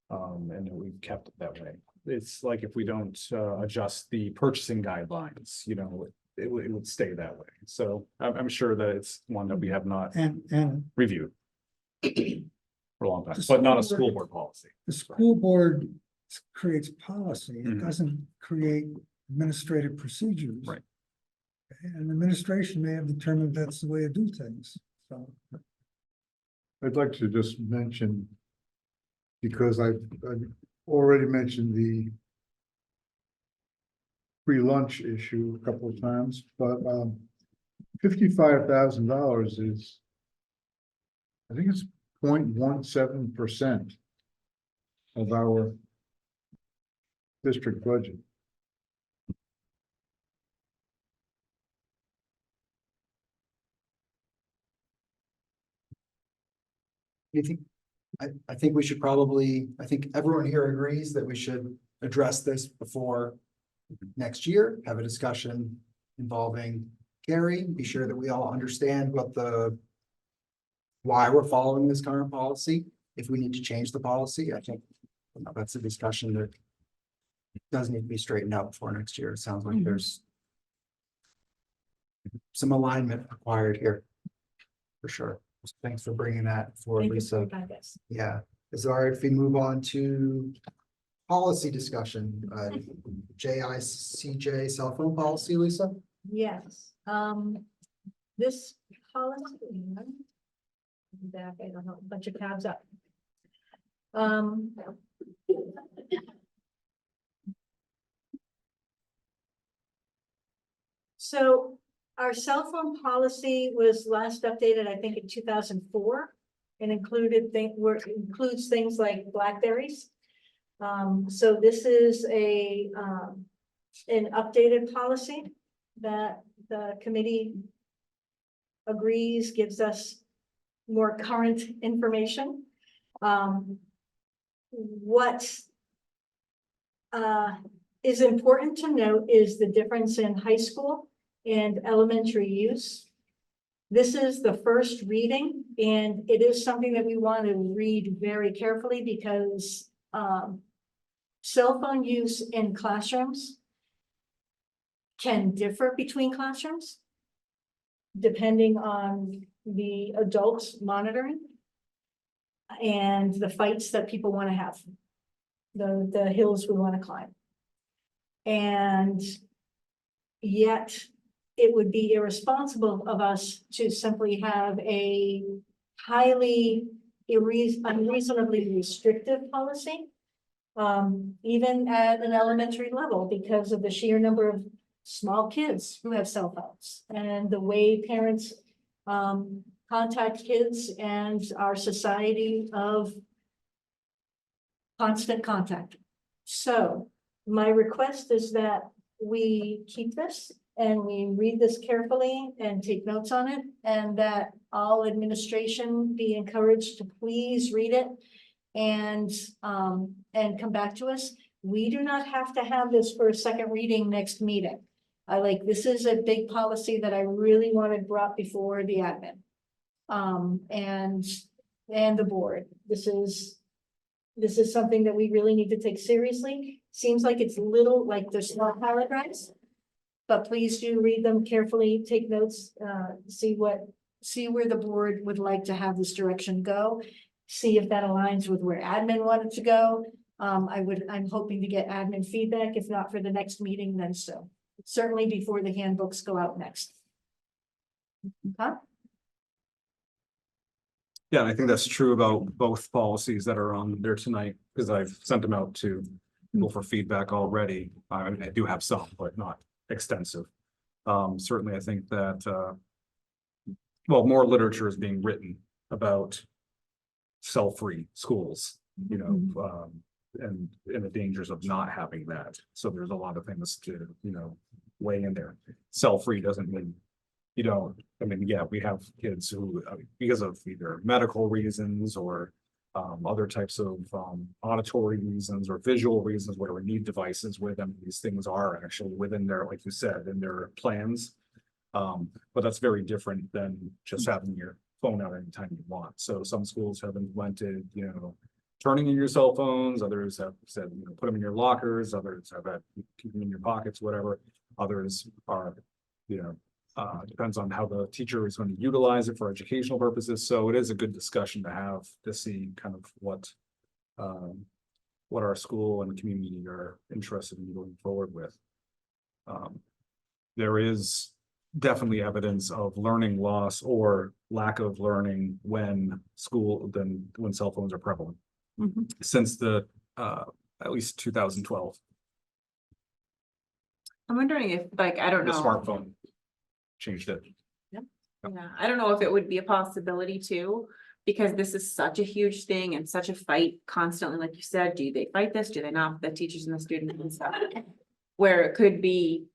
Speaker 2: And we've kept it that way. It's like if we don't adjust the purchasing guidelines, it would stay that way. So I'm sure that it's one that we have not
Speaker 7: and
Speaker 2: reviewed for a long time, but not a school board policy.
Speaker 7: the school board creates policy, it
Speaker 2: Mhm.
Speaker 7: doesn't create administrative procedures.
Speaker 2: Right.
Speaker 7: And administration may have determined that's the way to do things, so.
Speaker 5: I'd like to just mention, because I've already mentioned the free lunch issue a couple of times, but $55,000 is, I think it's 0.17% of our district budget.
Speaker 1: Anything, I think we should probably, I think everyone here agrees that we should address this before next year, have a discussion involving Gary, be sure that we all understand why we're following this current policy. If we need to change the policy, I think that's a discussion that does need to be straightened out before next year. It sounds like there's some alignment required here, for sure. Thanks for bringing that forward,
Speaker 6: Thank you
Speaker 1: Lisa.
Speaker 6: for your guidance.
Speaker 1: Yeah, is it all right if we move on to policy discussion? JICJ cell phone policy, Lisa?
Speaker 6: Yes, this policy. Back, I don't know, a bunch of tabs up. So our cell phone policy was last updated, I think, in 2004. And includes things like BlackBerries. So this is an updated policy that the committee agrees gives us more current information. What is important to note is the difference in high school and elementary use. This is the first reading, and it is something that we want to read very carefully because cell phone use in classrooms can differ between classrooms depending on the adults monitoring and the fights that people want to have, the hills we want to climb. And yet it would be irresponsible of us to simply have a highly unreasonably restrictive policy, even at an elementary level, because of the sheer number of small kids who have cell phones and the way parents contact kids and our society of constant contact. So my request is that we keep this and we read this carefully and take notes on it, and that all administration be encouraged to please read it and come back to us. We do not have to have this for a second reading next meeting. This is a big policy that I really wanted brought before the admin. And the board. This is something that we really need to take seriously. Seems like it's little, like there's small paragraphs. But please do read them carefully, take notes, see where the board would like to have this direction go. See if that aligns with where admin wanted to go. I'm hoping to get admin feedback, if not for the next meeting, then so. Certainly before the handbooks go out next. Huh?
Speaker 2: Yeah, and I think that's true about both policies that are on there tonight, because I've sent them out to people for feedback already. I do have some, but not extensive. Certainly, I think that, well, more literature is being written about cell-free schools, and the dangers of not having that. So there's a lot of things to, weigh in there. Cell-free doesn't mean yeah, we have kids who, because of either medical reasons or other types of auditory reasons or visual reasons, whatever, need devices with them. These things are actually within their, like you said, in their plans. But that's very different than just having your phone out anytime you want. So some schools have implemented, turning in your cell phones. Others have said, put them in your lockers. Others have had keep them in your pockets, whatever. Others are, depends on how the teacher is going to utilize it for educational purposes. So it is a good discussion to have to see kind of what our school and community are interested in going forward with. There is definitely evidence of learning loss or lack of learning when cell phones are prevalent since the at least 2012.
Speaker 10: I'm wondering if, I don't
Speaker 2: The
Speaker 10: know.
Speaker 2: smartphone changed it.
Speaker 10: Yeah, I don't know if it would be a possibility too, because this is such a huge thing and such a fight constantly, like you said, do they fight this? Do they not? The teachers and the students and stuff, where it could be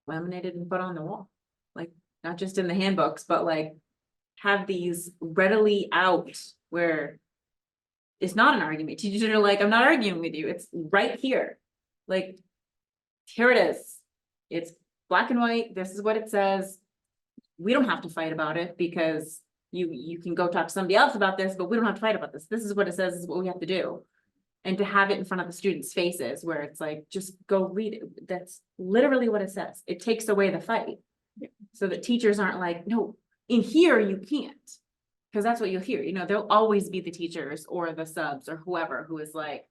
Speaker 10: laminated and put on the wall, like not just in the handbooks, but like have these readily out where it's not an argument. Teachers are like, I'm not arguing with you. It's right here. Like, here it is. It's black and white. This is what it says. We don't have to fight about it because you can go talk to somebody else about this, but we don't have to fight about this. This is what it says, this is what we have to do. And to have it in front of the students' faces where it's like, just go read it. That's literally what it says. It takes away the fight. So that teachers aren't like, no, in here you can't. Cause that's what you'll hear, you know, there'll always be the teachers or the subs or whoever who is like,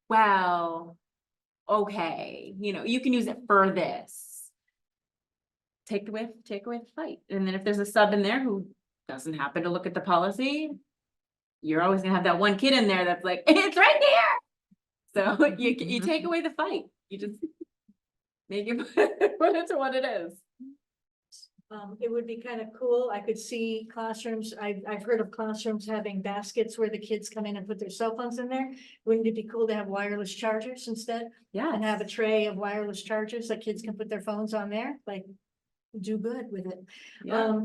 Speaker 10: well, okay, you know, you can use it for this. Take away the fight. And then if there's a sub in there who doesn't happen to look at the policy, you're always gonna have that one kid in there that's like, it's right there. So you take away the fight. You just make it put it to what it is.
Speaker 6: It would be kind of cool. I could see classrooms, I've heard of classrooms having baskets where the kids come in and put their cell phones in there. Wouldn't it be cool to have wireless chargers instead?
Speaker 10: Yeah.
Speaker 6: And have a tray of wireless chargers that kids can put their phones on there, like, do good with it.
Speaker 10: Yeah.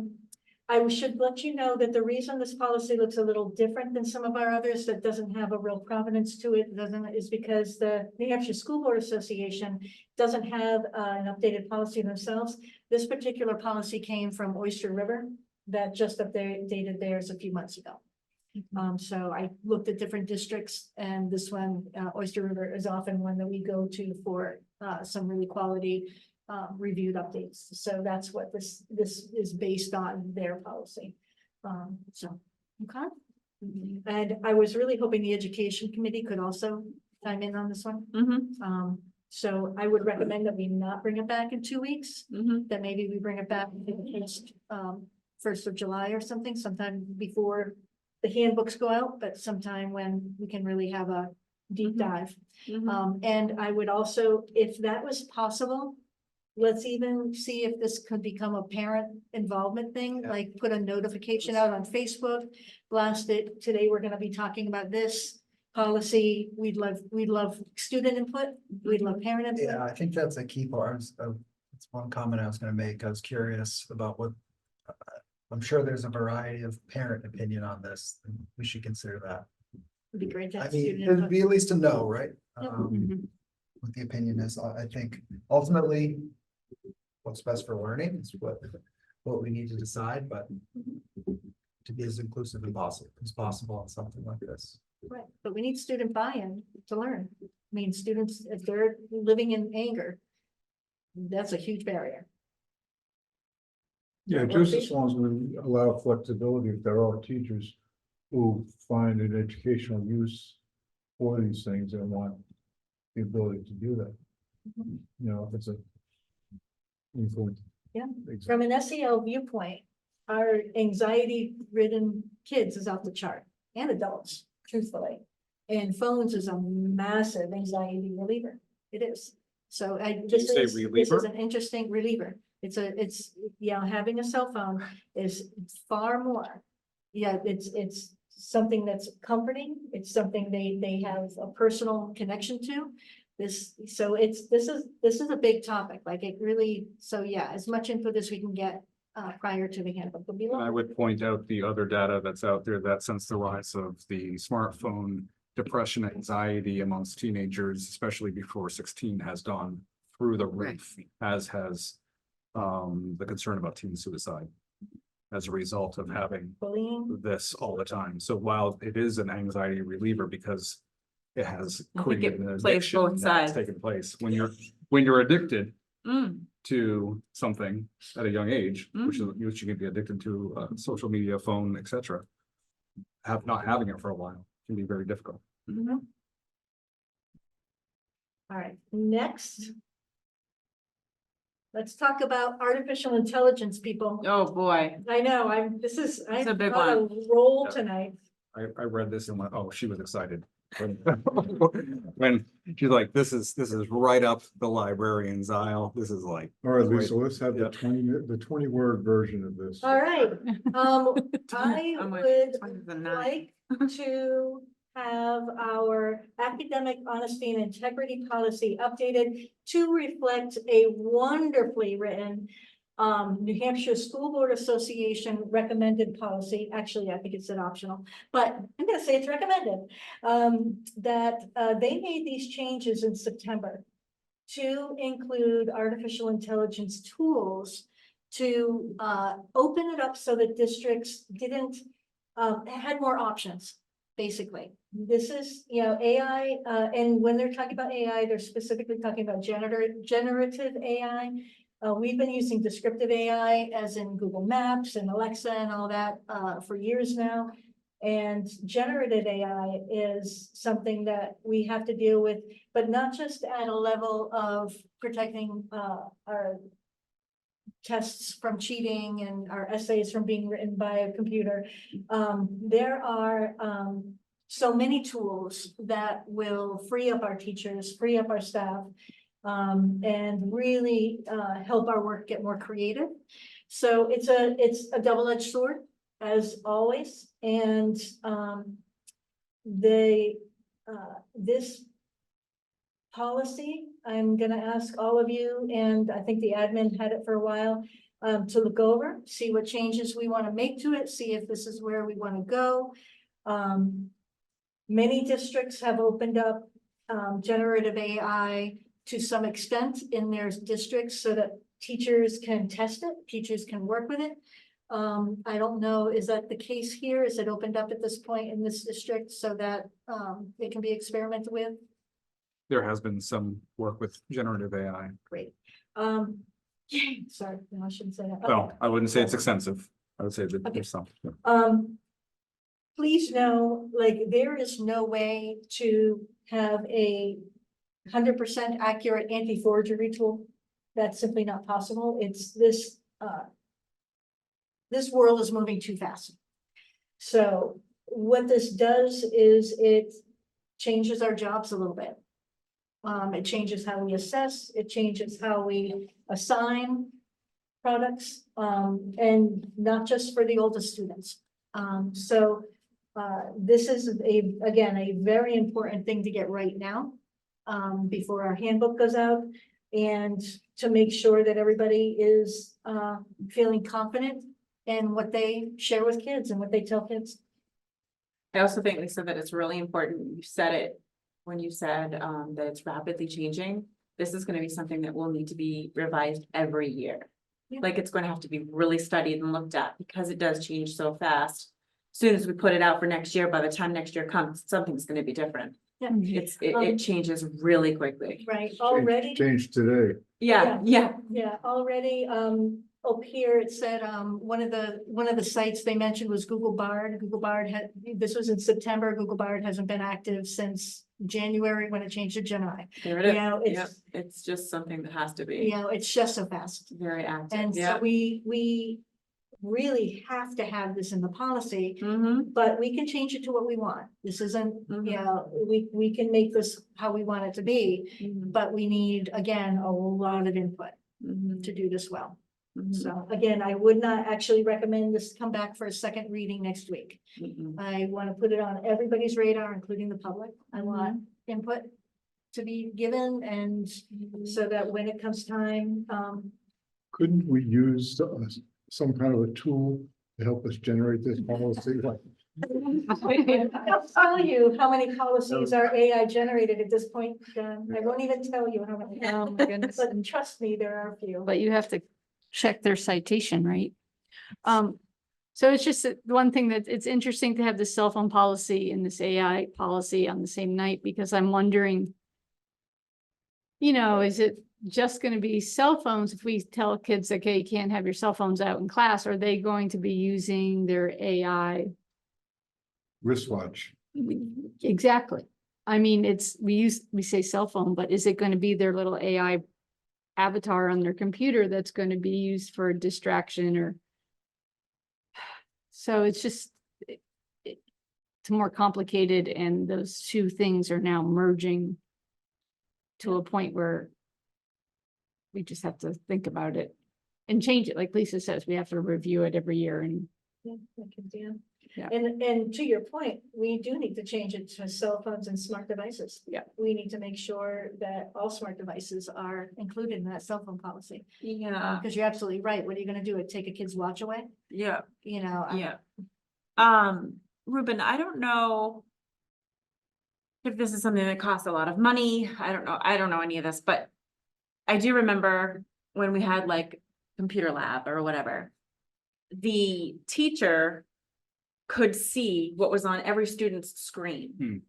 Speaker 6: I should let you know that the reason this policy looks a little different than some of our others that doesn't have a real provenance to it, is because the New Hampshire School Board Association doesn't have an updated policy themselves. This particular policy came from Oyster River that just updated theirs a few months ago. So I looked at different districts, and this one, Oyster River, is often one that we go to for some really quality reviewed updates. So that's what this is based on, their policy. So, okay. And I was really hoping the education committee could also chime in on this one. So I would recommend that we not bring it back in 2 weeks, that maybe we bring it back in 1st of July or something, sometime before the handbooks go out, but sometime when we can really have a deep dive. And I would also, if that was possible, let's even see if this could become a parent involvement thing, like put a notification out on Facebook, blast it. Today, we're gonna be talking about this policy. We'd love student input. We'd love parent input.
Speaker 1: Yeah, I think that's a key part. It's one comment I was gonna make. I was curious about what. I'm sure there's a variety of parent opinion on this. And we should consider that.
Speaker 6: It'd be great to
Speaker 1: I
Speaker 6: have
Speaker 1: mean,
Speaker 6: student
Speaker 1: it'd
Speaker 6: input.
Speaker 1: be at least a no, right?
Speaker 6: Yep.
Speaker 1: What the opinion is. I think ultimately, what's best for learning is what we need to decide, but to be as inclusive as possible on something like this.
Speaker 6: Right, but we need student buy-in to learn. I mean, students, if they're living in anger, that's a huge barrier.
Speaker 5: Yeah, just as long as we allow flexibility, if there are teachers who find an educational use for these things and want the ability to do that. You know, if it's a.
Speaker 6: Yeah.
Speaker 5: Exactly.
Speaker 6: From an SEL viewpoint, our anxiety-ridden kids is off the chart, and adults, truthfully. And phones is a massive anxiety reliever. It is. So this
Speaker 2: say
Speaker 6: is
Speaker 2: reliever?
Speaker 6: an interesting reliever. Having a cell phone is far more. Yeah, it's something that's comforting. It's something they have a personal connection to. This is a big topic, like it really, so yeah, as much input as we can get prior to the handbook would be
Speaker 2: And I
Speaker 6: lovely.
Speaker 2: would point out the other data that's out there that since the rise of the smartphone, depression, anxiety amongst teenagers, especially before 16, has gone through the roof, as has the concern about teen suicide as a result of having
Speaker 6: Bullying,
Speaker 2: this all the time. So while it is an anxiety reliever because it has
Speaker 10: I think it
Speaker 2: created an
Speaker 10: plays
Speaker 2: addiction
Speaker 10: both
Speaker 2: that's
Speaker 10: sides.
Speaker 2: taken place when you're addicted
Speaker 10: Mm.
Speaker 2: to something at a young age, which you can be addicted to social media, phone, etc. Not having it for a while can be very difficult.
Speaker 6: all right, next. Let's talk about artificial intelligence, people.
Speaker 10: Oh, boy.
Speaker 6: I know, I'm
Speaker 10: a big
Speaker 6: on a
Speaker 10: one.
Speaker 6: roll
Speaker 2: Yeah.
Speaker 6: tonight.
Speaker 2: I read this and went, oh, she was excited. When she's like, this is right up the librarian's aisle. This is like.
Speaker 5: All right,
Speaker 2: great.
Speaker 5: Lisa, let's have
Speaker 2: Yeah.
Speaker 5: the 20-word version of this.
Speaker 6: All right, I
Speaker 10: I'm like,
Speaker 6: would
Speaker 10: "Twenty is a nine."
Speaker 6: like to have our academic honesty and integrity policy updated to reflect a wonderfully written New Hampshire School Board Association recommended policy, actually, I think it's an optional, but I'm gonna say it's recommended. That, they made these changes in September to include artificial intelligence tools to, open it up so that districts didn't, had more options, basically. This is, AI, and when they're talking about AI, they're specifically talking about generative AI. We've been using descriptive AI as in Google Maps and Alexa and all that, for years now. And generative AI is something that we have to deal with, but not just at a level of protecting, our tests from cheating and our essays from being written by a computer. There are, so many tools that will free up our teachers, free up our staff, and really, help our work get more creative. So it's a double-edged sword, as always, and, this policy, I'm gonna ask all of you, and I think the admin had it for a while, to look over, see what changes we want to make to it, see if this is where we want to go. Many districts have opened up, generative AI to some extent in their districts so that teachers can test it, teachers can work with it. I don't know, is that the case here? Is it opened up at this point in this district so that, it can be experimented with?
Speaker 2: There has been some work with generative AI.
Speaker 6: Great. Sorry, no, I shouldn't say that.
Speaker 2: Well,
Speaker 6: Okay.
Speaker 2: I wouldn't say it's extensive. I would say that
Speaker 6: Okay.
Speaker 2: there's some.
Speaker 6: Please know, like, there is no way to have a 100% accurate anti-forgery tool. That's simply not possible. It's this, this world is moving too fast. So what this does is it changes our jobs a little bit. It changes how we assess, it changes how we assign products, and not just for the oldest students. This is again, a very important thing to get right now, before our handbook goes out, and to make sure that everybody is, feeling confident in what they share with kids and what they tell kids.
Speaker 10: I also think, Lisa, that it's really important, you said it when you said that it's rapidly changing. This is gonna be something that will need to be revised every year.
Speaker 6: Yeah.
Speaker 10: Like, it's gonna have to be really studied and looked at because it does change so fast. Soon as we put it out for next year, by the time next year comes, something's gonna be different.
Speaker 6: Yeah.
Speaker 10: It changes really quickly.
Speaker 6: Right, already.
Speaker 5: Changed today.
Speaker 10: Yeah.
Speaker 6: Yeah, already, up here, it said, one of the sites they mentioned was Google Bard. Google Bard this was in September. Google Bard hasn't been active since January when it changed to Gemini.
Speaker 10: There it
Speaker 6: You
Speaker 10: is.
Speaker 6: know,
Speaker 10: Yep,
Speaker 6: it's,
Speaker 10: it's just something that has to
Speaker 6: you
Speaker 10: be
Speaker 6: know, it's just so fast.
Speaker 10: very active.
Speaker 6: And so
Speaker 10: Yeah.
Speaker 6: we really have to have this in the policy,
Speaker 10: Mm-hmm.
Speaker 6: but we can change it to what we want. This isn't,
Speaker 10: Mhm.
Speaker 6: you know, we can make this how we want it to be,
Speaker 10: Mm-hmm.
Speaker 6: but we need, again, a lot of input to do this well. So again, I would not actually recommend this come back for a second reading next week.
Speaker 10: Mm-hmm.
Speaker 6: I want to put it on everybody's radar, including the public. I want input to be given, and so that when it comes time,
Speaker 5: Couldn't we use some kind of a tool to help us generate this policy? Like,
Speaker 6: I'll tell you how many policies are AI generated at this point. I won't even tell you how many.
Speaker 3: Oh, my goodness.
Speaker 6: But trust me, there are a few.
Speaker 3: But you have to check their citation, right? So it's just that one thing that it's interesting to have the cell phone policy and this AI policy on the same night, because I'm wondering, you know, is it just going to be cell phones if we tell kids, okay, you can't have your cell phones out in class? Are they going to be using their AI?
Speaker 5: wristwatch.
Speaker 3: Exactly. I mean, we say cell phone, but is it going to be their little AI avatar on their computer that's going to be used for a distraction? Or so it's just it's more complicated, and those two things are now merging to a point where we just have to think about it and change it. Like Lisa says, we have to review it every year. And
Speaker 6: Yeah, thank you, Dan.
Speaker 10: Yeah.
Speaker 6: And to your point, we do need to change it to cell phones and smart devices.
Speaker 10: Yeah.
Speaker 6: We need to make sure that all smart devices are included in that cell phone policy.
Speaker 10: Yeah,
Speaker 6: Because you're absolutely right. What are you gonna do? Take a kid's watch away?
Speaker 10: yeah,
Speaker 6: You know?
Speaker 10: yeah. Ruben, I don't know if this is something that costs a lot of money. I don't know any of this, but I do remember when we had like computer lab or whatever, the teacher could see what was on every student's screen.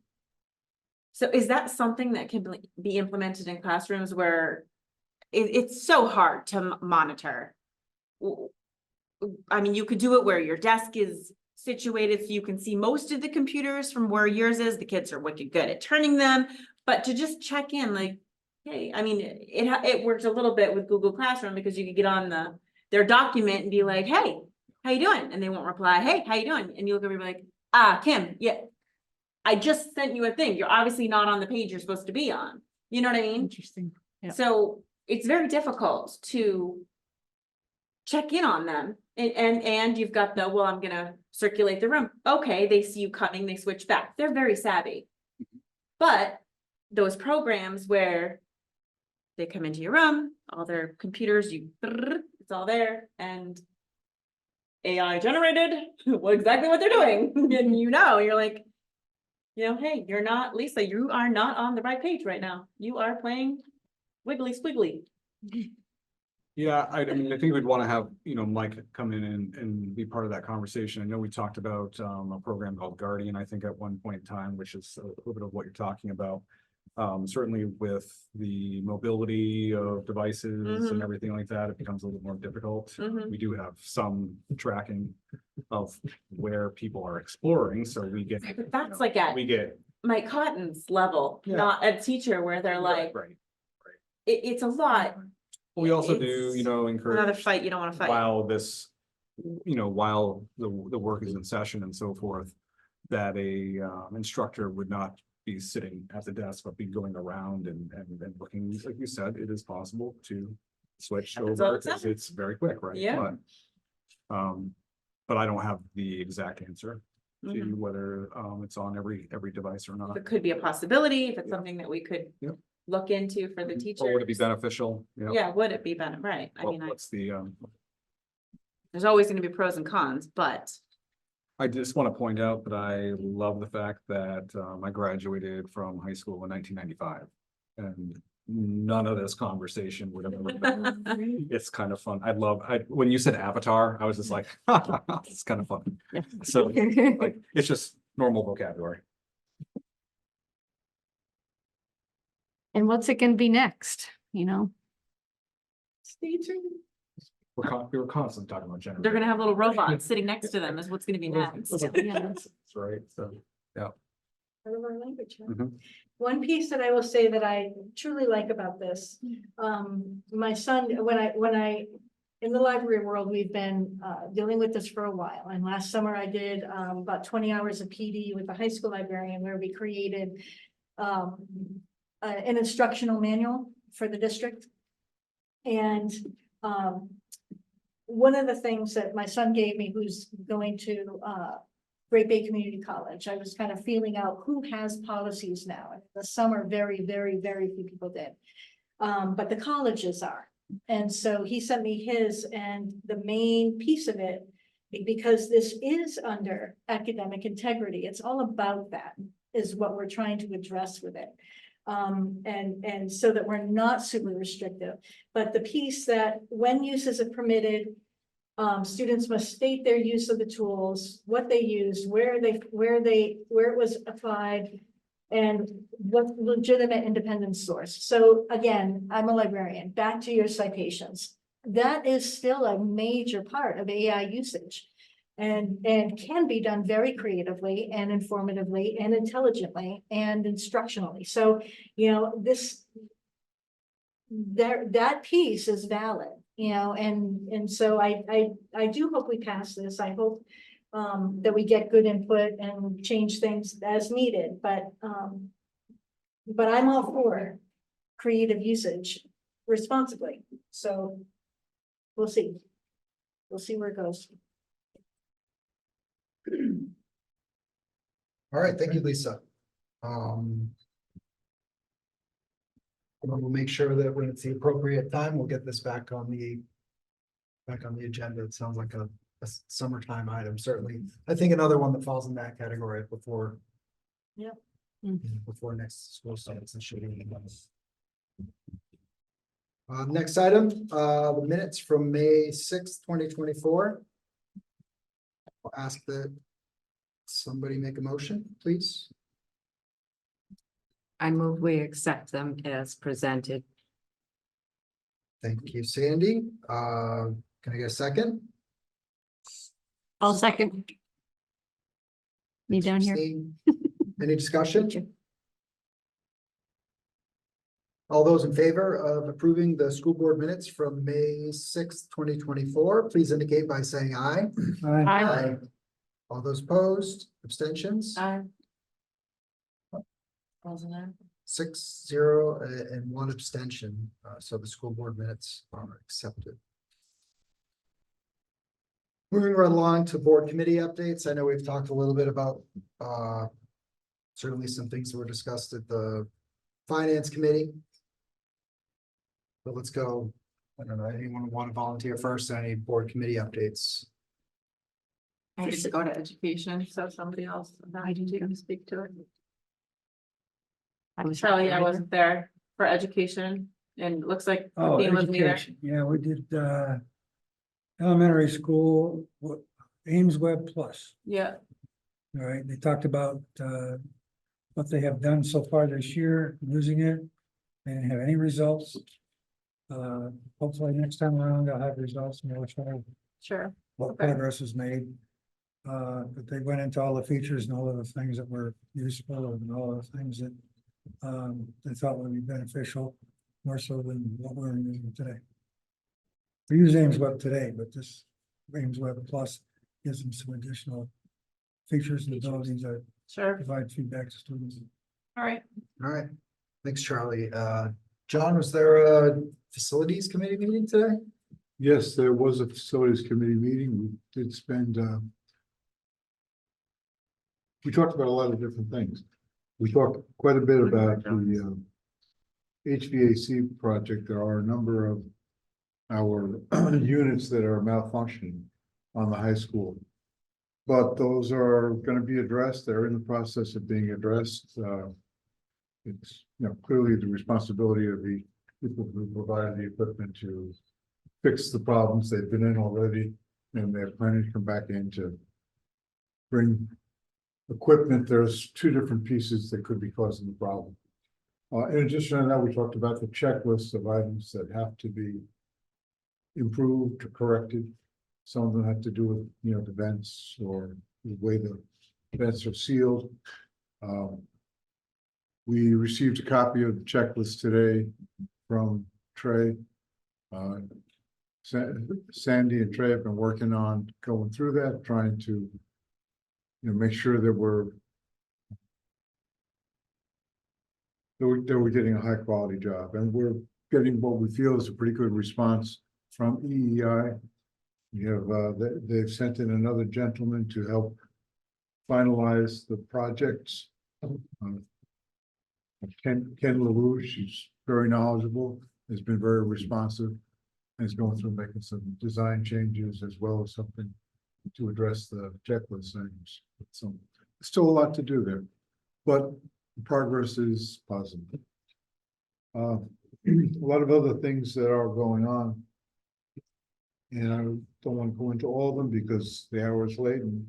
Speaker 10: So is that something that can be implemented in classrooms where it's so hard to monitor? I mean, you could do it where your desk is situated so you can see most of the computers from where yours is. The kids are wicked good at turning them, but to just check in like, hey, I mean, it worked a little bit with Google Classroom because you could get on their document and be like, hey, how you doing? And they won't reply, hey, how you doing? And you look over and be like, Kim, yeah, I just sent you a thing. You're obviously not on the page you're supposed to be on. You know what I mean?
Speaker 3: Interesting. Yeah.
Speaker 10: So it's very difficult to check in on them. And you've got well, I'm gonna circulate the room. Okay, they see you coming, they switch back. They're very savvy. But those programs where they come into your room, all their computers, it's all there, and AI generated exactly what they're doing. And you're like, hey, you're not, Lisa, you are not on the right page right now. You are playing wiggly squiggly.
Speaker 2: Yeah, I mean, I think we'd want to have, Mike come in and be part of that conversation. I know we talked about a program called Guardian, I think at one point in time, which is a little bit of what you're talking about. Certainly with the mobility of devices and everything like that, it becomes a little more difficult. We do have some tracking of where people are exploring, so we get.
Speaker 10: But that's like at Mike Cotton's level, not a teacher where they're like,
Speaker 2: right.
Speaker 10: It's a lot.
Speaker 2: We also do,
Speaker 10: It's
Speaker 2: encourage.
Speaker 10: another fight you don't want to fight.
Speaker 2: While this, while the work is in session and so forth, that a instructor would not be sitting at the desk, but be going around and looking, like you said, it is possible to switch
Speaker 10: Happens all
Speaker 2: over,
Speaker 10: the
Speaker 2: because
Speaker 10: time.
Speaker 2: it's very quick, right?
Speaker 10: Yeah.
Speaker 2: But I don't have the exact answer to
Speaker 10: Mhm.
Speaker 2: whether it's on every device or not.
Speaker 10: It could be a possibility if it's something that we could
Speaker 2: Yep.
Speaker 10: look into for the teachers.
Speaker 2: Or would it be beneficial?
Speaker 10: Yeah, would it be right? I mean,
Speaker 2: What's the
Speaker 10: there's always going to be pros and cons, but
Speaker 2: I just want to point out that I love the fact that I graduated from high school in 1995. And none of this conversation would have ever been. It's kind of fun. When you said Avatar, I was just like, it's kind of fun. So like, it's just normal vocabulary.
Speaker 3: And what's it gonna be next,
Speaker 6: Stay tuned.
Speaker 2: We were constantly talking about gender.
Speaker 10: they're going to have little robots sitting next to them is what's going to be next.
Speaker 3: Yeah.
Speaker 2: That's right. So, yeah.
Speaker 6: Part of our language. Huh?
Speaker 2: Mhm.
Speaker 6: One piece that I will say that I truly like about this, my son, in the library world, we've been dealing with this for a while. And last summer I did about 20 hours of PD with the high school librarian where we created an instructional manual for the district. And one of the things that my son gave me, who's going to Great Bay Community College, I was kind of feeling out who has policies now. In the summer, very, very, very few people did. But the colleges are. And so he sent me his, and the main piece of it, because this is under academic integrity, it's all about that, is what we're trying to address with it. And so that we're not super restrictive, but the piece that when uses are permitted, students must state their use of the tools, what they used, where it was applied, and what legitimate independent source. So again, I'm a librarian, back to your citations. That is still a major part of AI usage. And can be done very creatively and informatively and intelligently and instructionally. So, that piece is valid, and so I do hope we pass this. I hope that we get good input and change things as needed, but I'm all for creative usage responsibly. So we'll see. We'll see where it goes.
Speaker 1: All right, thank you, Lisa. We'll make sure that when it's the appropriate time, we'll get this back on the agenda. It sounds like a summertime item, certainly. I think another one that falls in that category before.
Speaker 6: Yep.
Speaker 1: Before next school starts, it should be. Next item, the minutes from May 6th, 2024. I'll ask that somebody make a motion, please.
Speaker 13: I move we accept them as presented.
Speaker 1: Thank you, Sandy. Can I get a second?
Speaker 3: I'll second. Me down here.
Speaker 1: Christine? Any discussion? All those in favor of approving the school board minutes from May 6th, 2024, please indicate by saying aye.
Speaker 3: Aye.
Speaker 1: All those opposed, abstentions?
Speaker 12: Wasn't it?
Speaker 1: 6-0 and 1 abstention. So the school board minutes are accepted. Moving right along to board committee updates. I know we've talked a little bit about certainly some things that were discussed at the finance committee. But let's go. I don't know, anyone want to volunteer first? Any board committee updates?
Speaker 10: I get to go to education, so somebody else.
Speaker 3: I didn't speak to it.
Speaker 10: I was Charlie, I wasn't there for education and it looks like
Speaker 7: Oh,
Speaker 10: Dean wasn't either.
Speaker 7: education, yeah, we did, elementary school, Ames Web Plus.
Speaker 10: Yeah,
Speaker 7: All right, they talked about, what they have done so far this year, using it. They didn't have any results. Hopefully next time around, they'll have results and they'll show
Speaker 10: sure.
Speaker 7: what
Speaker 10: Okay.
Speaker 7: progress was made. But they went into all the features and all of the things that were useful and all of the things that they thought would be beneficial, more so than what we're using today. We use Ames Web today, but this Ames Web Plus gives them some additional features and abilities that
Speaker 10: Sure.
Speaker 7: provide feedback to students.
Speaker 10: All right.
Speaker 1: All right, thanks, Charlie. John, was there a facilities committee meeting today?
Speaker 5: Yes, there was a facilities committee meeting. We did spend, we talked about a lot of different things. We talked quite a bit about the HVAC project. There are a number of our units that are malfunctioning on the high school. But those are going to be addressed. They're in the process of being addressed. It's, clearly the responsibility of the people who provide the equipment to fix the problems. They've been in already, and they're planning to come back in to bring equipment. There's 2 different pieces that could be causing the problem. In addition to that, we talked about the checklist of items that have to be improved or corrected. Some of them have to do with, the vents or the way the vents are sealed. We received a copy of the checklist today from Trey. Sandy and Trey have been working on going through that, trying to, make sure that we're getting a high quality job, and we're getting what we feel is a pretty good response from EEI. We have, they've sent in another gentleman to help finalize the projects. Ken LaRouche, he's very knowledgeable, has been very responsive, and is going through making some design changes as well as something to address the checklist things. So still a lot to do there, but the progress is positive. A lot of other things that are going on. And I don't want to go into all of them because the hour is late and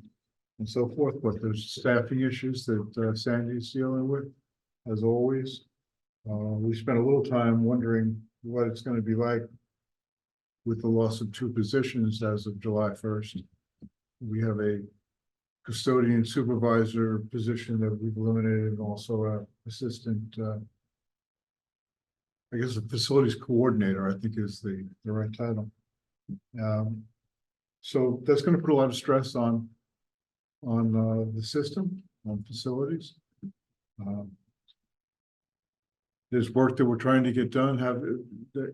Speaker 5: so forth, but there's staffing issues that Sandy's dealing with, as always. We spent a little time wondering what it's going to be like with the loss of 2 positions as of July 1st. We have a custodian supervisor position that we've eliminated, and also a assistant, I guess a facilities coordinator, I think is the right title. So that's going to put a lot of stress on the system, on facilities. There's work that we're trying to get done,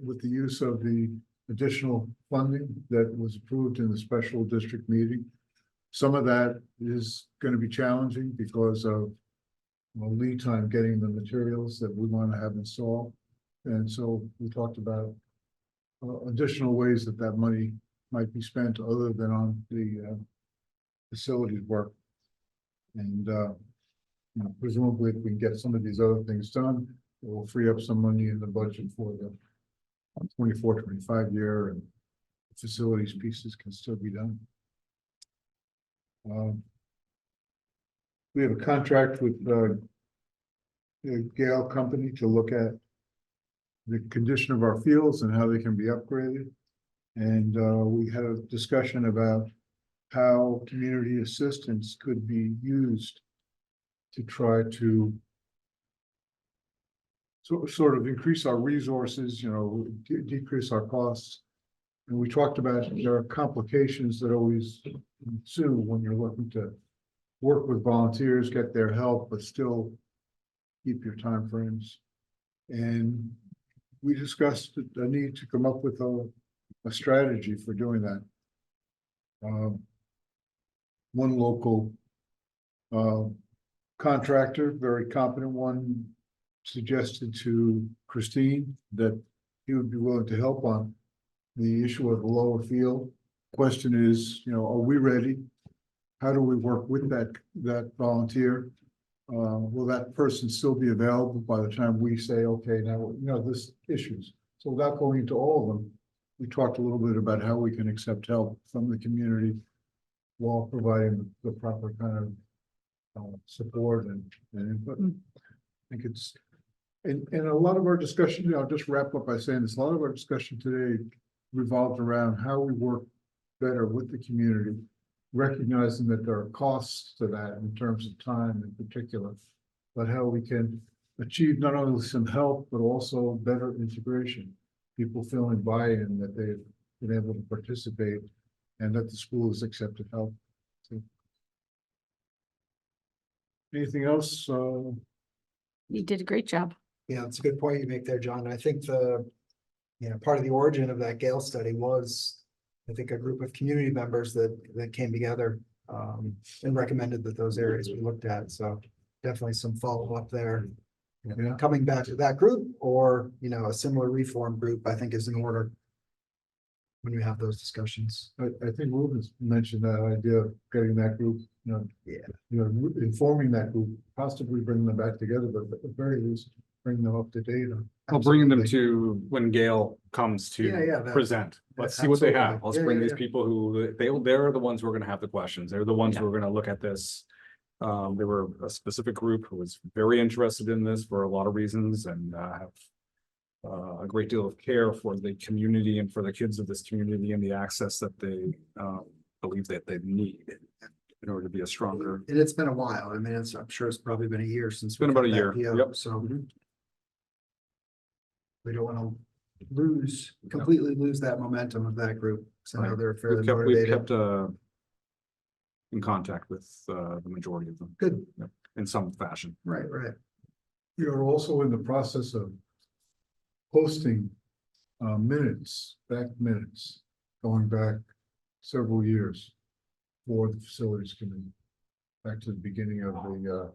Speaker 5: with the use of the additional funding that was approved in the special district meeting Some of that is gonna be challenging because of lead time getting the materials that we want to have installed. And so we talked about additional ways that that money might be spent other than on the facilities work. And presumably if we can get some of these other things done, it will free up some money in the budget for the 24-25 year, and facilities pieces can still be done. We have a contract with the Gale Company to look at the condition of our fields and how they can be upgraded. And we had a discussion about how community assistance could be used to try to sort of increase our resources, decrease our costs. And we talked about there are complications that always ensue when you're looking to work with volunteers, get their help, but still keep your timeframes. And we discussed the need to come up with a strategy for doing that. One local contractor, very competent one, suggested to Christine that he would be willing to help on the issue of the lower field. Question is, are we ready? How do we work with that volunteer? Will that person still be available by the time we say, okay, now, this issues. So without going into all of them, we talked a little bit about how we can accept help from the community while providing the proper kind of support and input. I think it's, and a lot of our discussion, I'll just wrap up by saying this, a lot of our discussion today revolved around how we work better with the community, recognizing that there are costs to that in terms of time in particular, but how we can achieve not only some help, but also better integration. People feeling buy-in that they've been able to participate and that the school has accepted help. So, anything else?
Speaker 3: You did a great job.
Speaker 1: Yeah, it's a good point you make there, John. I think part of the origin of that Gale study was, I think, a group of community members that came together and recommended that those areas we looked at. So definitely some follow-up there. Coming back to that group or, a similar reform group, I think is in order when we have those discussions.
Speaker 5: I think Ruben's mentioned that idea of getting that group, informing that group, possibly bringing them back together, but at the very least, bring them up to date.
Speaker 2: Well, bringing them to when Gail comes to
Speaker 1: that-
Speaker 2: present. Let's see what they have.
Speaker 1: absolutely.
Speaker 2: Let's
Speaker 1: Yeah,
Speaker 2: bring
Speaker 1: yeah,
Speaker 2: these
Speaker 1: yeah.
Speaker 2: people who they're the ones who are going to have the questions. They're the ones who are going to look at this. There were a specific group who was very interested in this for a lot of reasons and have a great deal of care for the community and for the kids of this community and the access that they believe that they need in order to be a stronger.
Speaker 1: And it's been a while. I mean, I'm sure it's probably been a year since.
Speaker 2: It's been
Speaker 1: we've
Speaker 2: about a
Speaker 1: had that
Speaker 2: year.
Speaker 1: PO,
Speaker 2: Yep.
Speaker 1: So we don't want to completely lose that momentum of that group. So I know they're fairly
Speaker 2: We've
Speaker 1: motivated.
Speaker 2: kept in contact with the majority of them.
Speaker 1: Good.
Speaker 2: Yep, in some fashion.
Speaker 1: Right.
Speaker 5: We are also in the process of posting back minutes, going back several years for the facilities committee, back to the beginning of the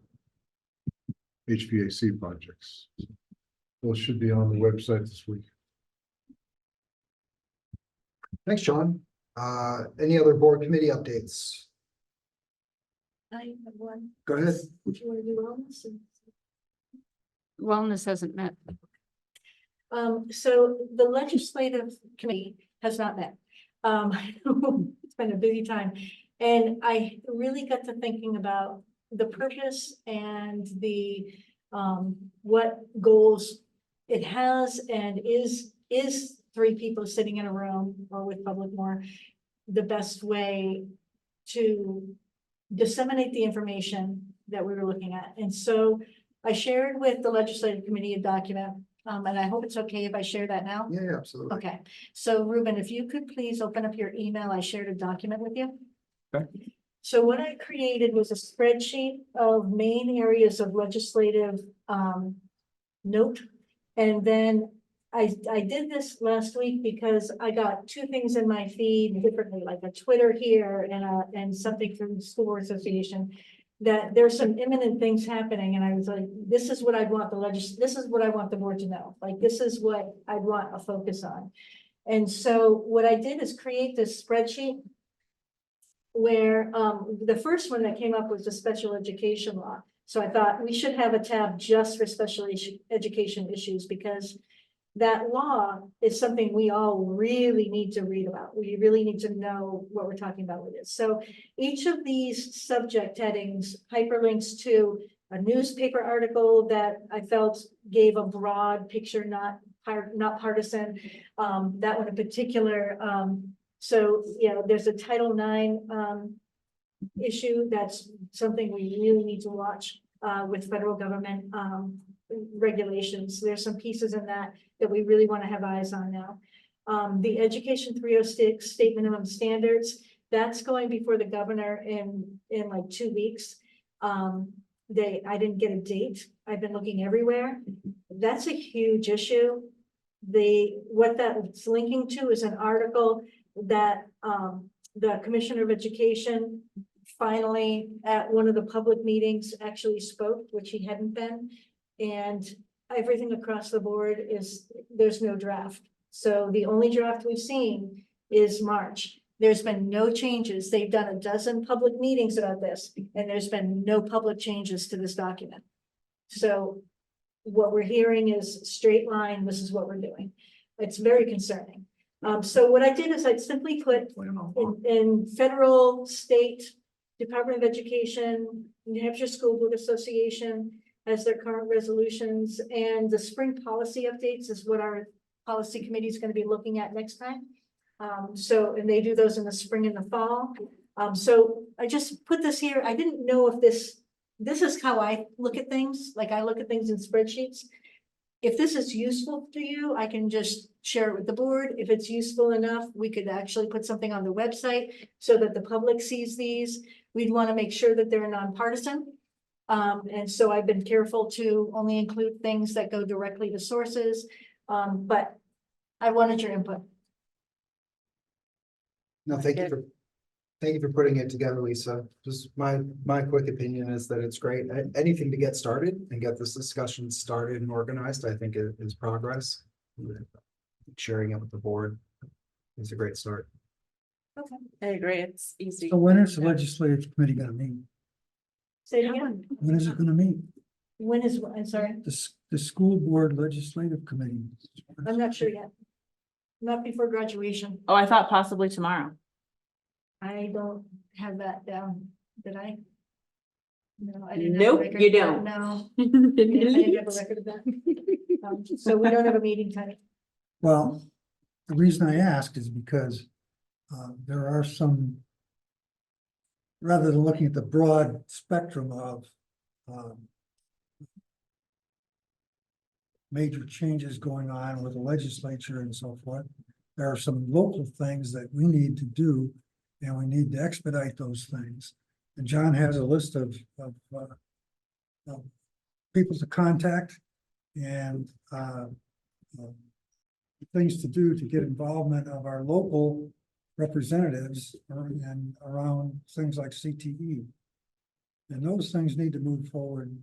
Speaker 5: HVAC projects. Those should be on the website this week.
Speaker 1: Thanks, John. Any other board committee updates?
Speaker 4: I have one.
Speaker 1: Go ahead.
Speaker 4: If you want to do wellness.
Speaker 3: Wellness hasn't met.
Speaker 6: So the legislative committee has not met. It's been a busy time. And I really got to thinking about the purpose and the, what goals it has and is 3 people sitting in a room or with public more the best way to disseminate the information that we were looking at. And so I shared with the legislative committee a document, and I hope it's okay if I share that now.
Speaker 1: Yeah, absolutely.
Speaker 6: Okay, so Ruben, if you could please open up your email, I shared a document with you.
Speaker 2: Okay.
Speaker 6: So what I created was a spreadsheet of main areas of legislative note. And then I did this last week because I got two things in my feed differently, like a Twitter here and something from the school board association. That there's some imminent things happening, and I was like, this is what I'd want this is what I want the board to know, like, this is what I'd want a focus on. And so what I did is create this spreadsheet. Where the first one that came up was the special education law. So I thought we should have a tab just for education issues, because that law is something we all really need to read about. We really need to know what we're talking about with it. So each of these subject headings hyperlinks to a newspaper article that I felt gave a broad picture, not partisan. That one in particular, so, you know, there's a Title IX issue. That's something we really need to watch with federal government regulations. There's some pieces in that we really want to have eyes on now. The Education 306 State Minimum Standards, that's going before the governor in like 2 weeks. I didn't get a date. I've been looking everywhere. That's a huge issue. What that's linking to is an article that the Commissioner of Education finally at one of the public meetings actually spoke, which he hadn't been. And everything across the board there's no draft. So the only draft we've seen is March. There's been no changes. They've done a dozen public meetings about this, and there's been no public changes to this document. So what we're hearing is straight line, this is what we're doing. It's very concerning. So what I did is I simply put in federal, state, Department of Education, New Hampshire School Board Association as their current resolutions, and the spring policy updates is what our policy committee is going to be looking at next time. And they do those in the spring and the fall. So I just put this here. I didn't know if this is how I look at things. Like, I look at things in spreadsheets. If this is useful to you, I can just share it with the board. If it's useful enough, we could actually put something on the website so that the public sees these. We'd want to make sure that they're nonpartisan. And so I've been careful to only include things that go directly to sources. But I wanted your input.
Speaker 1: No, thank you for putting it together, Lisa. Just my quick opinion is that it's great. Anything to get started and get this discussion started and organized, I think is progress. Sharing it with the board is a great start.
Speaker 10: Okay, I agree. It's easy.
Speaker 7: So when is the legislative committee gonna meet?
Speaker 6: Say it again.
Speaker 7: When is it gonna meet?
Speaker 6: I'm sorry,
Speaker 7: The school board legislative committee.
Speaker 6: I'm not sure yet. Not before graduation.
Speaker 10: Oh, I thought possibly tomorrow.
Speaker 6: I don't have that down, did I? No, I didn't. have a
Speaker 10: Nope,
Speaker 6: record
Speaker 10: you
Speaker 6: of that,
Speaker 10: don't.
Speaker 6: No. Yeah, I didn't have a record of that. So we don't have a meeting time.
Speaker 7: Well, the reason I ask is because there are some, rather than looking at the broad spectrum of major changes going on with the legislature and so forth, there are some local things that we need to do, and we need to expedite those things. And John has a list of people to contact and things to do to get involvement of our local representatives and around things like CTE. And those things need to move forward.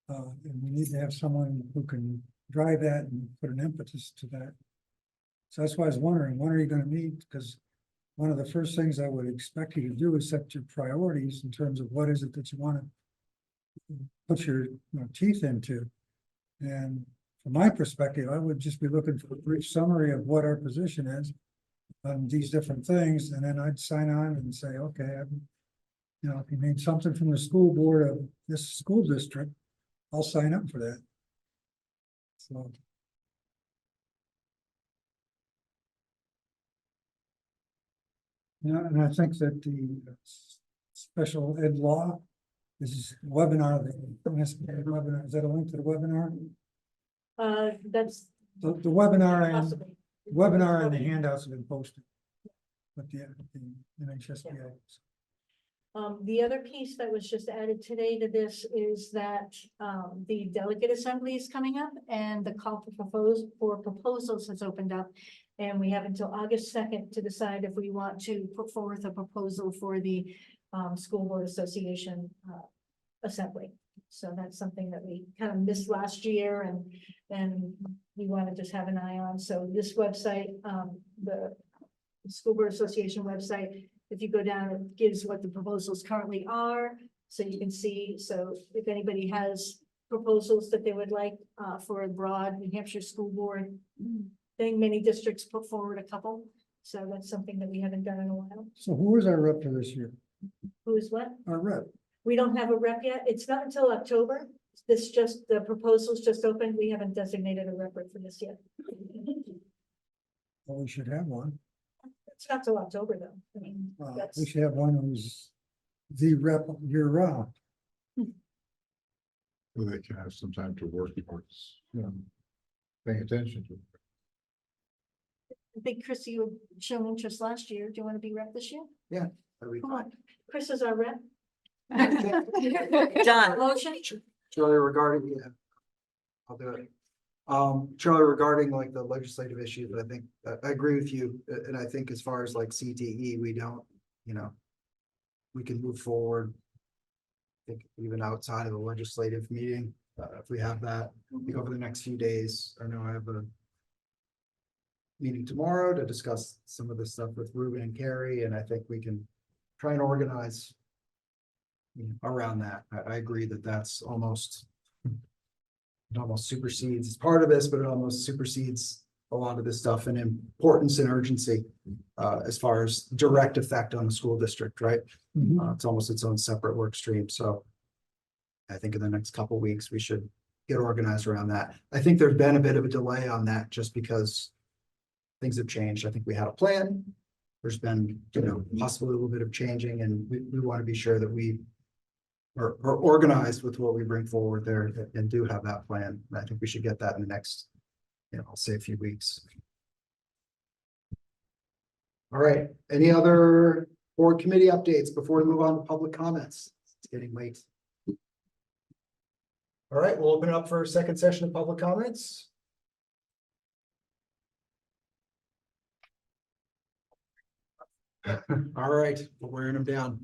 Speaker 7: And we need to have someone who can drive that and put an impetus to that. So that's why I was wondering, when are you gonna meet? Because one of the first things I would expect you to do is set your priorities in terms of what is it that you want to put your teeth into. And from my perspective, I would just be looking for a brief summary of what our position is on these different things, and then I'd sign on and say, okay, if you need something from the school board of this school district, I'll sign up for that. So. Yeah, and I think that the special ed law is webinar, webinar, is that a link to the webinar?
Speaker 6: That's
Speaker 7: The webinar and
Speaker 6: possible.
Speaker 7: webinar and the handouts have been posted. With the NHSBA.
Speaker 6: The other piece that was just added today to this is that, the delegate assembly is coming up and the call for proposals has opened up. And we have until August 2nd to decide if we want to put forth a proposal for the, School Board Association, assembly. So that's something that we kind of missed last year and we want to just have an eye on. So this website, the School Board Association website, if you go down, it gives what the proposals currently are, so you can see. So if anybody has proposals that they would like for a broad New Hampshire school board thing, many districts put forward a couple. So that's something that we haven't done in a while.
Speaker 7: So who is our rep for this year?
Speaker 6: Who is what?
Speaker 7: Our rep.
Speaker 6: We don't have a rep yet. It's not until October. The proposals just opened. We haven't designated a rep for this yet.
Speaker 7: Well, we should have one.
Speaker 6: It's not till October though. I mean, that's.
Speaker 7: We should have one who's the rep year round.
Speaker 5: So they can have some time to work towards, paying attention to.
Speaker 6: I think Chris, you had shown interest last year. Do you want to be rep this year?
Speaker 1: That'd be
Speaker 6: Come
Speaker 1: fine.
Speaker 6: on. Chris is our rep.
Speaker 10: Done.
Speaker 6: Motion?
Speaker 1: Charlie, regarding, yeah, I'll do it. Charlie, regarding like the legislative issues, I think, I agree with you, and I think as far as like CTE, we don't, we can move forward. I think even outside of the legislative meeting, if we have that, I think over the next few days, I know I have a meeting tomorrow to discuss some of this stuff with Ruben and Carrie, and I think we can try and organize around that. I agree that that's almost, it almost supersedes, it's part of this, but it almost supersedes a lot of this stuff in importance and urgency as far as direct effect on the school district, right? It's almost its own separate work stream. So I think in the next couple of weeks, we should get organized around that. I think there's been a bit of a delay on that just because things have changed. I think we had a plan. There's been, possibly a little bit of changing, and we want to be sure that we are organized with what we bring forward there and do have that plan. And I think we should get that in the next, I'll say a few weeks. All right, any other board committee updates before we move on to public comments? It's getting late. All right, we'll open it up for a second session of public comments. All right, we're wearing them down.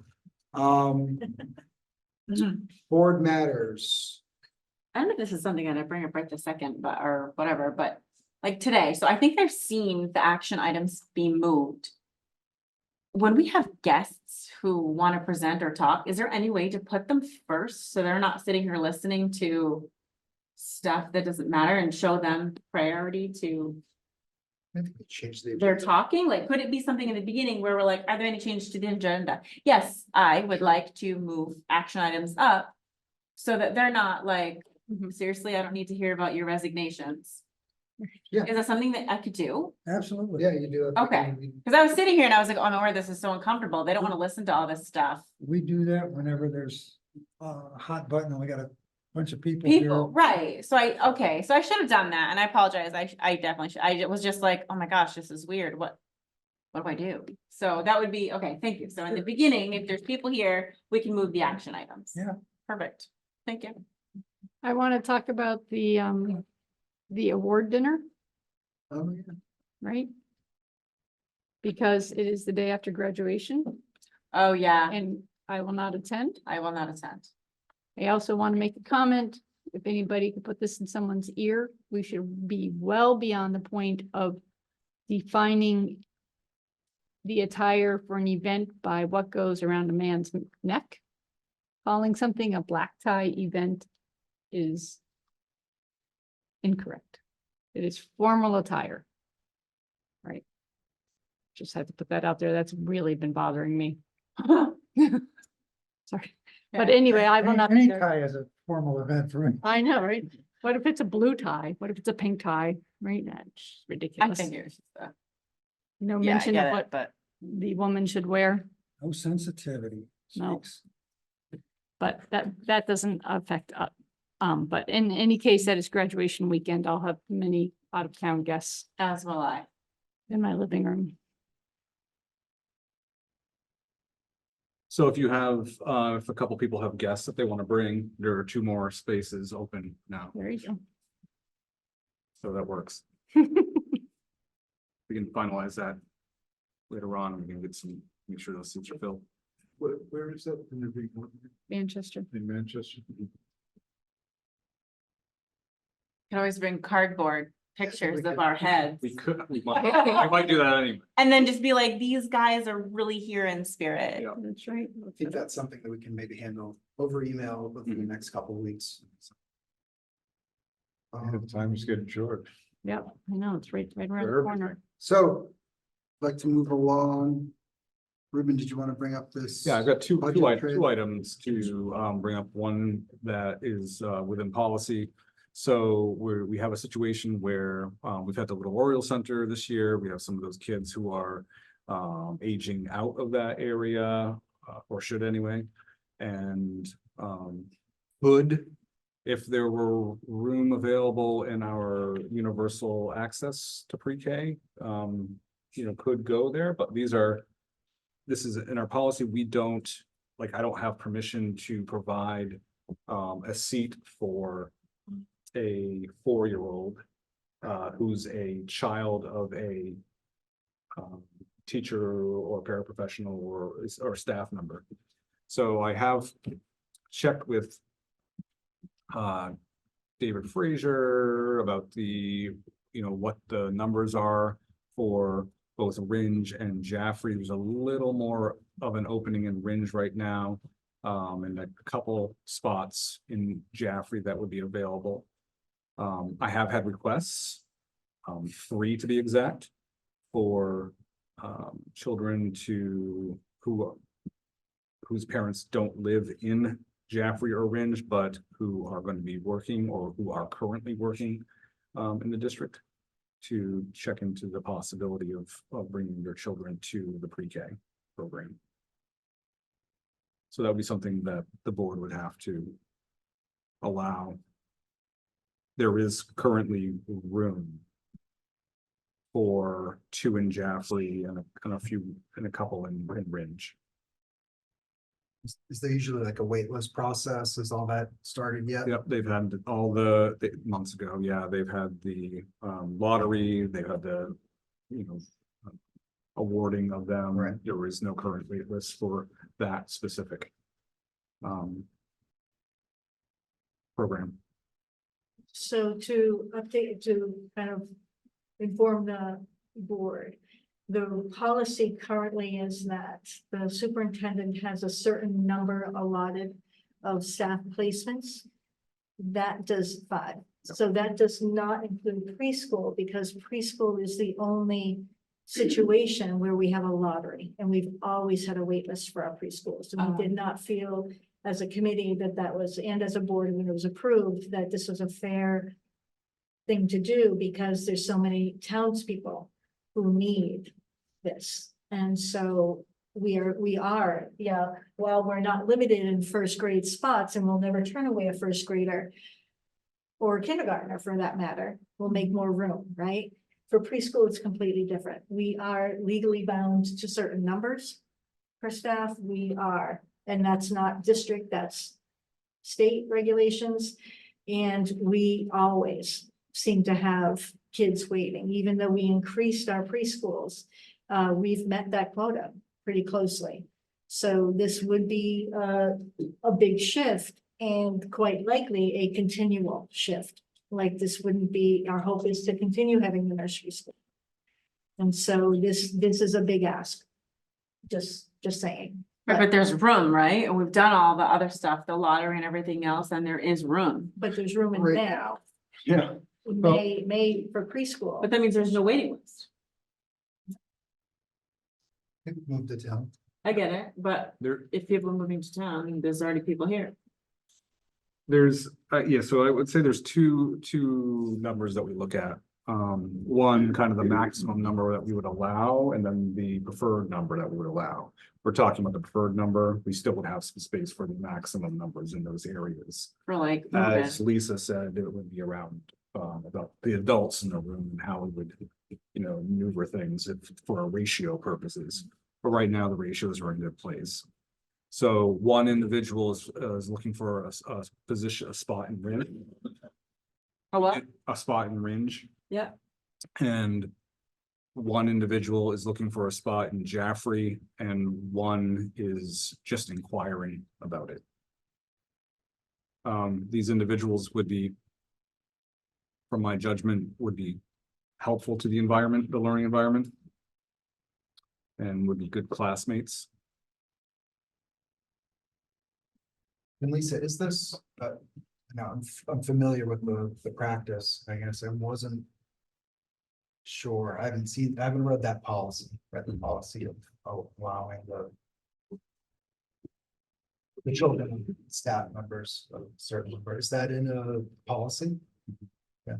Speaker 1: Board matters.
Speaker 10: I don't know if this is something that I bring up right this second, but, or whatever, but like today, so I think I've seen the action items be moved. When we have guests who want to present or talk, is there any way to put them first so they're not sitting here listening to stuff that doesn't matter and show them priority to
Speaker 1: I think we changed the.
Speaker 10: they're talking? Like, could it be something in the beginning where we're like, are there any changes to the agenda? Yes, I would like to move action items up so that they're not like, seriously, I don't need to hear about your resignations.
Speaker 1: Yeah.
Speaker 10: Is that something that I could do?
Speaker 7: Absolutely.
Speaker 1: Yeah, you do it.
Speaker 10: Okay. Cause I was sitting here and I was like, oh no, this is so uncomfortable. They don't want to listen to all this stuff.
Speaker 7: We do that whenever there's a hot button and we got a bunch of people here.
Speaker 10: People, right, so I should have done that, and I apologize, I definitely should, I was just like, oh my gosh, this is weird, what do I do? So that would be, okay, thank you, so in the beginning, if there's people here, we can move the action items.
Speaker 7: Yeah.
Speaker 10: Perfect, thank you.
Speaker 3: I want to talk about the award dinner,
Speaker 1: Oh, yeah.
Speaker 3: right? Because it is the day after graduation
Speaker 10: Oh, yeah,
Speaker 3: and I will not attend.
Speaker 10: I will not attend.
Speaker 3: I also want to make a comment, if anybody could put this in someone's ear, we should be well beyond the point of defining the attire for an event by what goes around a man's neck. Calling something a black tie event is incorrect. It is formal attire. Right? Just had to put that out there. That's really been bothering me. Sorry. But anyway, I will not.
Speaker 7: Any
Speaker 3: be there.
Speaker 7: tie is a formal event for me.
Speaker 3: I know, right? What if it's a blue tie? What if it's a pink tie? Right? That's
Speaker 10: I
Speaker 3: ridiculous.
Speaker 10: think it was just
Speaker 3: No
Speaker 10: yeah, I
Speaker 3: mention
Speaker 10: get
Speaker 3: of
Speaker 10: it,
Speaker 3: what
Speaker 10: but
Speaker 3: the woman should wear,
Speaker 7: No sensitivity.
Speaker 3: No.
Speaker 7: Speaks.
Speaker 3: but that doesn't affect us. But in any case, that is graduation weekend. I'll have many out of town guests
Speaker 10: as will I.
Speaker 3: in my living room.
Speaker 2: So if you have, if a couple people have guests that they want to bring, there are 2 more spaces open now,
Speaker 3: There you go.
Speaker 2: so that works. We can finalize that later on, and we can get some, make sure those seats are filled.
Speaker 5: Where is that? In the big one
Speaker 3: Manchester.
Speaker 5: in Manchester?
Speaker 10: Can always bring cardboard pictures of our heads.
Speaker 2: We might do that anyway.
Speaker 10: And then just be like, these guys are really here in spirit.
Speaker 2: Yeah.
Speaker 3: That's right.
Speaker 1: I think that's something that we can maybe handle over email within the next couple of weeks.
Speaker 5: The time is getting short.
Speaker 3: Yep, I know, it's right around
Speaker 5: For
Speaker 3: the corner.
Speaker 5: everything.
Speaker 1: So, like to move along. Ruben, did you want to bring up this?
Speaker 2: Yeah, I've got two
Speaker 1: Budget trade.
Speaker 2: items to bring up. One that is within policy. So we have a situation where we've had the Little Oriole Center this year. We have some of those kids who are aging out of that area, or should anyway. And could, if there were room available in our universal access to pre-K, could go there, but this is in our policy. We don't, like, I don't have permission to provide a seat for a 4-year-old who's a child of a teacher or paraprofessional or staff member. So I have checked with David Frazier about what the numbers are for both Ringe and Jaffrey. There's a little more of an opening in Ringe right now, and a couple spots in Jaffrey that would be available. I have had requests, 3 to be exact, for children whose parents don't live in Jaffrey or Ringe, but who are going to be working or who are currently working in the district, to check into the possibility of bringing their children to the pre-K program. So that would be something that the board would have to allow. There is currently room for 2 in Jaffrey and a couple in Ringe.
Speaker 1: Is there usually like a wait list process? Is all that started yet?
Speaker 2: Yep, they've had all the months ago. Yeah, they've had the lottery, they've had the, awarding of them.
Speaker 1: Right.
Speaker 2: There is no current wait list for that specific program.
Speaker 6: So to update, to kind of inform the board, the policy currently is that the superintendent has a certain number allotted of staff placements. That does 5. So that does not include preschool, because preschool is the only situation where we have a lottery, and we've always had a wait list for our preschools. So we did not feel as a committee that was, and as a board when it was approved, that this was a fair thing to do, because there's so many townspeople who need this. And so we are, while we're not limited in first grade spots, and we'll never turn away a first grader or a kindergartner for that matter, we'll make more room, right? For preschool, it's completely different. We are legally bound to certain numbers for staff. We are, and that's not district, that's state regulations. And we always seem to have kids waiting, even though we increased our preschools. We've met that quota pretty closely. So this would be a big shift, and quite likely a continual shift. Like, this wouldn't be, our hope is to continue having the nursery school. And so this is a big ask. Just saying.
Speaker 10: Right, but there's room, right? And we've done all the other stuff, the lottery and everything else, and there is room.
Speaker 6: But there's room in
Speaker 1: Right.
Speaker 6: May.
Speaker 2: Yeah.
Speaker 6: May for preschool.
Speaker 10: But that means there's no waiting list.
Speaker 1: Move to town.
Speaker 10: I get it, but
Speaker 2: There,
Speaker 10: if people are moving to town, there's already people here.
Speaker 2: There's, so I would say there's two numbers that we look at. One, kind of the maximum number that we would allow, and then the preferred number that we would allow. We're talking about the preferred number. We still would have some space for the maximum numbers in those areas.
Speaker 10: For like,
Speaker 2: As Lisa said, it would be around about the adults in the room and how we would, maneuver things for ratio purposes. But right now, the ratios are in good place. So one individual is looking for a position, a spot in Ringe. A spot in Ringe.
Speaker 10: Yeah.
Speaker 2: And one individual is looking for a spot in Jaffrey, and one is just inquiring about it. These individuals would be, from my judgment, would be helpful to the environment, the learning environment. And would be good classmates.
Speaker 1: And Lisa, is this, now I'm familiar with the practice, I guess, I wasn't sure, I haven't read that policy, read the policy of allowing the children, staff members, of certain number, is that in a policy? Yeah.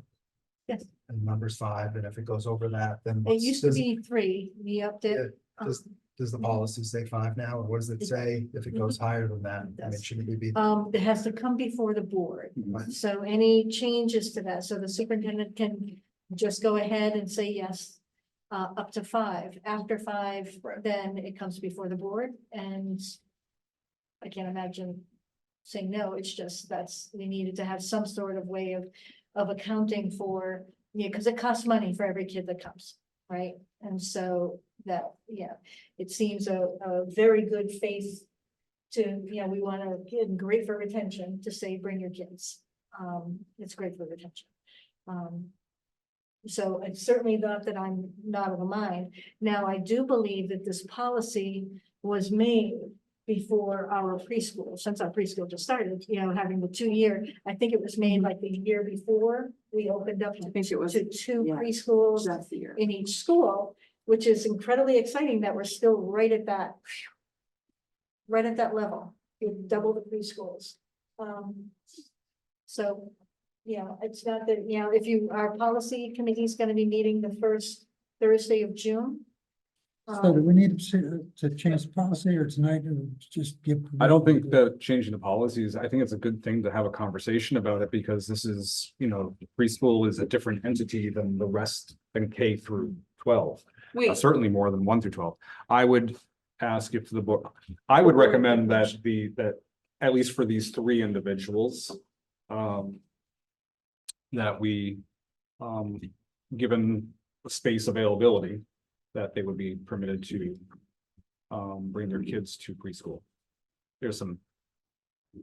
Speaker 6: Yes.
Speaker 1: And number's 5, and if it goes over that, then.
Speaker 6: It used to be 3, we upped
Speaker 1: Yeah,
Speaker 6: it.
Speaker 1: Does the policy say 5 now, or what does it say if it goes higher than that? I mean, shouldn't it be?
Speaker 6: It has to come before the board.
Speaker 1: Right.
Speaker 6: So any changes to that, so the superintendent can just go ahead and say yes. Up to 5, after 5, then it comes before the board, and I can't imagine saying no, it's just we needed to have some sort of way of accounting for, because it costs money for every kid that comes, right? And so that, it seems a very good faith to, we want to get great for retention to say, bring your kids. It's great for retention. So it's certainly not that I'm not of a mind. Now, I do believe that this policy was made before our preschool, since our preschool just started, having the 2-year, I think it was made like the year before we opened up to 2 preschools in each school, which is incredibly exciting that we're still right at that level, double the preschools. So, it's not that, if our policy committee is going to be meeting the first Thursday of June.
Speaker 7: So do we need to change the policy, or tonight or just give?
Speaker 2: I don't think that changing the policies, I think it's a good thing to have a conversation about it, because this is, preschool is a different entity than the rest, than K through 12. Certainly more than 1 through 12. I would ask if the board, I would recommend that at least for these 3 individuals, that we, given space availability, that they would be permitted to bring their kids to preschool. There's some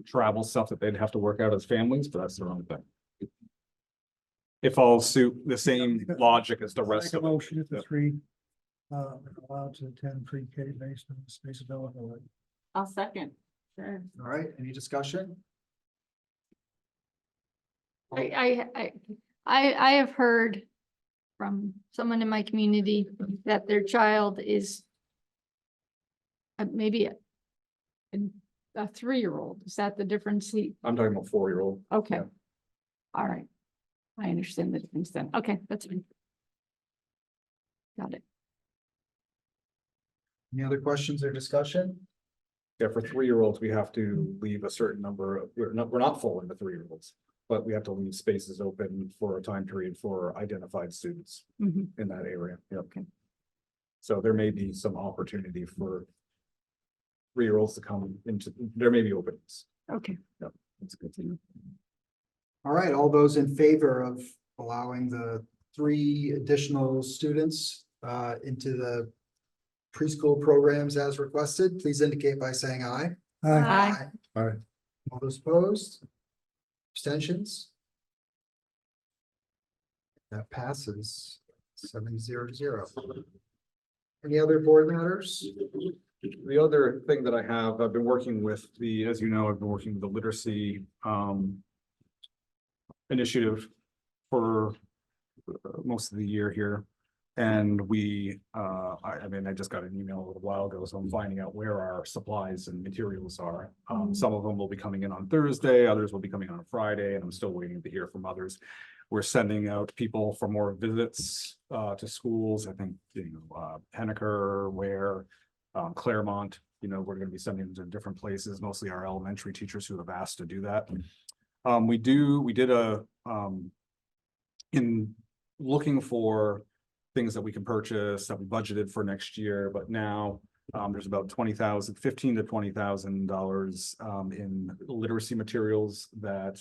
Speaker 2: travel stuff that they'd have to work out as families, but that's their own thing. If all suit the same logic as the rest of
Speaker 7: Make a
Speaker 2: it.
Speaker 7: motion if the 3 allowed to attend pre-K based on the space availability.
Speaker 10: I'll second. Sure.
Speaker 1: All right, any discussion?
Speaker 3: I have heard from someone in my community that their child is maybe a 3-year-old. Is that the difference?
Speaker 2: I'm talking about 4-year-old.
Speaker 3: Okay.
Speaker 2: Yeah.
Speaker 3: All right. I understand the difference then. Okay, that's fine. Got it.
Speaker 1: Any other questions or discussion?
Speaker 2: Yeah, for 3-year-olds, we have to leave a certain number of, we're not full in the 3-year-olds, but we have to leave spaces open for a time period for identified students
Speaker 3: Mhm.
Speaker 2: in that area. Yep.
Speaker 3: Okay.
Speaker 2: So there may be some opportunity for 3-year-olds to come into, there may be openings.
Speaker 3: Okay.
Speaker 2: Yep.
Speaker 3: That's good to know.
Speaker 1: All right, all those in favor of allowing the 3 additional students into the preschool programs as requested, please indicate by saying aye.
Speaker 3: Aye.
Speaker 5: Aye.
Speaker 1: All those opposed? Abstentions? That passes 7-0-0. Any other board matters?
Speaker 2: The other thing that I have, I've been working with as you know, I've been working with the literacy initiative for most of the year here. And I just got an email a little while ago, so I'm finding out where our supplies and materials are. Some of them will be coming in on Thursday, others will be coming on Friday, and I'm still waiting to hear from others. We're sending out people for more visits to schools. I think, Henniker, Ware, Claremont, we're gonna be sending them to different places, mostly our elementary teachers who have asked to do that. We did in looking for things that we can purchase that we budgeted for next year, but now There's about 20,000, 15 to $20,000 in literacy materials that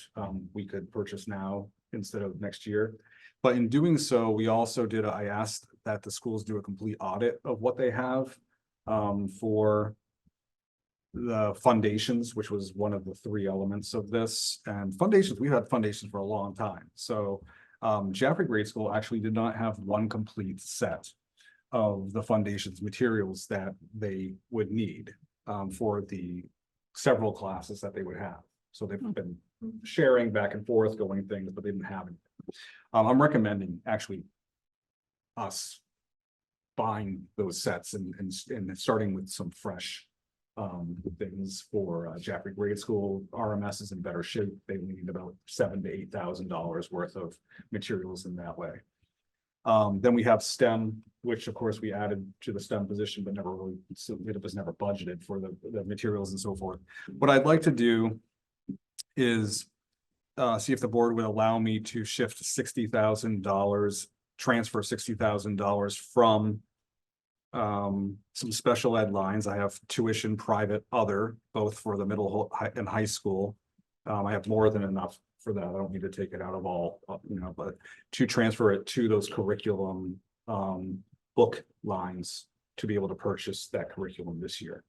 Speaker 2: we could purchase now instead of next year. But in doing so, we also I asked that the schools do a complete audit of what they have for the foundations, which was one of the three elements of this. And foundations, we've had foundations for a long time. So Jaffrey Grade School actually did not have one complete set of the foundations materials that they would need for the several classes that they would have. So they've been sharing back and forth, going things, but they didn't have it. I'm recommending actually us buying those sets and starting with some fresh things for Jaffrey Grade School. RMS is in better shape. They need about $7,000 to $8,000 worth of materials in that way. Then we have STEM, which of course we added to the STEM position, but never really, so it was never budgeted for the materials and so forth. What I'd like to do is see if the board would allow me to shift $60,000, transfer $60,000 from some special ed lines. I have tuition, private, other, both for the middle and high school. I have more than enough for that. I don't need to take it out of all, but to transfer it to those curriculum book lines to be able to purchase that curriculum this year.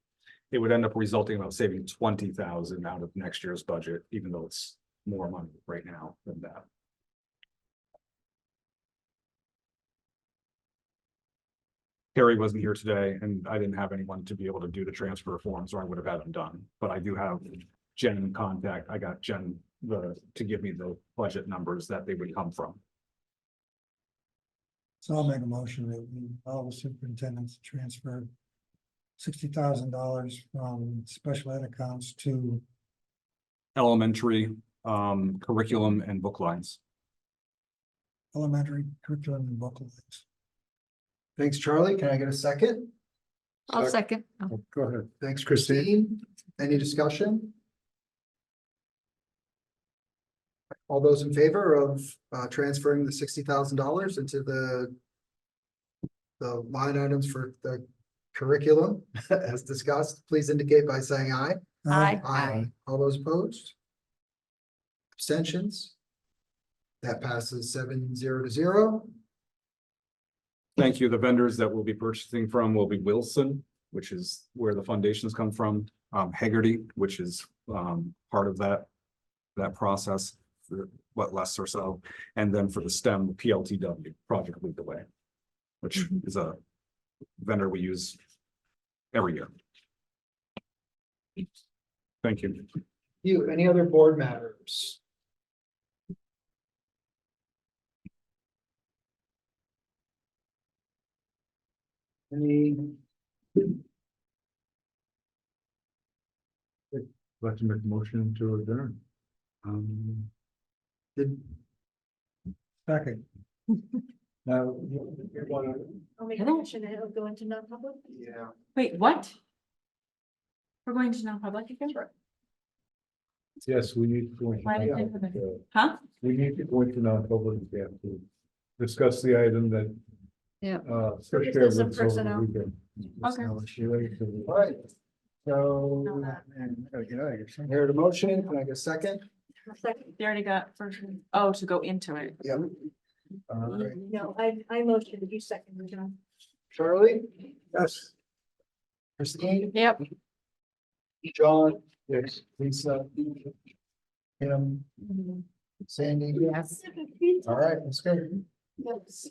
Speaker 2: It would end up resulting in about saving $20,000 out of next year's budget, even though it's more money right now than that. Terry wasn't here today and I didn't have anyone to be able to do the transfer form, so I would have had them done, but I do have Jen in contact. I got Jen to give me the budget numbers that they would come from.
Speaker 7: So I'll make a motion that we allow the superintendent to transfer $60,000 from special ed accounts to
Speaker 2: Elementary curriculum and book lines.
Speaker 7: elementary curriculum and book lines.
Speaker 1: Thanks, Charlie. Can I get a second?
Speaker 3: I'll second.
Speaker 5: Go ahead.
Speaker 1: Thanks, Christine. Any discussion? All those in favor of transferring the $60,000 into the line items for the curriculum as discussed, please indicate by saying aye.
Speaker 3: Aye.
Speaker 1: Aye. All those opposed? Abstentions? That passes 7-0 to 0.
Speaker 2: Thank you. The vendors that we'll be purchasing from will be Wilson, which is where the foundations come from, Haggerty, which is part of that process for what less or so, and then for the STEM, PLTW, Project Lead the Way, which is a vendor we use every year. Thank you.
Speaker 1: Any other board matters? Any?
Speaker 5: Let's make a motion to adjourn.
Speaker 1: Did,
Speaker 7: Second.
Speaker 1: no,
Speaker 6: I'll make a motion and it'll go into non-public.
Speaker 1: yeah.
Speaker 10: Wait, what? We're going to non-public again?
Speaker 5: Yes, we need to. go into
Speaker 10: Why did they
Speaker 5: non-public.
Speaker 10: put it- Huh?
Speaker 5: We need to go into non-public, we have to discuss the item that.
Speaker 3: Yeah.
Speaker 5: Chris
Speaker 6: This
Speaker 5: shared
Speaker 6: is a
Speaker 5: with us over the
Speaker 6: personnel.
Speaker 5: weekend.
Speaker 10: Okay.
Speaker 1: All right. So, heard a motion, can I get a second?
Speaker 6: Second.
Speaker 10: They already got first, to go into it.
Speaker 1: Yep. All right,
Speaker 6: No, I motioned, you seconded, John.
Speaker 1: Charlie,
Speaker 5: Yes.
Speaker 1: Christine,
Speaker 3: Yep.
Speaker 1: John, yes, Lisa, Kim, Sandy.
Speaker 3: Yes.
Speaker 1: All right, let's go.
Speaker 6: Yes.